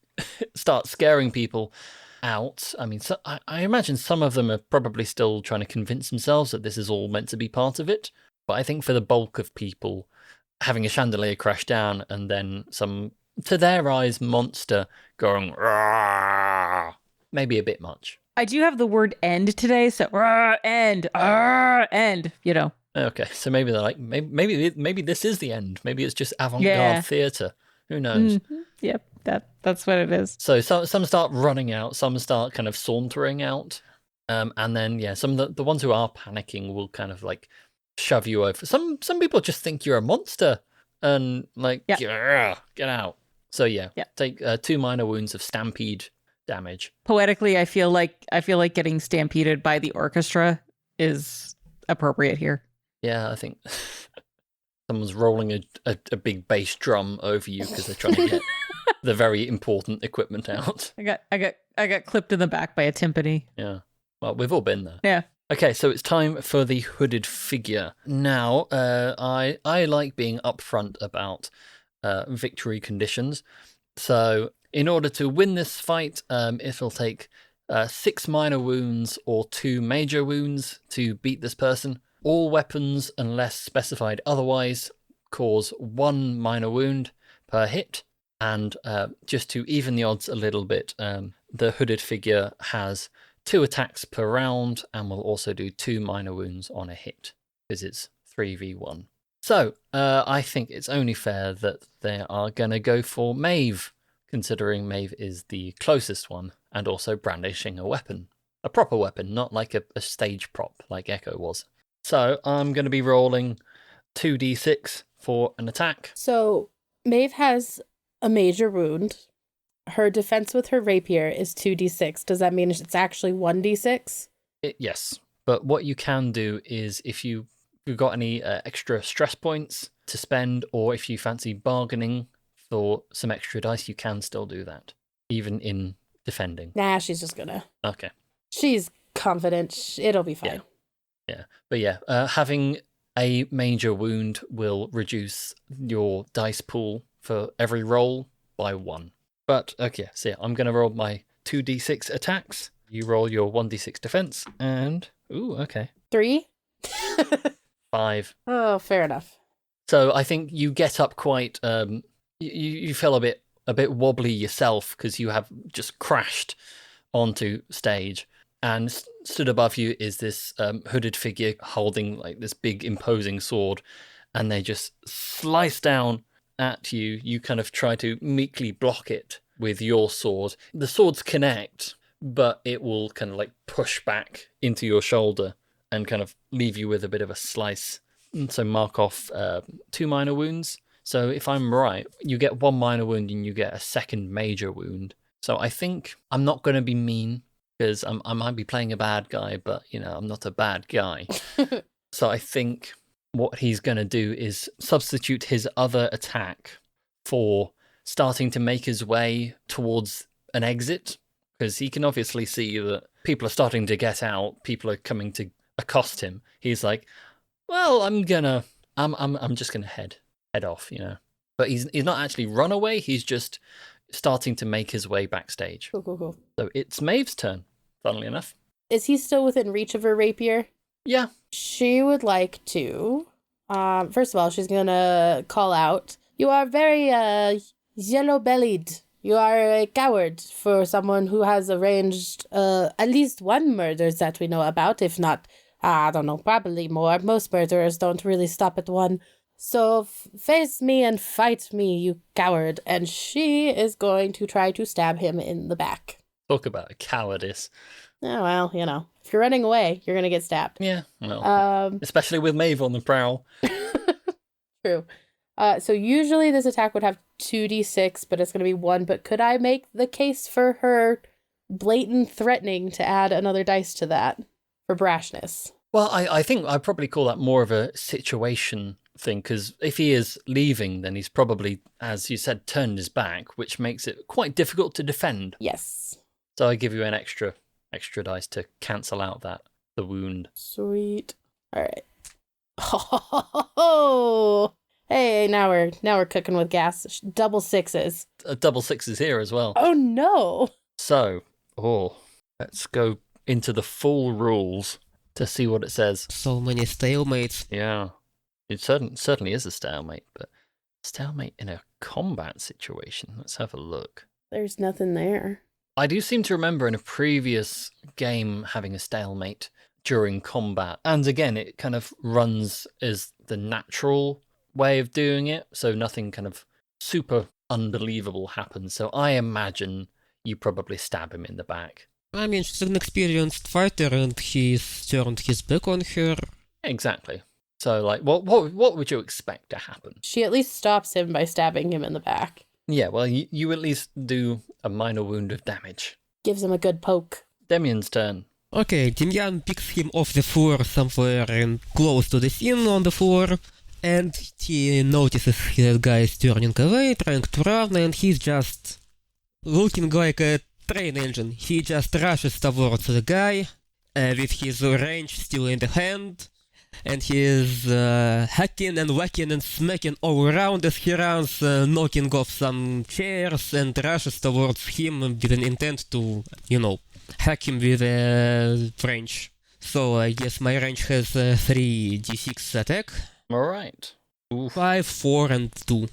start scaring people out. I mean, so I imagine some of them are probably still trying to convince themselves that this is all meant to be part of it. But I think for the bulk of people, having a chandelier crash down and then some, to their eyes, monster going, "Rah," maybe a bit much. I do have the word end today, so end, you know. Okay, so maybe they're like, maybe this is the end. Maybe it's just avant-garde theatre. Who knows? Mm-hmm. Yep, that's what it is. So some start running out, some start kind of sauntering out, and then some of the ones who are panicking will kind of like shove you over. Some people just think you're a monster and like get out. So take 2 minor wounds of stampede damage. Poetically, I feel like getting stampeded by the orchestra is appropriate here. Yeah, I think someone's rolling a big bass drum over you because they're trying to get the very important equipment out. I got clipped in the back by a timpani. Yeah. Well, we've all been there. Yeah. Okay, so it's time for the hooded figure. Now, I like being upfront about victory conditions. So, in order to win this fight, it'll take 6 minor wounds or 2 major wounds to beat this person. All weapons, unless specified otherwise, cause 1 minor wound per hit. And just to even the odds a little bit, the hooded figure has 2 attacks per round and will also do 2 minor wounds on a hit because it's 3v1. So I think it's only fair that they are going to go for Maeve, considering Maeve is the closest one and also brandishing a weapon. A proper weapon, not like a stage prop like Echo was. So I'm going to be rolling 2d6 for an attack. So Maeve has a major wound. Her defense with her rapier is 2d6. Does that mean it's actually 1d6? Yes, but what you can do is if you've got any extra stress points to spend, or if you fancy bargaining for some extra dice, you can still do that, even in defending. Nah, she's just gonna. Okay. She's confident. It'll be fine. Yeah. But yeah, having a major wound will reduce your dice pool for every roll by 1. But okay, so yeah, I'm going to roll my 2d6 attacks. You roll your 1d6 defense, and... Ooh, okay. 3? 5. Oh, fair enough. So I think you get up quite... You feel a bit wobbly yourself because you have just crashed onto stage, and stood above you is this hooded figure holding like this big imposing sword, and they just slice down at you. You kind of try to meekly block it with your sword. The swords connect, but it will kind of like push back into your shoulder and kind of leave you with a bit of a slice. And so mark off 2 minor wounds. So if I'm right, you get 1 minor wound and you get a second major wound. So I think I'm not going to be mean because I might be playing a bad guy, but I'm not a bad guy. So I think what he's going to do is substitute his other attack for starting to make his way towards an exit, because he can obviously see that people are starting to get out, people are coming to accost him. He's like, well, I'm just gonna head off, But he's not actually run away, he's just starting to make his way backstage. Cool. So it's Maeve's turn, funnily enough. Is he still within reach of her rapier? Yeah. She would like to. First of all, she's gonna call out, "You are very yellow-bellied. You are a coward for someone who has arranged at least 1 murder that we know about, if not, I don't know, probably more. Most murderers don't really stop at 1. So face me and fight me, you coward." And she is going to try to stab him in the back. Talk about a cowardice. Oh, well, if you're running away, you're going to get stabbed. Yeah, well, especially with Maeve on the prowl. True. So usually this attack would have 2d6, but it's going to be 1. But could I make the case for her blatant threatening to add another dice to that for brashness? Well, I think I'd probably call that more of a situation thing, because if he is leaving, then he's probably, as you said, turned his back, which makes it quite difficult to defend. Yes. So I give you an extra dice to cancel out the wound. Sweet. All right. Oh, hey, now we're cooking with gas. Double 6s. Double 6s here as well. Oh no. So, let's go into the full rules to see what it says. So many stalemates. Yeah, it certainly is a stalemate, but stalemate in a combat situation. Let's have a look. There's nothing there. I do seem to remember in a previous game having a stalemate during combat. And again, it kind of runs as the natural way of doing it, so nothing kind of super unbelievable happens. So I imagine you probably stab him in the back. I mean, she's an experienced fighter and he's turned his back on her. Exactly. So, like, what would you expect to happen? She at least stops him by stabbing him in the back. Yeah, well, you at least do a minor wound of damage. Gives him a good poke. Demyan's turn. Okay, Demyan picks him off the floor somewhere close to the scene on the floor, and he notices the guy is turning away, trying to run, and he's just looking like a train engine. He just rushes towards the guy with his range still in the hand, and he is hacking and whacking and smacking all around as he runs, knocking off some chairs, and rushes towards him with an intent to, hack him with a range. So I guess my range has 3d6 attack. Alright. 5, 4, and 2.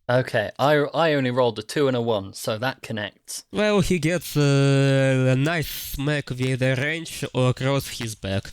Okay, I only rolled a 2 and a 1, so that connects. Well, he gets a nice smack with a range across his back.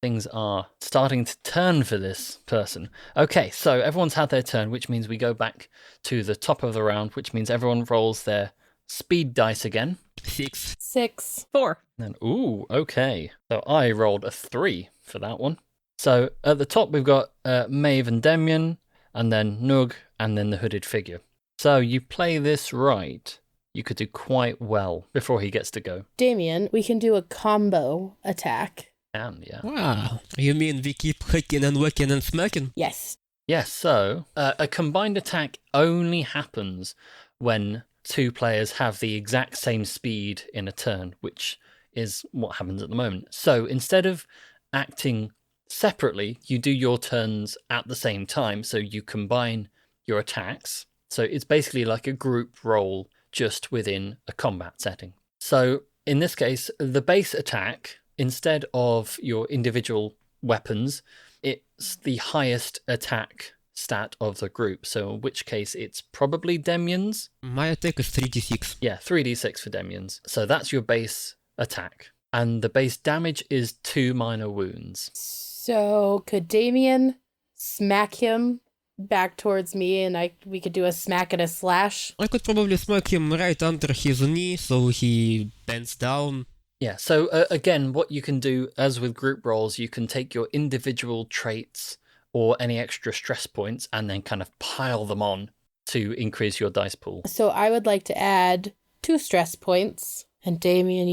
Things are starting to turn for this person. Okay, so everyone's had their turn, which means we go back to the top of the round, which means everyone rolls their speed dice again. 6. 6. 4. And okay. So I rolled a 3 for that one. So at the top we've got Maeve and Demyan, and then Nugh, and then the hooded figure. So you play this right, you could do quite well before he gets to go. Demyan, we can do a combo attack. And yeah. Wow. You mean we keep hacking and whacking and smacking? Yes. Yes, so a combined attack only happens when two players have the exact same speed in a turn, which is what happens at the moment. So instead of acting separately, you do your turns at the same time, so you combine your attacks. So it's basically like a group roll just within a combat setting. So in this case, the base attack, instead of your individual weapons, it's the highest attack stat of the group. So in which case it's probably Demyan's. My attack is 3d6. Yeah, 3d6 for Demyan's. So that's your base attack. And the base damage is 2 minor wounds. So could Demyan smack him back towards me and we could do a smack and a slash? I could probably smack him right under his knee so he bends down. Yeah, so again, what you can do, as with group rolls, you can take your individual traits or any extra stress points and then kind of pile them on to increase your dice pool. So I would like to add 2 stress points. And Demyan,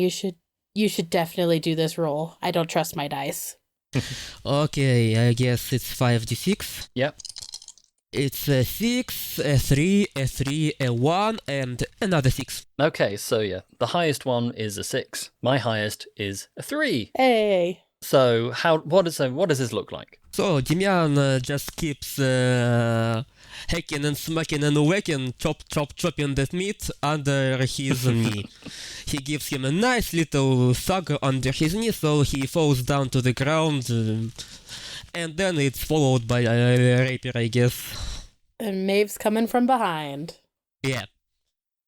you should definitely do this roll. I don't trust my dice. Okay, I guess it's 5d6. Yep. It's a 6, a 3, a 3, a 1, and another 6. Okay, so yeah, the highest one is a 6. My highest is a 3. Hey. So what does this look like? So Demyan just keeps hacking and smacking and whacking, chopping that meat under his knee. He gives him a nice little thug under his knee, so he falls down to the ground, and then it's followed by a rapier, I guess. And Maeve's coming from behind. Yeah.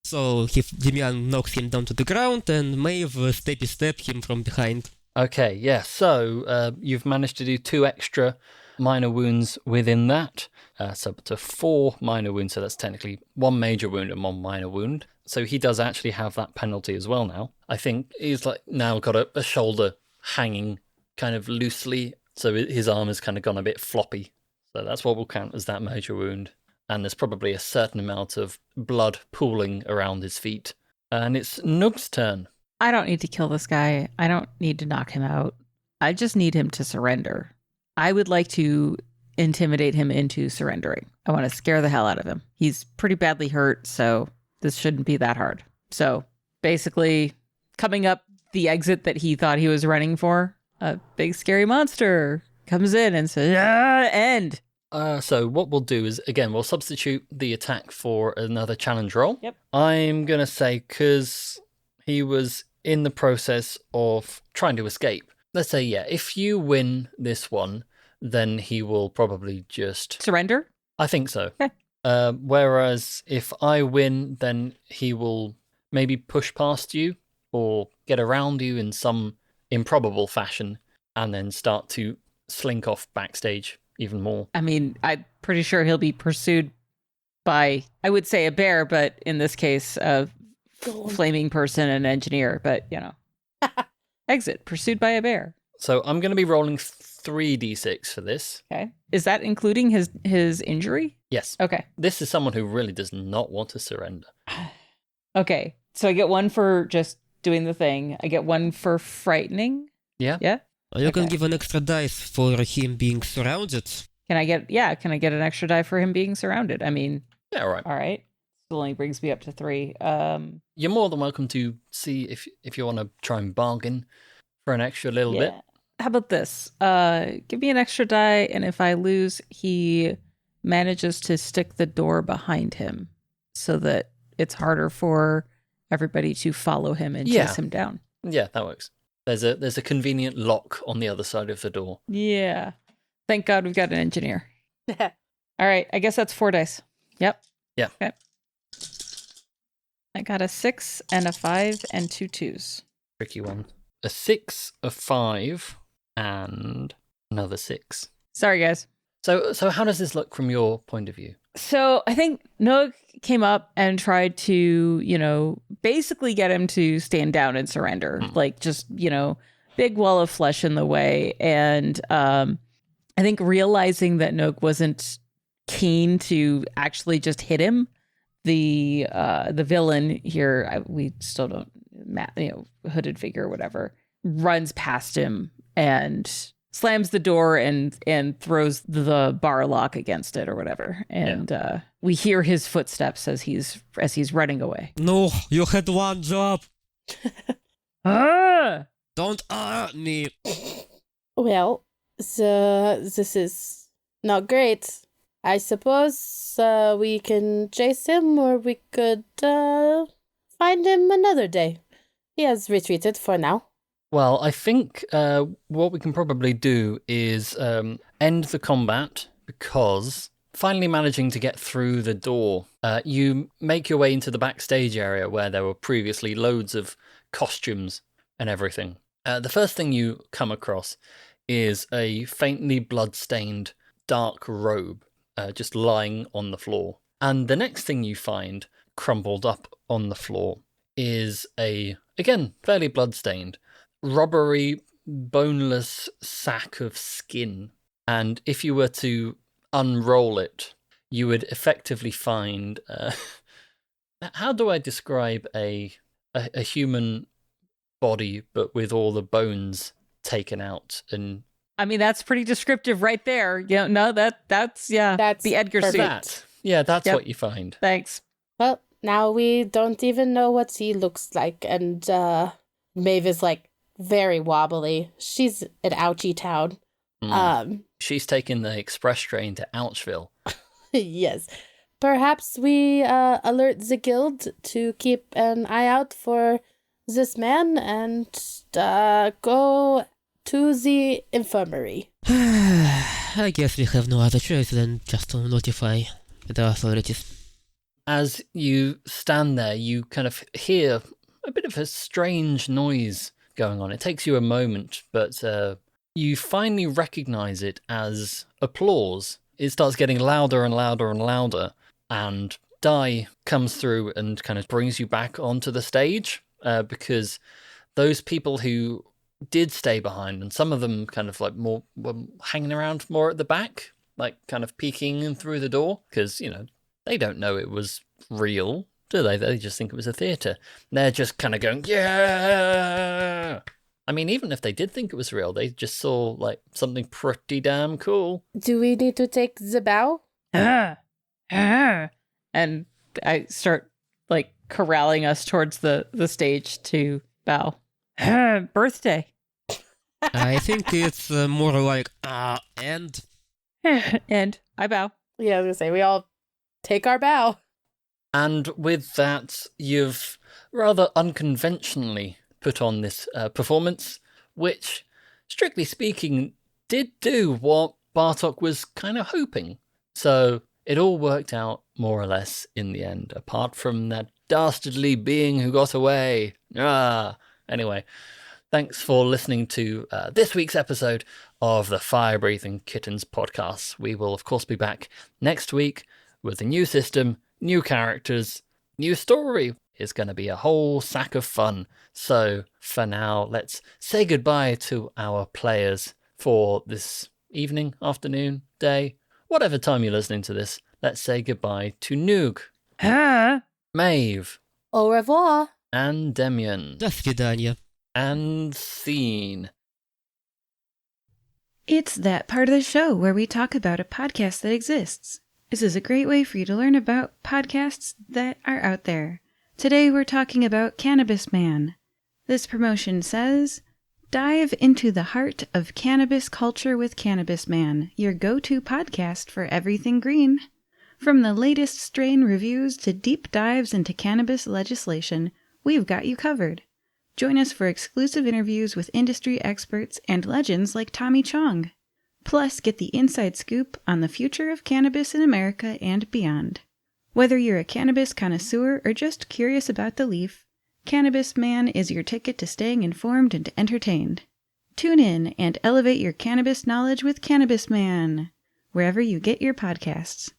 So Demyan knocks him down to the ground, and Maeve step him from behind. Okay, yeah, so you've managed to do 2 extra minor wounds within that. So up to 4 minor wounds, so that's technically 1 major wound and 1 minor wound. So he does actually have that penalty as well now. I think he's like now got a shoulder hanging kind of loosely, so his arm has kind of gone a bit floppy. So that's what will count as that major wound. And there's probably a certain amount of blood pooling around his feet. And it's Nugh's turn. I don't need to kill this guy. I don't need to knock him out. I just need him to surrender. I would like to intimidate him into surrendering. I want to scare the hell out of him. He's pretty badly hurt, so this shouldn't be that hard. So basically, coming up the exit that he thought he was running for, a big scary monster comes in and says, end. So what we'll do is, again, we'll substitute the attack for another challenge roll. Yep. I'm going to say, because he was in the process of trying to escape. Let's say, yeah, if you win this one, then he will probably just... Surrender? I think so. Okay. Whereas if I win, then he will maybe push past you or get around you in some improbable fashion and then start to slink off backstage even more. I mean, I'm pretty sure he'll be pursued by, I would say a bear, but in this case, a flaming person and engineer, but you know. Exit, pursued by a bear. So I'm going to be rolling 3d6 for this. Okay. Is that including his injury? Yes. Okay. This is someone who really does not want to surrender. Okay. So I get 1 for just doing the thing. I get 1 for frightening. Yeah. Yeah. You can give an extra dice for him being surrounded. Can I get an extra die for him being surrounded? I mean, Yeah, all right. all right. Still only brings me up to 3. You're more than welcome to see if you want to try and bargain for an extra little bit. How about this? Give me an extra die, and if I lose, he manages to stick the door behind him so that it's harder for everybody to follow him and chase him down. Yeah, that works. There's a convenient lock on the other side of the door. Yeah. Thank God we've got an engineer. All right. I guess that's 4 dice. Yep. Yeah. Okay. I got a 6 and a 5 and 2 2s. Tricky one. A 6, a 5, and another 6. Sorry, guys. So how does this look from your point of view? So I think Nugh came up and tried to, basically get him to stand down and surrender. Like just, big wall of flesh in the way. And I think realizing that Nugh wasn't keen to actually just hit him, the villain here, we still don't, hooded figure or whatever, runs past him and slams the door and throws the bar lock against it or whatever. And we hear his footsteps as he's running away. No, you had one job. Don't me. Well, so this is not great. I suppose we can chase him, or we could find him another day. He has retreated for now. Well, I think what we can probably do is end the combat, because finally managing to get through the door, you make your way into the backstage area where there were previously loads of costumes and everything. The first thing you come across is a faintly blood-stained dark robe just lying on the floor. And the next thing you find crumpled up on the floor is again, fairly blood-stained, rubbery, boneless sack of skin. And if you were to unroll it, you would effectively find... how do I describe a human body, but with all the bones taken out? And I mean, that's pretty descriptive right there. Yeah, no, that's the Edgar suit. perfect. That's what you find. Thanks. Well, now we don't even know what he looks like, and Maeve is like very wobbly. She's an ouchie town. She's taken the express train to Ouchville. Yes. Perhaps we alert the guild to keep an eye out for this man and go to the infirmary. I guess we have no other choice than just to notify the authorities. As you stand there, you kind of hear a bit of a strange noise going on. It takes you a moment, but you finally recognize it as applause. It starts getting louder and louder and louder, and Di comes through and kind of brings you back onto the stage, because those people who did stay behind, and some of them kind of like more were hanging around more at the back, like kind of peeking in through the door, because, they don't know it was real, do they? They just think it was a theatre. They're just kind of going, yeah! I mean, even if they did think it was real, they just saw like something pretty damn cool. Do we need to take the bow? And I start like corralling us towards the stage to bow. Birthday. I think it's more like, and... And I bow. Yeah, I was going to say, we all take our bow. And with that, you've rather unconventionally put on this performance, which, strictly speaking, did do what Bartok was kind of hoping. So it all worked out more or less in the end, apart from that dastardly being who got away. Anyway, thanks for listening to this week's episode of the Fire Breathing Kittens podcast. We will, of course, be back next week with a new system, new characters, new story. It's going to be a whole sack of fun. So for now, let's say goodbye to our players for this evening, afternoon, day, whatever time you're listening to this. Let's say goodbye to Nugh, Maeve, Au revoir. and Demyan, До свидания. and Scene. It's that part of the show where we talk about a podcast that exists. This is a great way for you to learn about podcasts that are out there. Today we're talking about Cannabis Man. This promotion says, dive into the heart of cannabis culture with Cannabis Man, your go-to podcast for everything green. From the latest strain reviews to deep dives into cannabis legislation, we've got you covered. Join us for exclusive interviews with industry experts and legends like Tommy Chong. Plus, get the inside scoop on the future of cannabis in America and beyond. Whether you're a cannabis connoisseur or just curious about the leaf, Cannabis Man is your ticket to staying informed and entertained. Tune in and elevate your cannabis knowledge with Cannabis Man, wherever you get your podcasts.